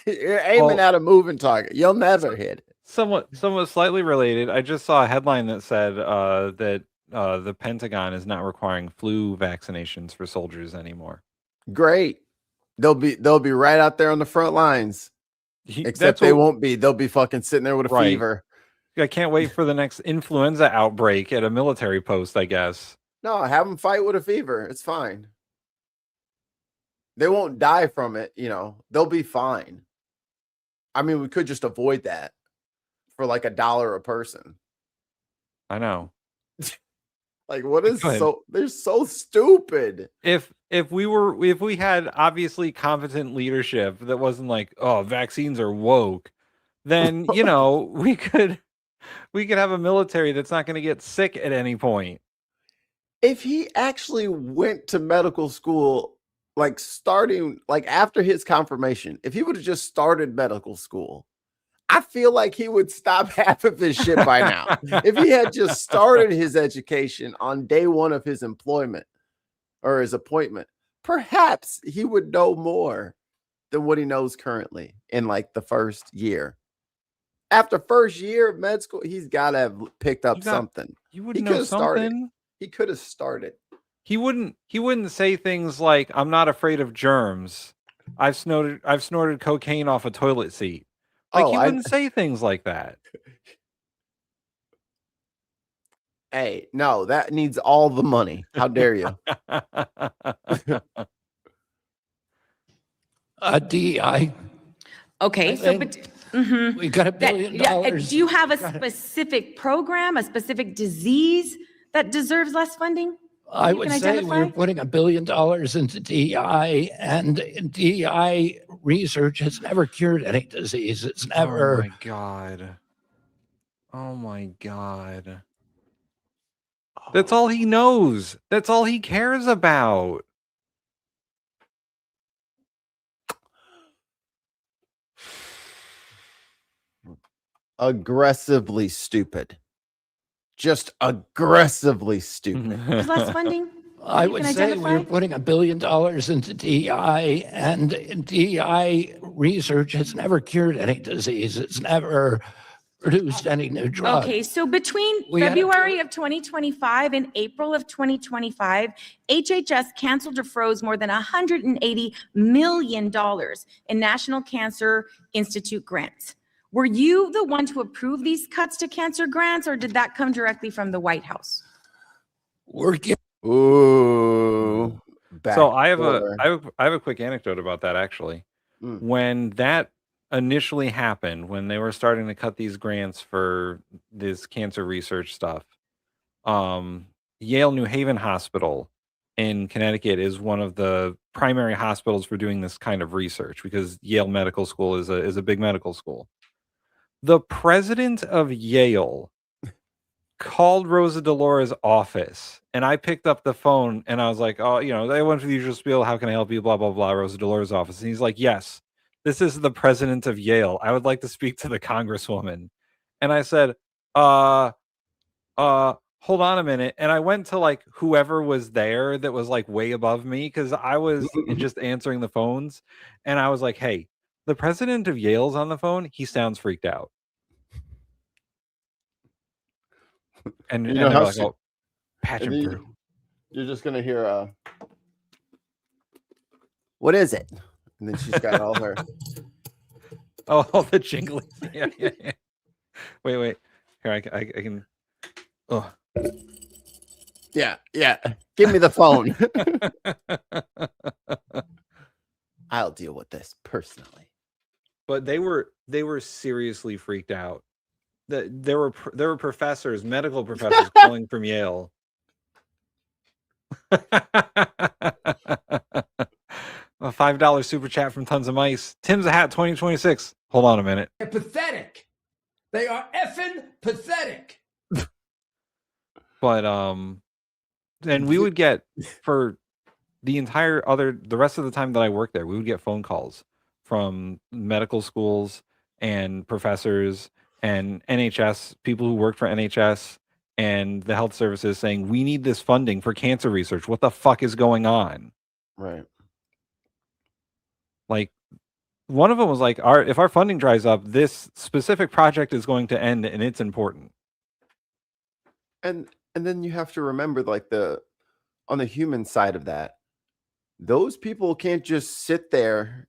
You're aiming at a moving target. You'll never hit it. Somewhat slightly related. I just saw a headline that said that the Pentagon is not requiring flu vaccinations for soldiers anymore. Great. They'll be right out there on the front lines. Except they won't be. They'll be fucking sitting there with a fever. I can't wait for the next influenza outbreak at a military post, I guess. No, have them fight with a fever. It's fine. They won't die from it, you know. They'll be fine. I mean, we could just avoid that for like $1 a person. I know. Like, what is Go ahead. they're so stupid. If we had obviously competent leadership that wasn't like, oh, vaccines are woke, then we could have a military that's not going to get sick at any point. If he actually went to medical school, like starting like after his confirmation, if he would have just started medical school, I feel like he would stop half of his shit by now. If he had just started his education on day one of his employment or his appointment, perhaps he would know more than what he knows currently in like the first year. After first year of med school, he's got to have picked up something. You would know something. He could have started. He wouldn't say things like, "I'm not afraid of germs. I've snorted cocaine off a toilet seat." Like, he wouldn't say things like that. Hey, no, that needs all the money. How dare you? DEI. Okay, so we got $1 billion. Do you have a specific program, a specific disease that deserves less funding? I would say we're putting $1 billion into DEI, and DEI research has never cured any disease. It's never. Oh my God. Oh my God. That's all he knows. That's all he cares about. Aggressively stupid. Just aggressively stupid. Less funding? I would say we're putting $1 billion into DEI, and DEI research has never cured any disease. It's never produced any new drug. Okay, so between February of 2025 and April of 2025, HHS canceled or froze more than $180 million in National Cancer Institute grants. Were you the one to approve these cuts to cancer grants, or did that come directly from the White House? Ooh. So I have a quick anecdote about that, actually. When that initially happened, when they were starting to cut these grants for this cancer research stuff, Yale New Haven Hospital in Connecticut is one of the primary hospitals for doing this kind of research, because Yale Medical School is a big medical school. The president of Yale called Rosa DeLaura's office, and I picked up the phone and I was like, oh, they went for the usual spiel. How can I help you? Blah, blah, blah. Rosa DeLaura's office. And he's like, yes, this is the president of Yale. I would like to speak to the congresswoman. And I said, hold on a minute. And I went to like whoever was there that was like way above me, because I was just answering the phones. And I was like, hey, the president of Yale's on the phone. He sounds freaked out. And they're like, oh, patch him through. You're just gonna hear what is it? And then she's got all her all the jingling. Yeah. Wait. Here, I can. Oh. Yeah. Give me the phone. I'll deal with this personally. But they were seriously freaked out. There were professors, medical professors calling from Yale. A $5 super chat from Tons of Mice. Tim's a Hat 2026. Hold on a minute. They're pathetic. They are effing pathetic. But and we would get, for the rest of the time that I worked there, we would get phone calls from medical schools and professors and NHS, people who work for NHS and the health services, saying, we need this funding for cancer research. What the fuck is going on? Right. Like, one of them was like, if our funding dries up, this specific project is going to end, and it's important. And then you have to remember, like, on the human side of that, those people can't just sit there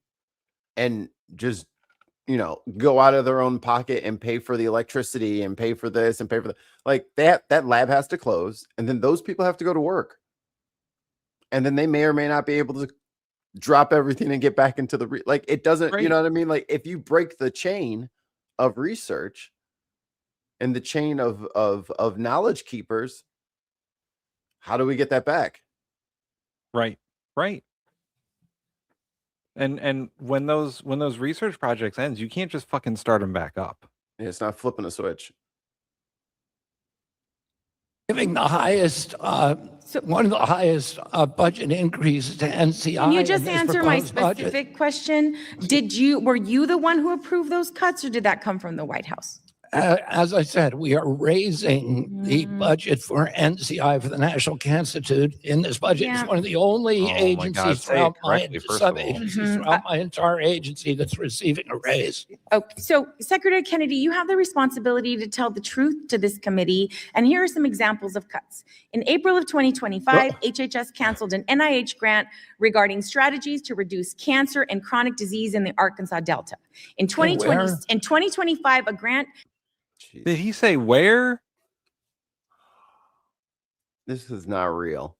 and just go out of their own pocket and pay for the electricity and pay for this and pay for that lab has to close, and then those people have to go to work, and then they may or may not be able to drop everything and get back into it doesn't, right. You know what I mean? Like, if you break the chain of research, in the chain of knowledge keepers, how do we get that back? Right. And when those research projects ends, you can't just fucking start them back up. It's not flipping a switch. Giving the highest, one of the highest budget increases to NCI. Can you just in this answer my proposed budget. specific question? Were you the one who approved those cuts, or did that come from the White House? As I said, we are raising the budget for NCI, for the National Cancer Institute, in this budget. Yeah. It's one of the only agencies throughout my sub-agencies Mhm. throughout my entire agency that's receiving a raise. Okay, so Secretary Kennedy, you have the responsibility to tell the truth to this committee, and here are some examples of cuts. In April of 2025, HHS canceled an NIH grant regarding strategies to reduce cancer and chronic disease in the Arkansas Delta. In 2025, a grant. Did he say where? This is not real.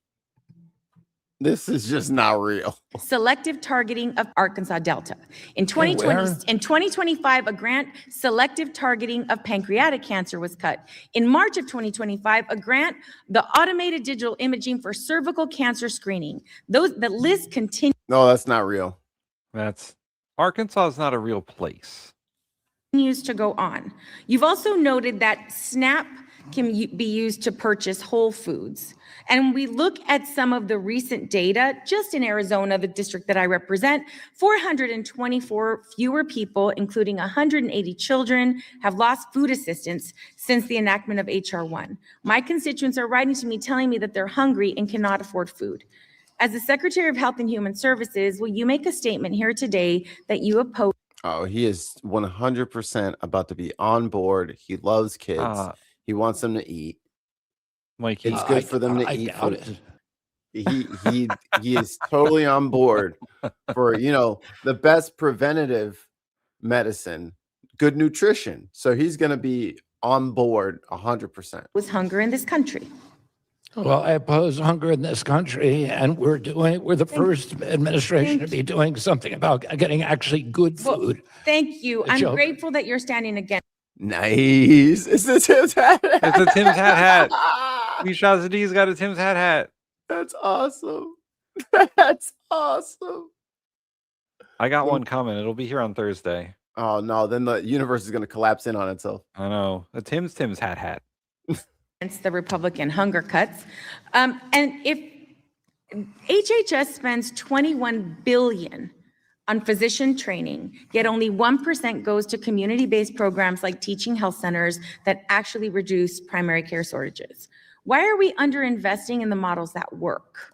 This is just not real. Selective targeting of Arkansas Delta. In 2025, a grant selective targeting of pancreatic cancer was cut. In March of 2025, a grant, the automated digital imaging for cervical cancer screening. The list continues. No, that's not real. Arkansas is not a real place. To go on. You've also noted that SNAP can be used to purchase whole foods. And we look at some of the recent data, just in Arizona, the district that I represent, 424 fewer people, including 180 children, have lost food assistance since the enactment of HR 1. My constituents are writing to me telling me that they're hungry and cannot afford food. As the Secretary of Health and Human Services, will you make a statement here today that you oppose? Oh, he is 100% about to be on board. He loves kids. He wants them to eat. Mikey, it's good for them to eat food. He is totally on board for, the best preventative medicine, good nutrition. So he's going to be on board 100%. Was hunger in this country? Well, I oppose hunger in this country, and we're the first administration to be doing something about getting actually good food. Thank you. I'm grateful that you're standing against. Nice. It's the Tim's hat. It's a Tim's hat. Shazadi's got a Tim's hat. That's awesome. That's awesome. I got one coming. It'll be here on Thursday. Oh no, then the universe is going to collapse in on itself. I know. A Tim's hat. Against the Republican hunger cuts. And if HHS spends $21 billion on physician training, yet only 1% goes to community-based programs like teaching health centers that actually reduce primary care shortages. Why are we underinvesting in the models that work?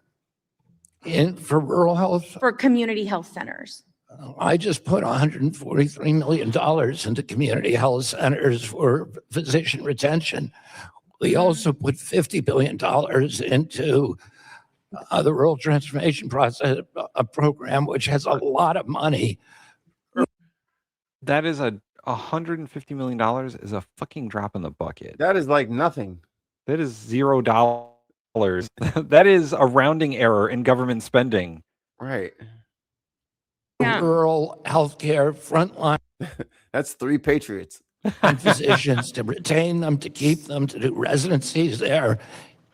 For rural health? For community health centers. I just put $143 million into community health centers for physician retention. We also put $50 billion into the Rural Transformation Process program, which has a lot of money. That is $150 million is a fucking drop in the bucket. That is like nothing. That is $0. That is a rounding error in government spending. Right. Yeah. Rural healthcare frontline. That's 3 patriots. And physicians to retain them, to keep them, to do residencies there.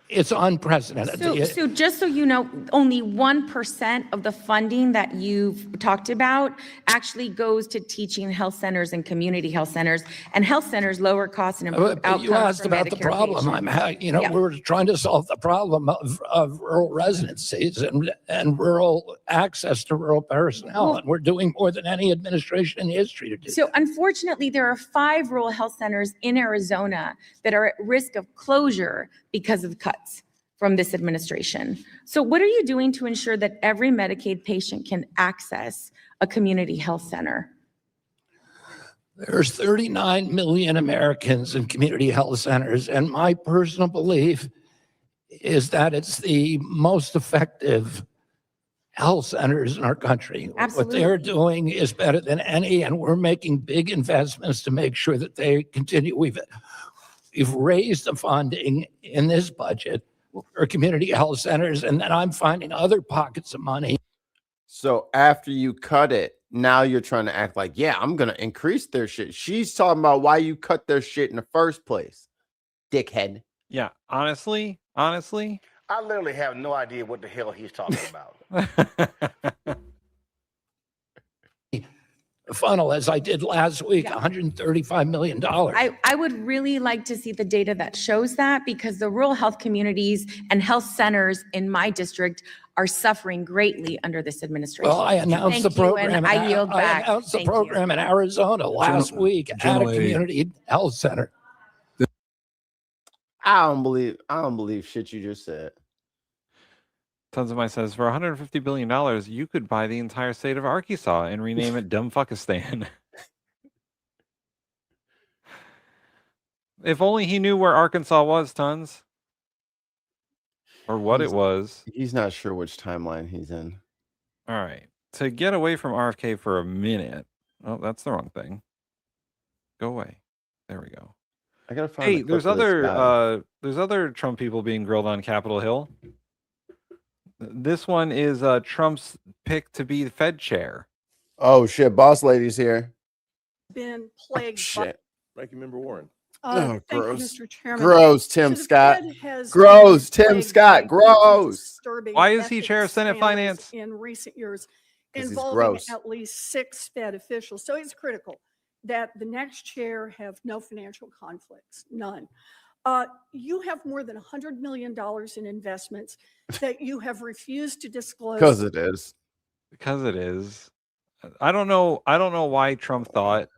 It's unprecedented. So just so you know, only 1% of the funding that you've talked about actually goes to teaching health centers and community health centers, and health centers lower costs and improve outcomes. You asked for about Medicare the problem. patients. We're trying to solve the problem of rural residencies and rural access to rural personnel, and we're doing more than any administration in history to do. So unfortunately, there are 5 rural health centers in Arizona that are at risk of closure because of cuts from this administration. So what are you doing to ensure that every Medicaid patient can access a community health center? There's 39 million Americans in community health centers, and my personal belief is that it's the most effective health centers in our country. Absolutely. What they're doing is better than any, and we're making big investments to make sure that they continue. We've raised the funding in this budget for community health centers, and then I'm finding other pockets of money. So after you cut it, now you're trying to act like, yeah, I'm going to increase their shit. She's talking about why you cut their shit in the first place, dickhead. Yeah, honestly, I literally have no idea what the hell he's talking about. Funnel as I did last week, $135 million. I would really like to see the data that shows that, because the rural health communities and health centers in my district are suffering greatly under this administration. Well, I announced the program. I yield back. I announced the Thank you. program in Arizona last week at a community health center. I don't believe shit you just said. Tons of my says, for $150 billion, you could buy the entire state of Arkansas and rename it Dumbfuckistan. If only he knew where Arkansas was, Tons. Or what it was. He's not sure which timeline he's in. All right. To get away from RFK for a minute. Oh, that's the wrong thing. Go away. There we go. I gotta find. Hey, there's other Trump people being grilled on Capitol Hill. This one is Trump's pick to be the Fed chair. Oh shit, boss lady's here. Been plagued Shit. Ranking Member Warren. Thank you, gross. Mr. Chairman. Gross, Tim So the Scott. Fed has Gross, been Tim plagued Scott. by Gross. disturbing Why is he ethics chair of Senate scandals Finance? in recent years, 'Cause he's involving gross. at least 6 Fed officials? So it's critical that the next chair have no financial conflicts, none. You have more than $100 million in investments that you have refused to disclose. Because it is. Because it is. I don't know why Trump thought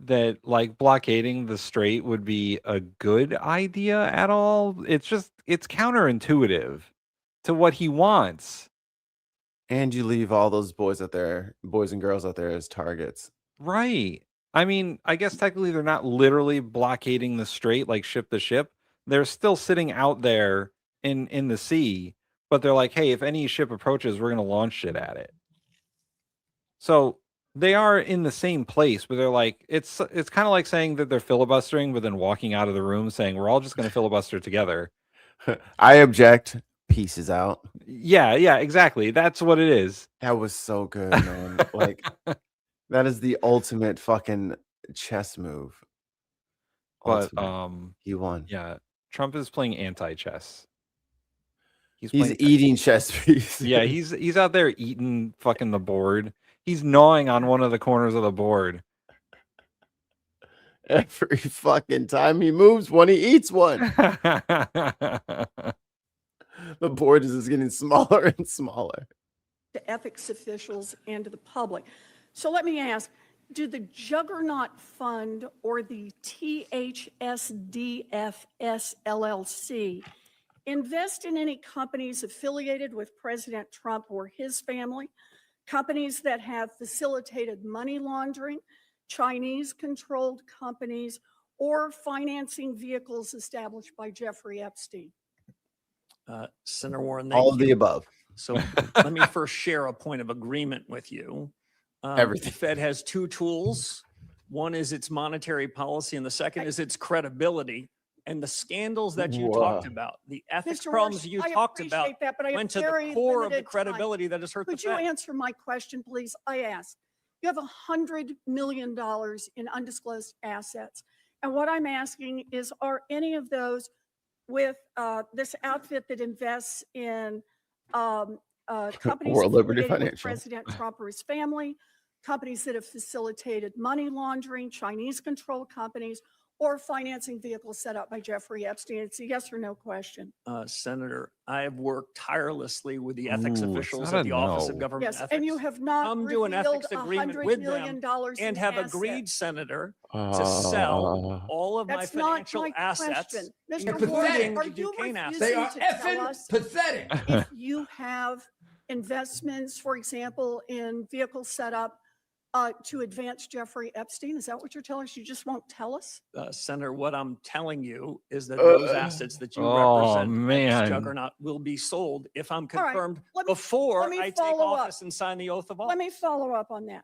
that like blockading the strait would be a good idea at all. It's counterintuitive to what he wants. And you leave all those boys and girls out there as targets. Right. I mean, I guess technically they're not literally blockading the strait, like ship to ship. They're still sitting out there in the sea, but they're like, hey, if any ship approaches, we're going to launch shit at it. So they are in the same place, but they're like, it's kind of like saying that they're filibustering, but then walking out of the room saying, we're all just going to filibuster together. I object. Pieces out. Yeah, exactly. That's what it is. That was so good, man. Like, that is the ultimate fucking chess move. But he won. Yeah, Trump is playing anti-chess. He's eating chess pieces. Yeah, he's out there eating fucking the board. He's gnawing on one of the corners of the board. Every fucking time he moves one, he eats one. The board is just getting smaller and smaller. To ethics officials and to the public. So let me ask, do the Juggernaut Fund or the THSDFS LLC invest in any companies affiliated with President Trump or his family? Companies that have facilitated money laundering, Chinese-controlled companies, or financing vehicles established by Jeffrey Epstein? Senator Warren, all of the above. So let me first share a point of agreement with you. Everything. The Fed has 2 tools. One is its monetary policy, and the second is its credibility. And the scandals that you talked about, the ethics Mr. problems Warsh, you I talked appreciate about, that, but I have went to very the core of the limited time. credibility that has hurt Could the you Fed. answer my question, please? I asked. You have $100 million in undisclosed assets. And what I'm asking is, are any of those with this outfit that invests in companies World Liberty affiliated with Financial. President Trump or his family, companies that have facilitated money laundering, Chinese-controlled companies, or financing vehicles set up by Jeffrey Epstein? It's a yes or no question. Senator, I have worked tirelessly with the ethics Ooh, officials it's not at the a Office no. of Government Yes, Ethics. and you have not Come to an revealed ethics agreement $100 with million them in and have assets. agreed, Senator, to sell all of That's my not financial my assets, question. including Mr. Warren, are the you Duquesne assets. They refusing are to tell effing us pathetic. if you have investments, for example, in vehicles set up to advance Jeffrey Epstein? Is that what you're telling us? You just won't tell us? Senator, what I'm telling you is that those assets that you represent at man. this juggernaut will be sold if I'm All right, confirmed let me before I take follow up. office and sign the oath of office. Let me follow up on that.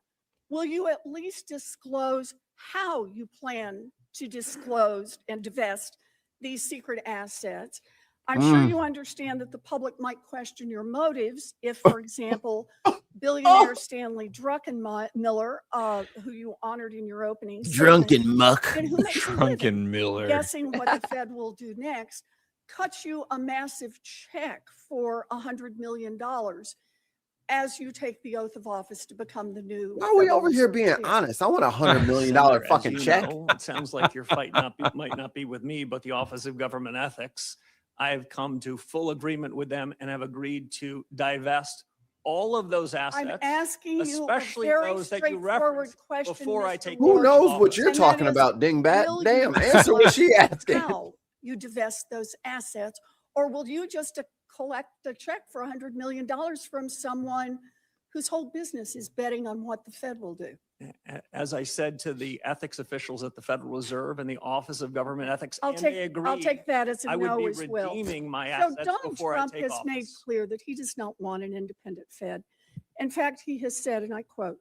Will you at least disclose how you plan to disclose and divest these secret assets? I'm sure you understand that the public might question your motives if, for example, Billionaire Stanley Druckenmiller, who you honored in your opening Drunken statement, muck. and who makes a living Drunken Miller. guessing what the Fed will do next, cuts you a massive check for $100 million as you take the oath of office to become the new. Why are we Federal over here Reserve being Chair. honest? I want $100 million Senator, as fucking you check. know, it sounds like your fight might not be with me, but the Office of Government Ethics. I have come to full agreement with them and have agreed to divest all of those assets. I'm asking especially you a very those that you straightforward referenced question, before I Mr. take Who office. knows what you're And that talking is, about, dingbat? will you Damn, answer what she explain asking. How you divest those assets, or will you just collect a check for $100 million from someone whose whole business is betting on what the Fed will do? As I said to the ethics officials at the Federal Reserve and the Office of Government Ethics, I'll and they I'll take that as a I would no be as well. redeeming my So assets Donald before Trump I take has office. made clear that he does not want an independent Fed. In fact, he has said, and I quote,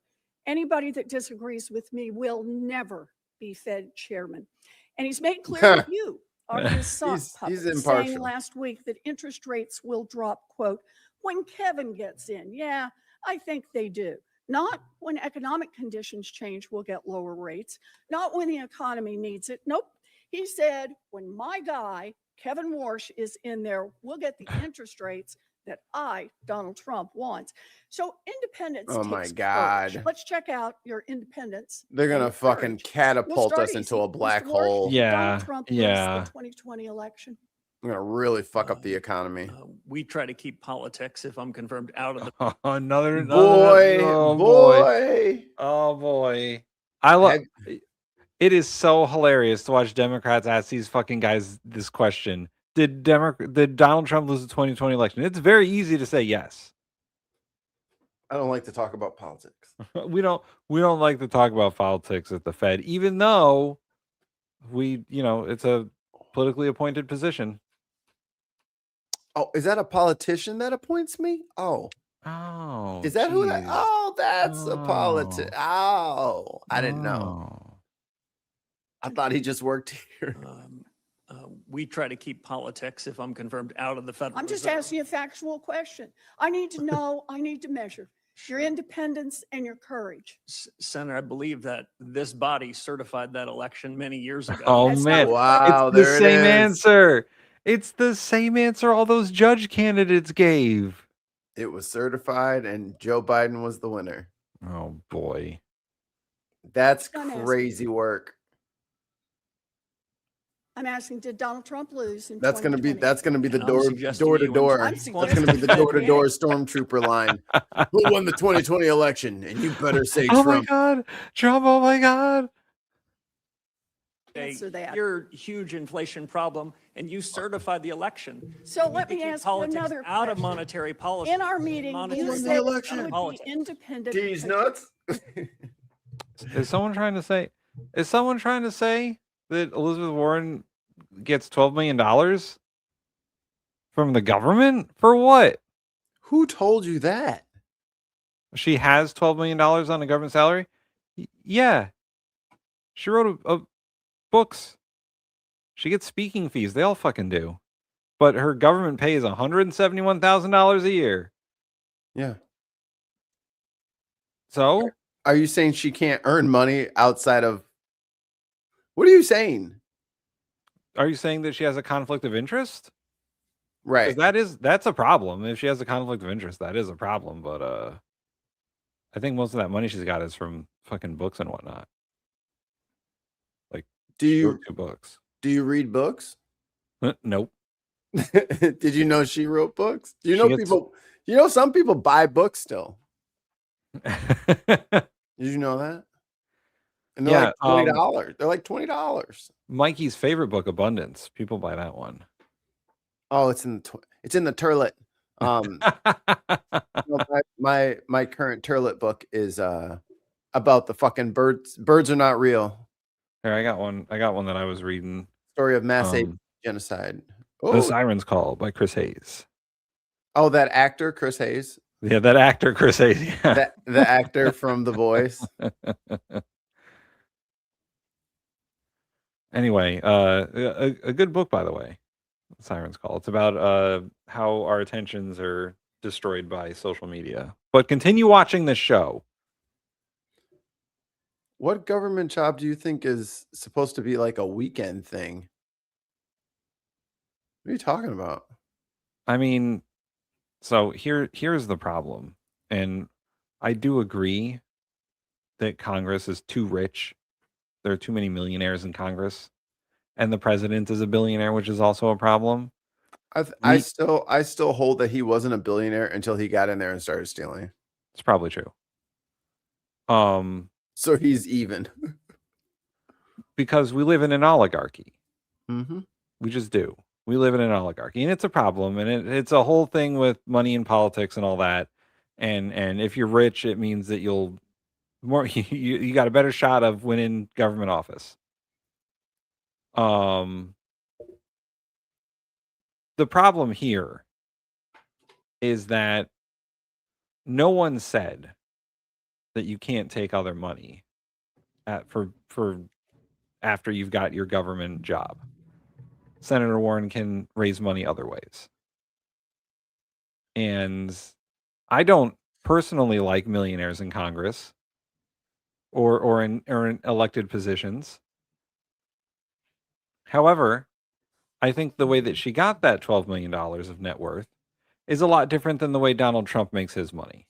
"Anybody that disagrees with me will never be Fed chairman." And he's made clear that you are his sock puppet, he's saying impartial. last week that interest rates will drop, quote, "when Kevin gets in." Yeah, I think they do. Not when economic conditions change, we'll get lower rates. Not when the economy needs it. Nope. He said, when my guy, Kevin Warsh, is in there, we'll get the interest rates that I, Donald Trump, wants. So independence Oh takes my courage. God. Let's check out your independence. They're gonna and fucking courage. catapult We'll us start into easy. a black Mr. Warsh, hole. did Donald Trump lose the yeah. 2020 election? I'm gonna really fuck up the economy. We try to keep politics, if I'm confirmed, out of the Another Boy, oh boy. Oh boy. I love it is so hilarious to watch Democrats ask these fucking guys this question. Did Donald Trump lose the 2020 election? It's very easy to say yes. I don't like to talk about politics. We don't like to talk about politics at the Fed, even though it's a politically appointed position. Oh, is that a politician that appoints me? Oh. Oh. Is that who that? geez. Oh, that's a politic. Oh, I didn't know. I thought he just worked here. We try to keep politics, if I'm confirmed, out of the Federal I'm just Reserve. asking a factual question. I need to know, I need to measure your independence and your courage. Senator, I believe that this body certified that election many years ago. Oh man. Wow, It's the there it same is. answer. It's the same answer all those judge candidates gave. It was certified and Joe Biden was the winner. Oh boy. That's I'm asking. crazy work. I'm asking, did Donald Trump lose in That's gonna be 2020? the I'm door suggesting to you door. I'm That's gonna be the suggesting- door to door stormtrooper line. Who won the 2020 election? And you better say Oh Trump. my god. Trump, oh my god. Answer that. Your huge inflation problem, and you certified the election. So We let need me to keep ask you politics another out of question. monetary policy. In our meeting, Monetary you won the said election. you would be Politics. independent. These because- nuts. Is someone trying to say that Elizabeth Warren gets $12 million from the government? For what? Who told you that? She has $12 million on a government salary? Yeah. She wrote a books. She gets speaking fees. They all fucking do. But her government pays $171,000 a year. Yeah. So? Are you saying she can't earn money outside of? What are you saying? Are you saying that she has a conflict of interest? Right. 'Cause that's a problem. If she has a conflict of interest, that is a problem. But I think most of that money she's got is from fucking books and whatnot. Like, Do she you wrote 2 books. do you read books? Nope. Did you know she wrote books? Do you She know gets- people? You know some people buy books still. Did you know that? And they're Yeah, like $20. They're like $20. Mikey's favorite book, Abundance. People buy that one. Oh, it's in the turlet. My current turlet book is about the fucking birds. Birds are not real. Here, I got one that I was reading. Story of mass ape genocide. The Oh, Siren's Call by Chris Hayes. oh, that actor Chris Hayes, Yeah, that actor Chris Hayes. Yeah. the actor from The Voice. Anyway, a good book, by the way. Siren's Call. It's about how our attentions are destroyed by social media. But continue watching this show. What government job do you think is supposed to be like a weekend thing? What are you talking about? I mean, so here's the problem. And I do agree that Congress is too rich. There are too many millionaires in Congress. And the president is a billionaire, which is also a problem. I still hold that he wasn't a billionaire until he got in there and started stealing. It's probably true. So he's even. Because we live in an oligarchy. Mm-hmm. We just do. We live in an oligarchy, and it's a problem, and it's a whole thing with money and politics and all that. And if you're rich, it means that you got a better shot of winning government office. The problem here is that no one said that you can't take other money for after you've got your government job. Senator Warren can raise money other ways. And I don't personally like millionaires in Congress or in elected positions. However, I think the way that she got that $12 million of net worth is a lot different than the way Donald Trump makes his money.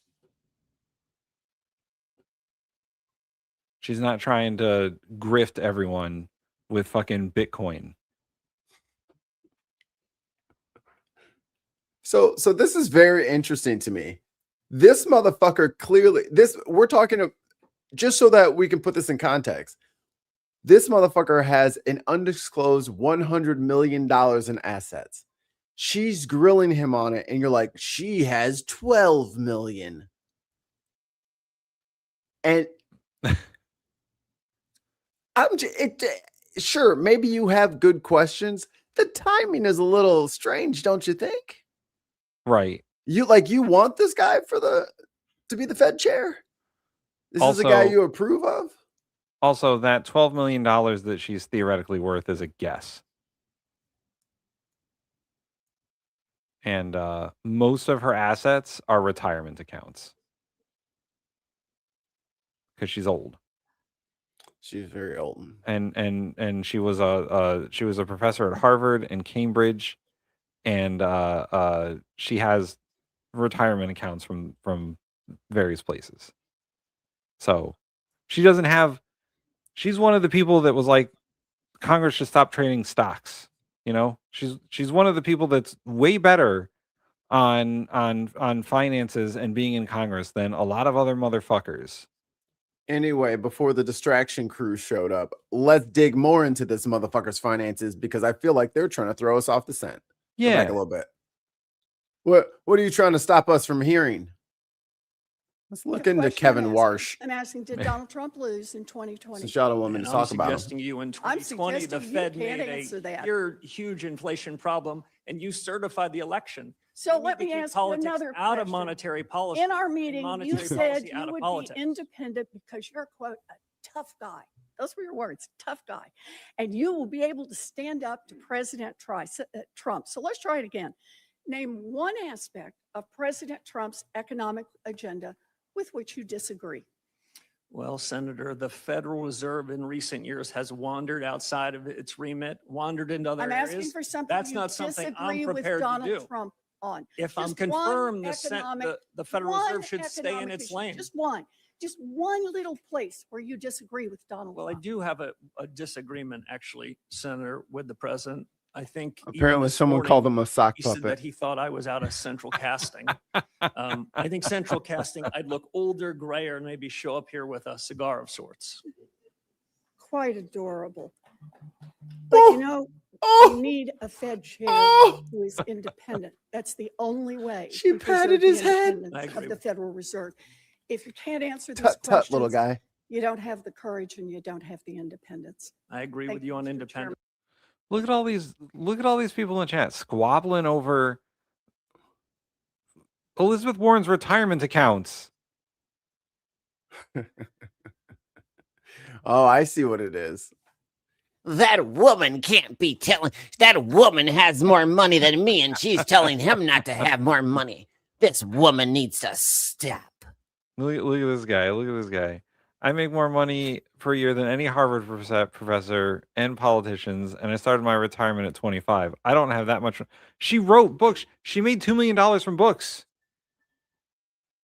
She's not trying to grift everyone with fucking Bitcoin. So this is very interesting to me. This motherfucker clearly, we're talking just so that we can put this in context. This motherfucker has an undisclosed $100 million in assets. She's grilling him on it, and you're like, she has 12 million. And sure, maybe you have good questions. The timing is a little strange, don't you think? Right. You want this guy to be the Fed chair? This is a guy you approve of? Also, that $12 million that she's theoretically worth is a guess. And most of her assets are retirement accounts. Because she's old. She's very old. And she was a professor at Harvard and Cambridge. And she has retirement accounts from various places. So she doesn't have. She's one of the people that was like, Congress should stop trading stocks. You know, she's one of the people that's way better on finances and being in Congress than a lot of other motherfuckers. Anyway, before the distraction crew showed up, let's dig more into this motherfucker's finances because I feel like they're trying to throw us off the scent. Go back a little bit. What are you trying to stop us from hearing? Let's look into Kevin Warsh. I'm asking, did Donald Trump lose in 2020? Since y'all don't want me to talk about I'm suggesting you in 2020, the Fed made a huge inflation problem, and you certified the election. So let me ask you another question. Out of monetary policy. In our meeting, you said you would be independent because you're, quote, a tough guy. Those were your words, tough guy. And you will be able to stand up to President Trump. So let's try it again. Name one aspect of President Trump's economic agenda with which you disagree. Well, Senator, the Federal Reserve in recent years has wandered outside of its remit, wandered into other areas. I'm asking for something that's not something I'm prepared with Donald to do. Trump on. If I'm confirmed, the Federal Reserve should stay in its lane. Just one little place where you disagree with Donald Trump. Well, I do have a disagreement, actually, Senator, with the president. I think apparently someone called him a sock puppet. He said that he thought I was out of central casting. I think central casting, I'd look older, grayer, and maybe show up here with a cigar of sorts. Quite adorable. But you need a Fed chair who is independent. That's the only way. She patted his head. Of the Federal Reserve. If you can't answer these questions, little guy, you don't have the courage and you don't have the independence. I agree with you on independence. Look at all these people in the chat squabbling over Elizabeth Warren's retirement accounts. Oh, I see what it is. That woman can't be telling. That woman has more money than me, and she's telling him not to have more money. This woman needs to stop. Look at this guy. Look at this guy. I make more money per year than any Harvard professor and politicians, and I started my retirement at 25. I don't have that much. She wrote books. She made $2 million from books.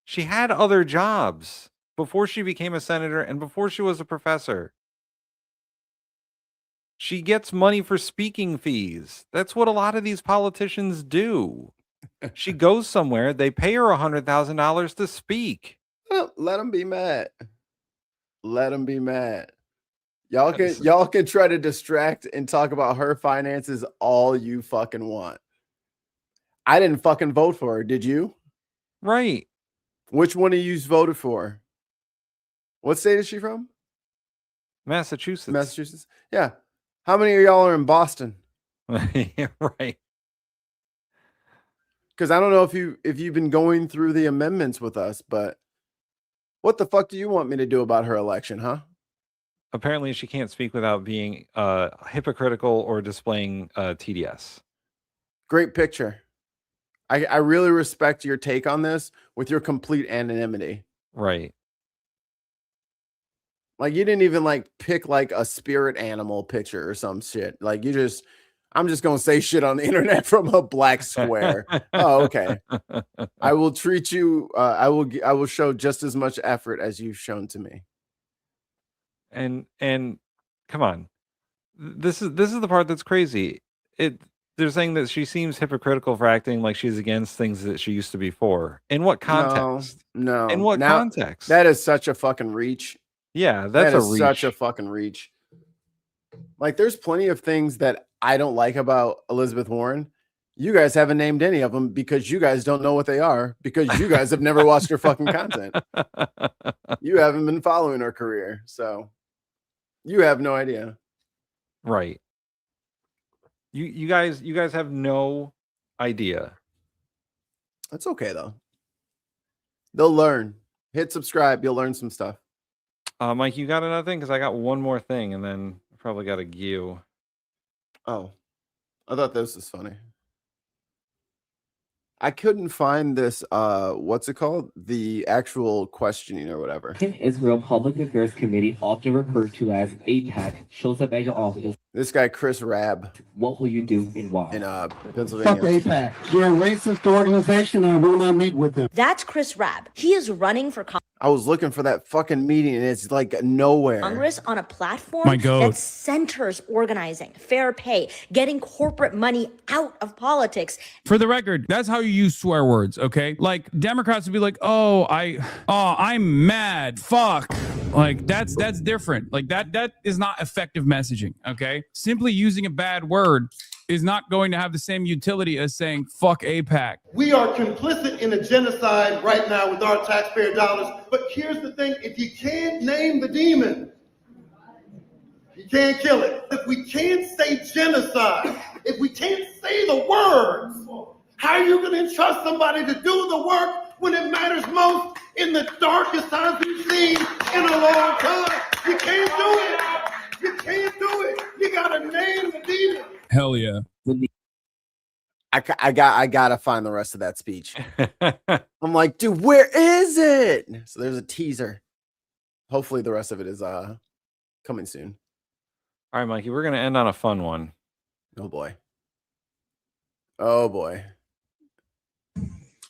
She had other jobs before she became a senator and before she was a professor. She gets money for speaking fees. That's what a lot of these politicians do. She goes somewhere, they pay her $100,000 to speak. Let them be mad. Let them be mad. Y'all can try to distract and talk about her finances all you fucking want. I didn't fucking vote for her. Did you? Right. Which one of you voted for her? What state is she from? Massachusetts. Massachusetts. Yeah. How many of y'all are in Boston? Yeah, right. Because I don't know if you've been going through the amendments with us, but what the fuck do you want me to do about her election, huh? Apparently, she can't speak without being hypocritical or displaying TDS. Great picture. I really respect your take on this with your complete anonymity. Right. Like you didn't even like pick like a spirit animal picture or some shit. Like I'm just gonna say shit on the internet from a black square. Oh, okay. I will treat you. I will show just as much effort as you've shown to me. And come on, this is the part that's crazy. They're saying that she seems hypocritical for acting like she's against things that she used to be for. In what context? No. In what context? That is such a fucking reach. Yeah, that's a reach. Such a fucking reach. Like, there's plenty of things that I don't like about Elizabeth Warren. You guys haven't named any of them because you guys don't know what they are because you guys have never watched her fucking content. You haven't been following her career, so you have no idea. Right. You guys have no idea. That's okay though. They'll learn. Hit subscribe. You'll learn some stuff. Mike, you got another thing? Because I got one more thing, and then I probably got a you. Oh, I thought this was funny. I couldn't find this. What's it called? The actual questioning or whatever. Israel Public Affairs Committee, often referred to as APAC, shows up at your office. This guy, Chris Rabb. What will you do and why? In Pennsylvania. Fuck APAC. You're a racist organization and I will not meet with them. That's Chris Rabb. He is running for I was looking for that fucking meeting and it's like nowhere. Congress on a platform that centers organizing, fair pay, getting corporate money out of politics. For the record, that's how you use swear words, okay? Like Democrats would be like, I'm mad, fuck. Like that's different. Like that is not effective messaging, okay? Simply using a bad word is not going to have the same utility as saying fuck APAC. We are complicit in a genocide right now with our taxpayer dollars. But here's the thing, if you can't name the demon, you can't kill it. If we can't say genocide, if we can't say the words, how are you going to entrust somebody to do the work when it matters most in the darkest times we've seen in a long time? You can't do it. You can't do it. You got to name the demon. Hell yeah. I gotta find the rest of that speech. I'm like, dude, where is it? So there's a teaser. Hopefully the rest of it is coming soon. All right, Mikey, we're gonna end on a fun one. Oh boy. Oh boy.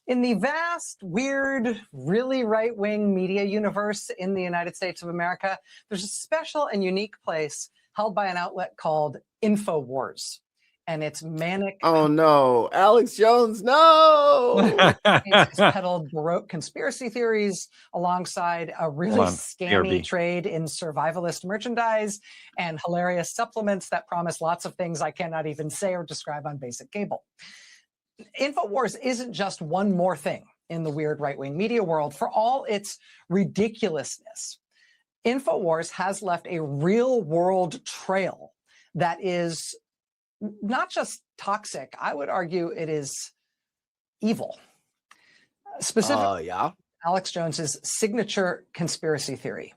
In the vast, weird, really right-wing media universe in the United States of America, there's a special and unique place held by an outlet called Infowars. And it's manic. Oh no, Alex Jones, no! It's peddled Baroque conspiracy theories alongside a really scammy trade in survivalist merchandise and hilarious supplements that promise lots of things I cannot even say or describe on basic cable. Infowars isn't just one more thing in the weird right-wing media world. For all its ridiculousness, Infowars has left a real-world trail that is not just toxic, I would argue it is evil. Specifically, Alex Jones's signature conspiracy theory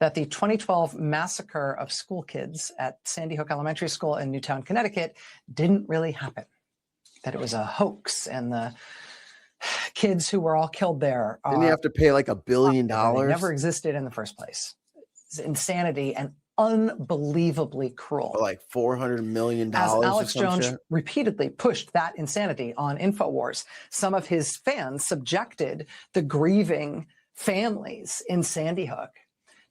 that the 2012 massacre of school kids at Sandy Hook Elementary School in Newtown, Connecticut didn't really happen, that it was a hoax and the kids who were all killed there. Didn't you have to pay like $1 billion? They never existed in the first place. It's insanity and unbelievably cruel. For like $400 million. As Alex or some Jones shit? repeatedly pushed that insanity on Infowars, some of his fans subjected the grieving families in Sandy Hook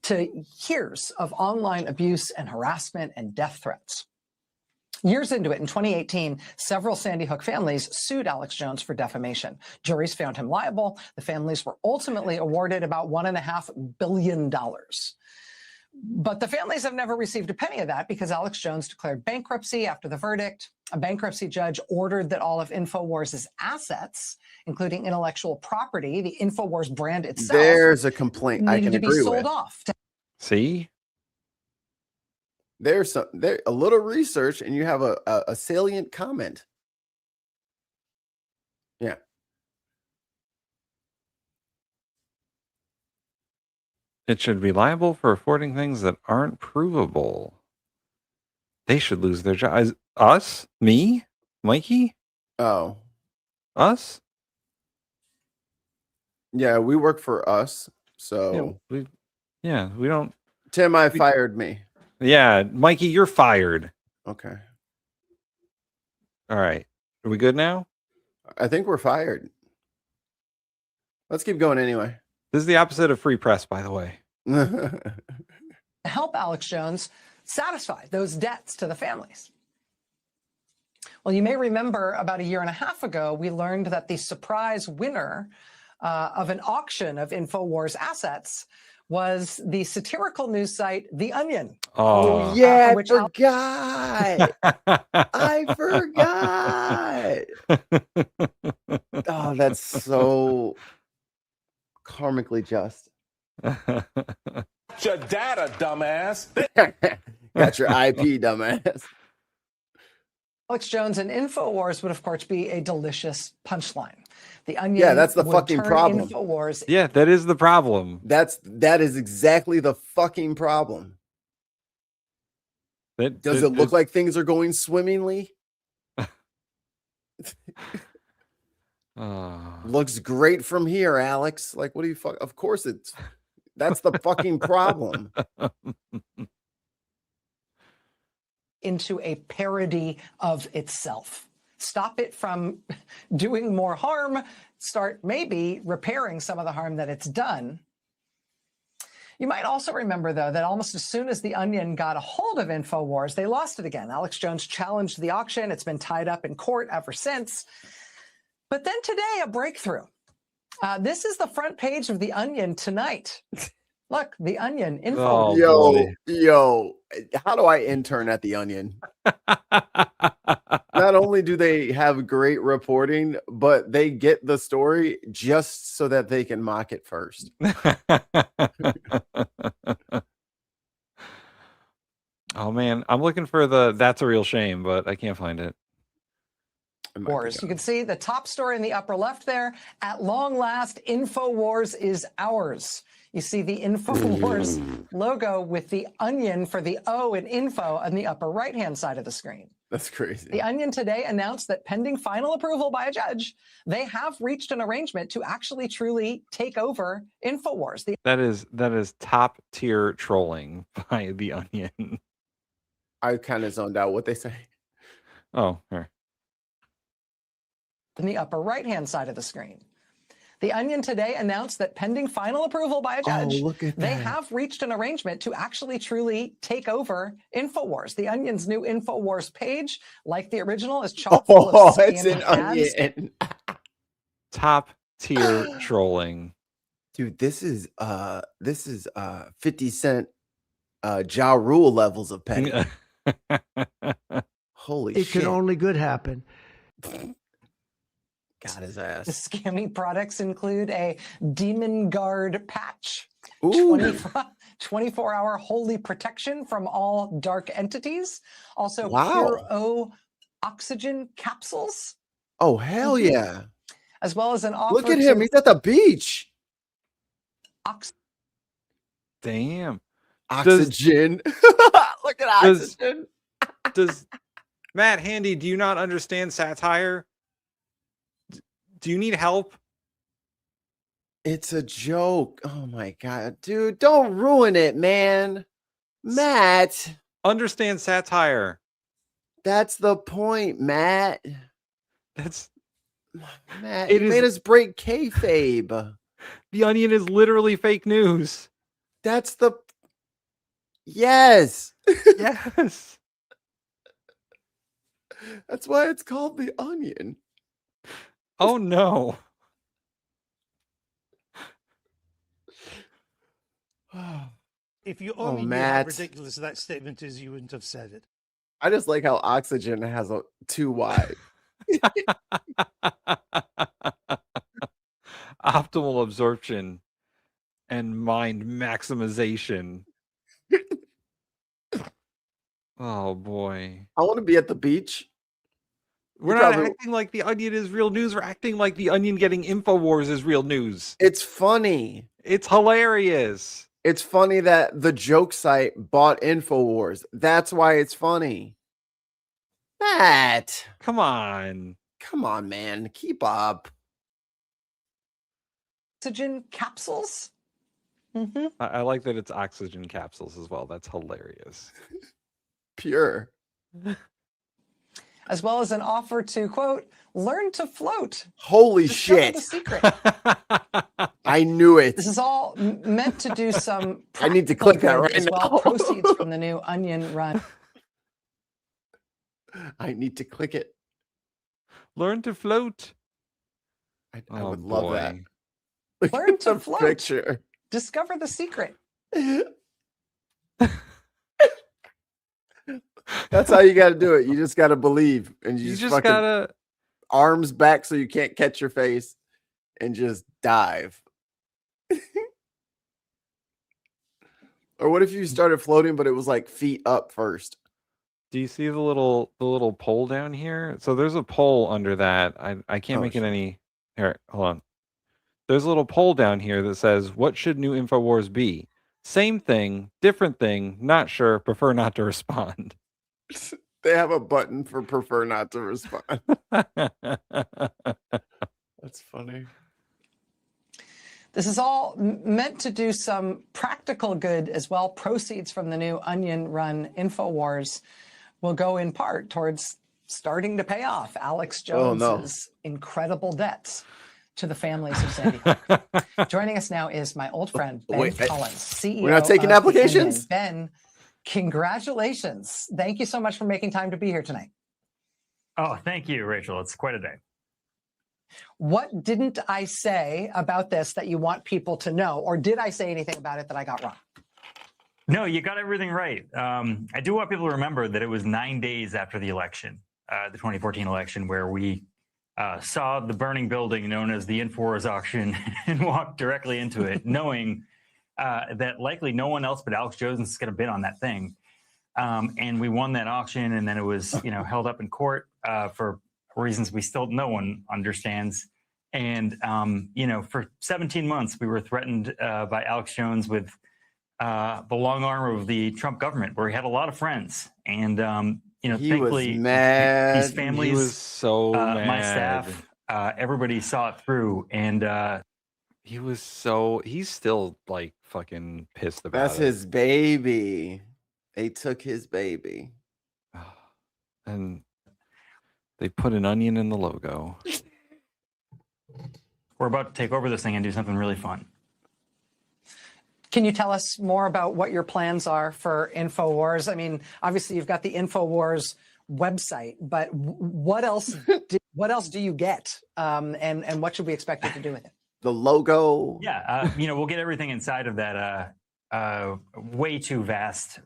to years of online abuse and harassment and death threats. Years into it, in 2018, several Sandy Hook families sued Alex Jones for defamation. Juries found him liable. The families were ultimately awarded about $1.5 billion. But the families have never received a penny of that because Alex Jones declared bankruptcy after the verdict. A bankruptcy judge ordered that all of Infowars' assets, including intellectual property, the Infowars brand itself, There's a complaint I can needed to agree be sold with. off. See? There's a little research and you have a salient comment. Yeah. It should be liable for affording things that aren't provable. They should lose their job. Us? Me? Mikey? Oh. Us? Yeah, we work for us. So we don't. Tim, I fired me. Yeah, Mikey, you're fired. Okay. All right. Are we good now? I think we're fired. Let's keep going anyway. This is the opposite of free press, by the way. To help Alex Jones satisfy those debts to the families. Well, you may remember about 1.5 years ago, we learned that the surprise winner of an auction of Infowars assets was the satirical news site, The Onion. Oh, yeah, I forgot. I forgot. Oh, that's so karmically just. Your data, dumbass. Got your IP, dumbass. Alex Jones and Infowars would, of course, be a delicious punchline. The Onion. Yeah, that's the would fucking turn problem. Infowars. Yeah, that is the problem. That is exactly the fucking problem. Does it look like things are going swimmingly? Looks great from here, Alex. Like, what do you fuck? Of course it's. That's the fucking problem. Into a parody of itself. Stop it from doing more harm. Start maybe repairing some of the harm that it's done. You might also remember, though, that almost as soon as The Onion got a hold of Infowars, they lost it again. Alex Jones challenged the auction. It's been tied up in court ever since. But then today, a breakthrough. This is the front page of The Onion tonight. Look, The Onion, Infowars. Yo, how do I intern at The Onion? Not only do they have great reporting, but they get the story just so that they can mock it first. Oh, man. I'm looking for That's a Real Shame, but I can't find it. Wars. You can see the top story in the upper left there. At long last, Infowars is ours. You see the Infowars logo with the onion for the O in info on the upper right-hand side of the screen. That's crazy. The Onion today announced that pending final approval by a judge, they have reached an arrangement to actually truly take over Infowars. That is top tier trolling by The Onion. I kind of zoned out what they say. Oh, here. In the upper right-hand side of the screen. The Onion today announced that pending final approval by a judge, they have reached an arrangement to actually truly take over Infowars. The Onion's new Infowars page, like the original, is chock full of spam it's an ads. onion. Top tier trolling. Dude, this is 50 Cent Ja Rule levels of petty. Holy It shit. can only good happen. Got his ass. The scamming products include a Demon Guard patch, Ooh. 24-hour holy protection from all dark entities, also Wow. Pure O oxygen capsules, Oh, hell yeah. as well as an offer. Look at him. He's at the beach. Damn. Oxygen. Look at oxygen. Does Matt Handy, do you not understand satire? Do you need help? It's a joke. Oh my God, dude, don't ruin it, man. Matt. Understand satire. That's the point, Matt. That's Matt, you made us break kayfabe. The Onion is literally fake news. That's the... Yes. Yes. That's why it's called The Onion. Oh, no. If you Oh, only knew how Matt. ridiculous that statement is, you wouldn't have said it. I just like how Oxygen has a 2Y. Optimal absorption and mind maximization. Oh, boy. I want to be at the beach. We're not acting like The Onion is real news. We're acting like The Onion getting Infowars is real news. It's funny. It's hilarious. It's funny that the joke site bought Infowars. That's why it's funny. Matt. Come on. Come on, man. Keep up. Oxygen capsules? I like that it's oxygen capsules as well. That's hilarious. Pure. As well as an offer to, quote, learn to float. Holy Discover shit. The secret. I knew it. This is all meant to do some I need to click that practical right good as now. well. Proceeds from the new Onion run. I need to click it. Learn to float. I would love that. Learn to float. Picture. Discover the secret. That's how you got to do it. You just got to believe, and you just fucking gotta arms back so you can't catch your face, and just dive. Or what if you started floating, but it was like feet up first? Do you see the little pole down here? So there's a pole under that. I can't Oh, make it any. Here, hold on. There's a little poll down here that says, what should new Infowars be? Same thing, different thing, not sure, prefer not to respond. They have a button for prefer not to respond. That's funny. This is all meant to do some practical good as well. Proceeds from the new Onion run Infowars will go in part towards starting to pay off Alex Jones's incredible debts to the families of Sandy Hook. Joining us now is my old friend, Ben Collins, CEO. We're not taking of applications? Ben, congratulations. Thank you so much for making time to be here tonight. Oh, thank you, Rachel. It's quite a day. What didn't I say about this that you want people to know? Or did I say anything about it that I got wrong? No, you got everything right. I do want people to remember that it was 9 days after the election, the 2014 election, where we saw the burning building known as the Infowars auction and walked directly into it, knowing that likely no one else but Alex Jones is going to bid on that thing. And we won that auction, and then it was, held up in court for reasons no one understands. And, for 17 months, we were threatened by Alex Jones with the long arm of the Trump government, where he had a lot of friends. And, He thankfully, was mad. these families, He was so mad. my staff, everybody saw it through. And he's still like fucking pissed about That's it. his baby. They took his baby. And they put an onion in the logo. We're about to take over this thing and do something really fun. Can you tell us more about what your plans are for Infowars? I mean, obviously you've got the Infowars website, but what else do you get? And what should we expect you to do with it? The logo. Yeah, we'll get everything inside of that way too vast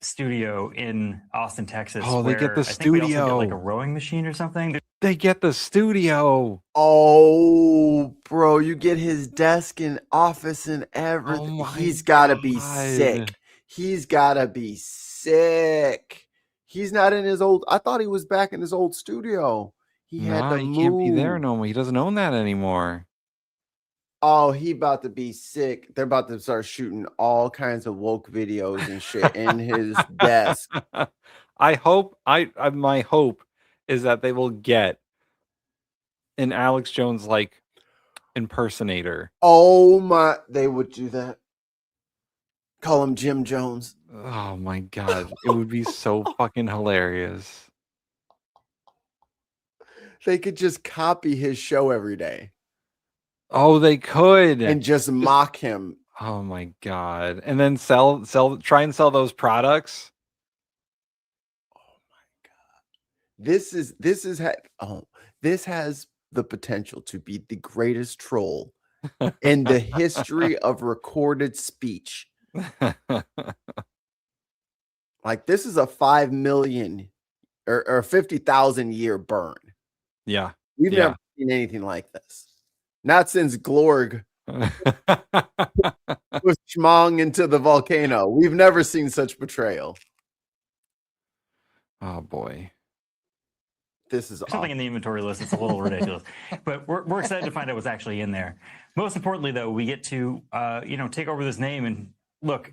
studio in Austin, Texas. Oh, they get the I think we also get studio. like a rowing machine or something. They get the studio. Oh, bro, you get his desk and office and everything. He's got to be sick. He's got to be sick. He's not in his old... I thought he was back in his old studio. He had to he move. can't be there no more. He doesn't own that anymore. Oh, he about to be sick. They're about to start shooting all kinds of woke videos and shit in his desk. I hope my hope is that they will get an Alex Jones like impersonator. Oh my, they would do that. Call him Jim Jones. Oh my god, it would be so fucking hilarious. They could just copy his show every day. Oh, they could. And just mock him. Oh my god. And then try and sell those products. This has the potential to be the greatest troll in the history of recorded speech. Like, this is a 5 million or 50,000 year burn. Yeah. We've never seen anything like this. Not since Glorg was schmong into the volcano. We've never seen such betrayal. Oh boy. This is something in the inventory list. It's a little ridiculous, but we're excited to find out what's actually in there. Most importantly, though, we get to take over this name and look.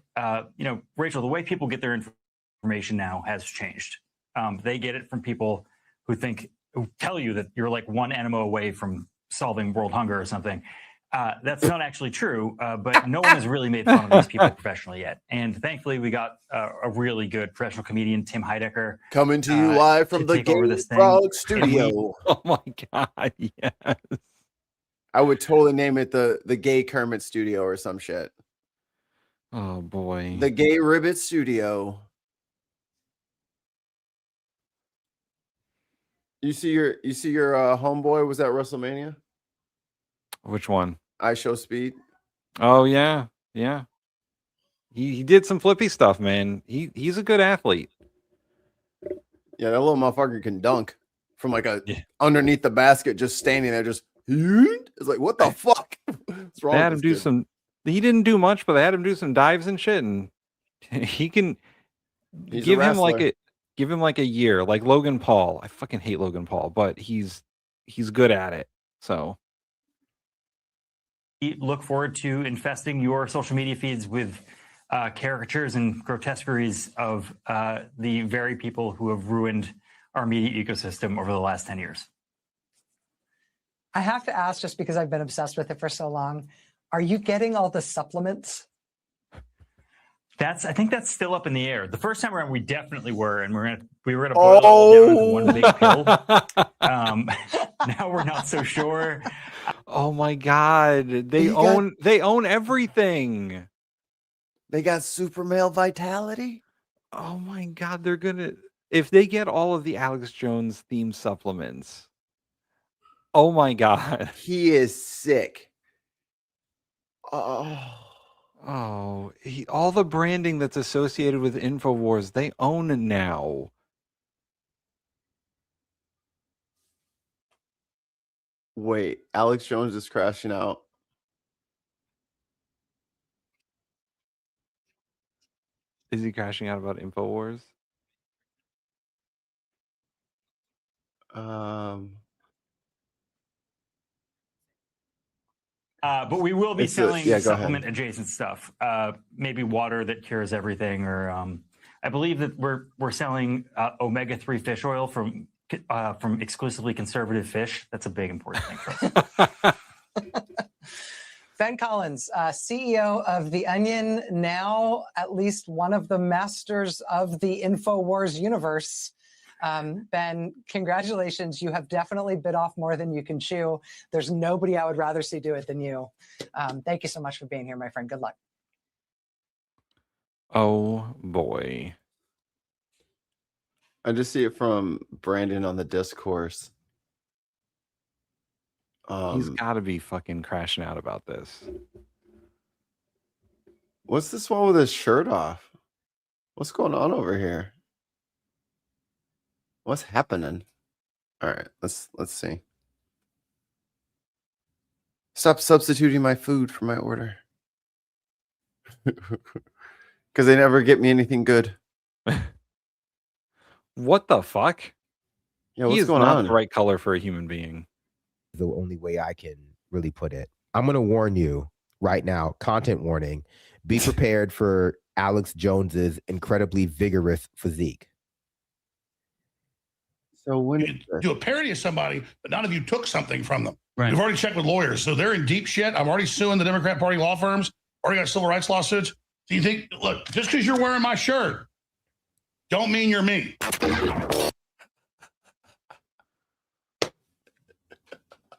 Rachel, the way people get their information now has changed. They get it from people who tell you that you're like one enema away from solving world hunger or something. That's not actually true, but no one has really made fun of these people professionally yet. And thankfully, we got a really good professional comedian, Tim Heidecker, coming to you live from the Gay Frog Studio. Oh my god, yes! I would totally name it the Gay Kermit Studio or some shit. Oh boy, the Gay Ribbit Studio. You see your homeboy was at WrestleMania. Which one? I Show Speed. Oh yeah. He did some flippy stuff, man. He's a good athlete. Yeah, that little motherfucker can dunk from like underneath the basket, just standing there, just it's like, what the fuck? What's wrong? They had him do some. He didn't do much, but they had him do some dives and shit, and he can give him like a year, like Logan Paul. I fucking hate Logan Paul, but he's good at it. So. Look forward to infesting your social media feeds with caricatures and grotesqueries of the very people who have ruined our media ecosystem over the last 10 years. I have to ask, just because I've been obsessed with it for so long, are you getting all the supplements? I think that's still up in the air. The first time around, we definitely were, and we were gonna boil it all down into one big pill. Now we're not so sure. Oh my god, they own everything. They got super male vitality. Oh my god, they're gonna if they get all of the Alex Jones themed supplements. Oh my god, he is sick. all the branding that's associated with Infowars, they own now. Wait, Alex Jones is crashing out. Is he crashing out about Infowars? But we will be selling supplement adjacent stuff. Maybe water that cures everything, or I believe that we're selling omega-3 fish oil from exclusively conservative fish. That's a big important thing for us. Ben Collins, CEO of The Onion, now at least one of the masters of the Infowars universe. Ben, congratulations. You have definitely bit off more than you can chew. There's nobody I would rather see do it than you. Thank you so much for being here, my friend. Good luck. Oh, boy. I just see it from Brandon on the discourse. He's got to be fucking crashing out about this. What's this one with his shirt off? What's going on over here? What's happening? All right, let's see. Stop substituting my food for my order. Because they never get me anything good. What the fuck? Yeah, what's he is going not on? the right color for a human being. The only way I can really put it. I'm going to warn you right now, content warning. Be prepared for Alex Jones's incredibly vigorous physique. So when you could do a parody of somebody, but none of you took something from them. Right. We've already checked with lawyers, so they're in deep shit. I'm already suing the Democrat Party law firms. Already got civil rights lawsuits. So you think, look, just because you're wearing my shirt, don't mean you're me.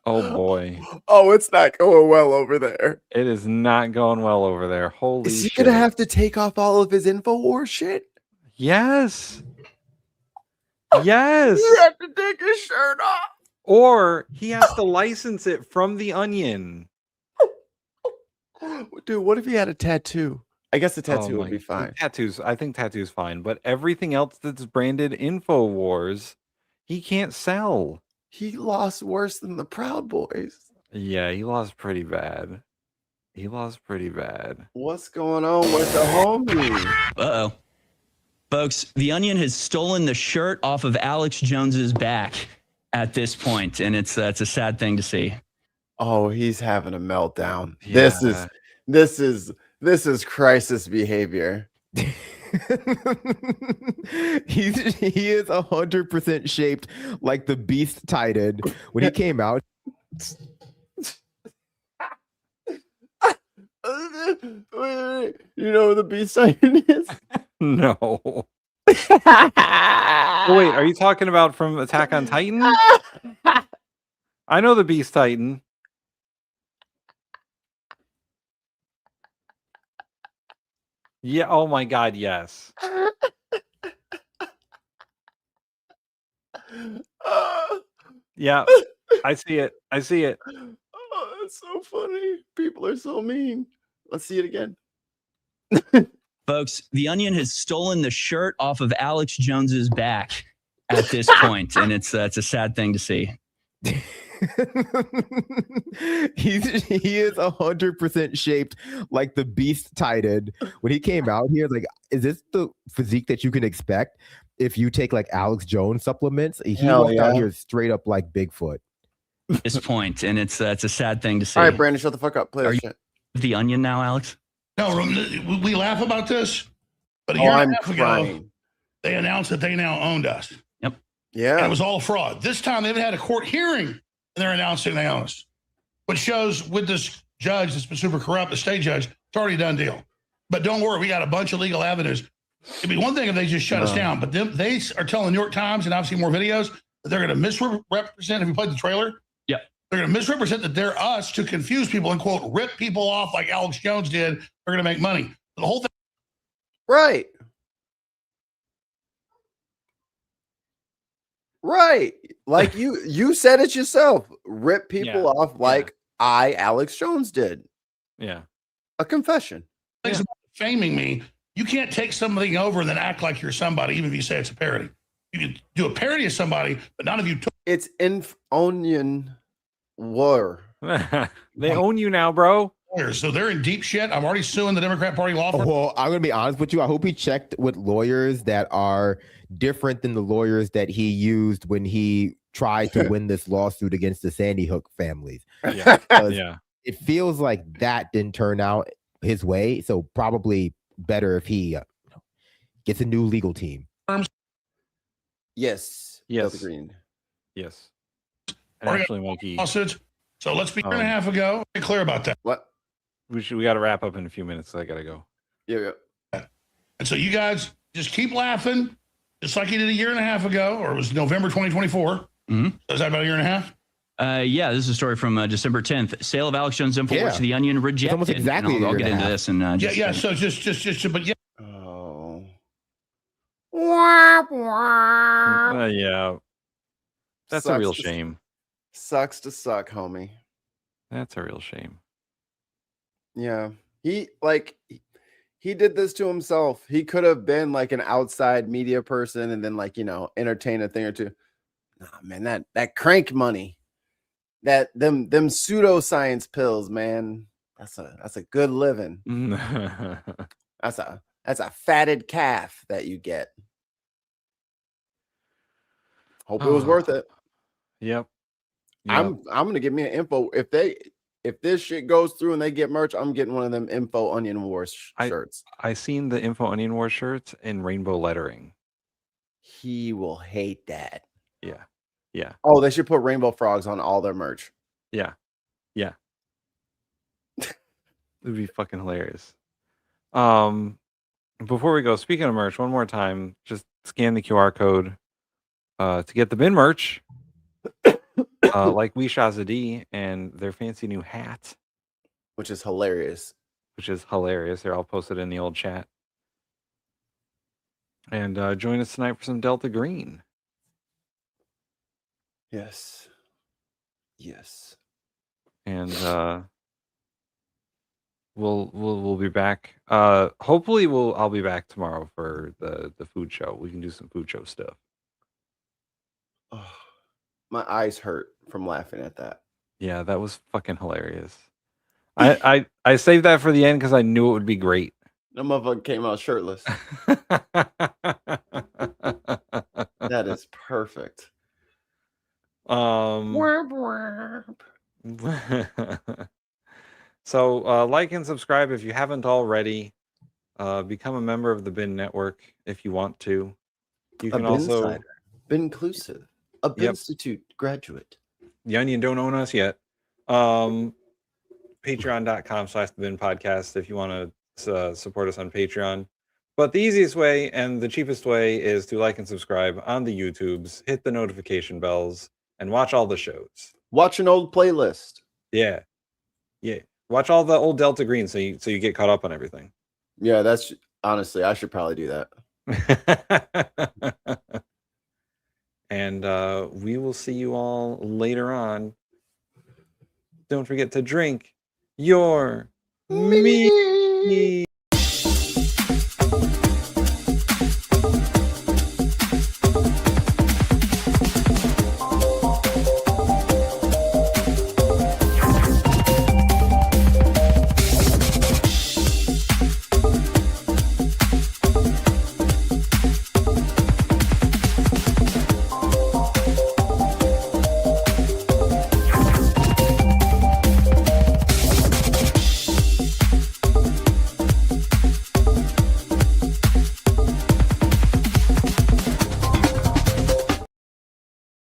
Oh boy. Oh, it's not going well over there. It is not going well over there. Holy Is he shit. gonna have to take off all of his Infowars shit? Yes. Yes. You have to take his shirt off. Or he has to license it from the Onion. Dude, what if he had a tattoo? I guess the Oh tattoo would my- be fine. Tattoos. I think tattoos fine, but everything else that's branded Infowars, he can't sell. He lost worse than the Proud Boys. Yeah, he lost pretty bad. He lost pretty bad. What's going on with the homie? Uh-oh. Folks, the Onion has stolen the shirt off of Alex Jones's back at this point, and it's a sad thing to see. Oh, he's having a meltdown. Yeah. This is crisis behavior. He is 100% shaped like the Beast Titan when he came out. You know who the Beast Titan is? No. Oh, wait, are you talking about from Attack on Titan? I know the Beast Titan. Yeah, oh my god, yes. Yeah, I see it. I see it. Oh, that's so funny. People are so mean. Let's see it again. Folks, the Onion has stolen the shirt off of Alex Jones's back at this point, and it's a sad thing to see. He is 100% shaped like the Beast Titan when he came out here. Like, is this the physique that you can expect if you take like Alex Jones supplements? He walked out here straight up like Bigfoot. This point, and it's a sad thing to see. All right, Brandon, shut the fuck up. Play Are that you shit. the Onion now, Alex? No, we laugh about this, but a Oh, year and I'm a half ago, crying. they announced that they now owned us. Yep. Yeah. And it was all fraud. This time they've had a court hearing and they're announcing they own us, which shows with this judge that's been super corrupt, the state judge, it's already a done deal. But don't worry, we got a bunch of legal avenues. It'd be one thing if they just shut us down, but they are telling the New York Times and obviously more videos that they're going to misrepresent. Have you played the trailer? Yeah. They're going to misrepresent that they're us to confuse people and quote, rip people off like Alex Jones did. They're going to make money. The whole thing. Right. Right. Like you said it yourself. Rip people off like Alex Jones did. Yeah. A confession. Things about faming me. You can't take something over and then act like you're somebody, even if you say it's a parody. You can do a parody of somebody, but none of you took. It's Onion War. They own you now, bro. So they're in deep shit. I'm already suing the Democrat Party law firm. Well, I'm gonna be honest with you. I hope he checked with lawyers that are different than the lawyers that he used when he tried to win this lawsuit against the Sandy Hook families. Yeah. Because it feels like that didn't turn out his way. So probably better if he gets a new legal team. Yes. Yes. Green. Yes. And actually, Mikey. Lawsuits. So let's be a year and a half ago. Be clear about that. What? We got to wrap up in a few minutes. So I got to go. Yeah. And so you guys just keep laughing, just like you did a year and a half ago, or it was November 2024. Mm-hmm. So is that about a year and a half? Yeah, this is a story from December 10th. Sale of Alex Jones Infowars to the Onion rejected. almost exactly And a I'll year get and a into half. this. And Yeah. So just, but yeah. Oh. Yeah. That's a Sucks real to- shame. Sucks to suck, homie. That's a real shame. Yeah. He did this to himself. He could have been like an outside media person and then entertain a thing or two. Nah, man, that crank money. That them pseudoscience pills, man. That's a good living. That's a fatted calf that you get. Hope it was worth it. Yep. I'm gonna get me an info if this shit goes through and they get merch. I'm getting one of them Info Onion Wars shirts. I seen the Info Onion War shirts in rainbow lettering. He will hate that. Yeah. Oh, they should put rainbow frogs on all their merch. Yeah. It would be fucking hilarious. Before we go, speaking of merch, one more time, just scan the QR code to get the bin merch. Like We Shazadi and their fancy new hat. Which is hilarious. Here, I'll post it in the old chat. And join us tonight for some Delta Green. Yes. And we'll be back. Hopefully I'll be back tomorrow for the food show. We can do some food show stuff. Oh, my eyes hurt from laughing at that. Yeah, that was fucking hilarious. I saved that for the end because I knew it would be great. That motherfucker came out shirtless. That is perfect. So like and subscribe if you haven't already. Become a member of the Bin Network if you want to. You can also Bin inclusive, a Bin Institute graduate. The Onion don't own us yet. Patreon.com/the-bin podcast if you want to support us on Patreon. But the easiest way and the cheapest way is to like and subscribe on the YouTubes, hit the notification bells, and watch all the shows. Watch an old playlist. Yeah. Watch all the old Delta Green so you get caught up on everything. Yeah, that's honestly, I should probably do that. And we will see you all later on. Don't forget to drink your meat.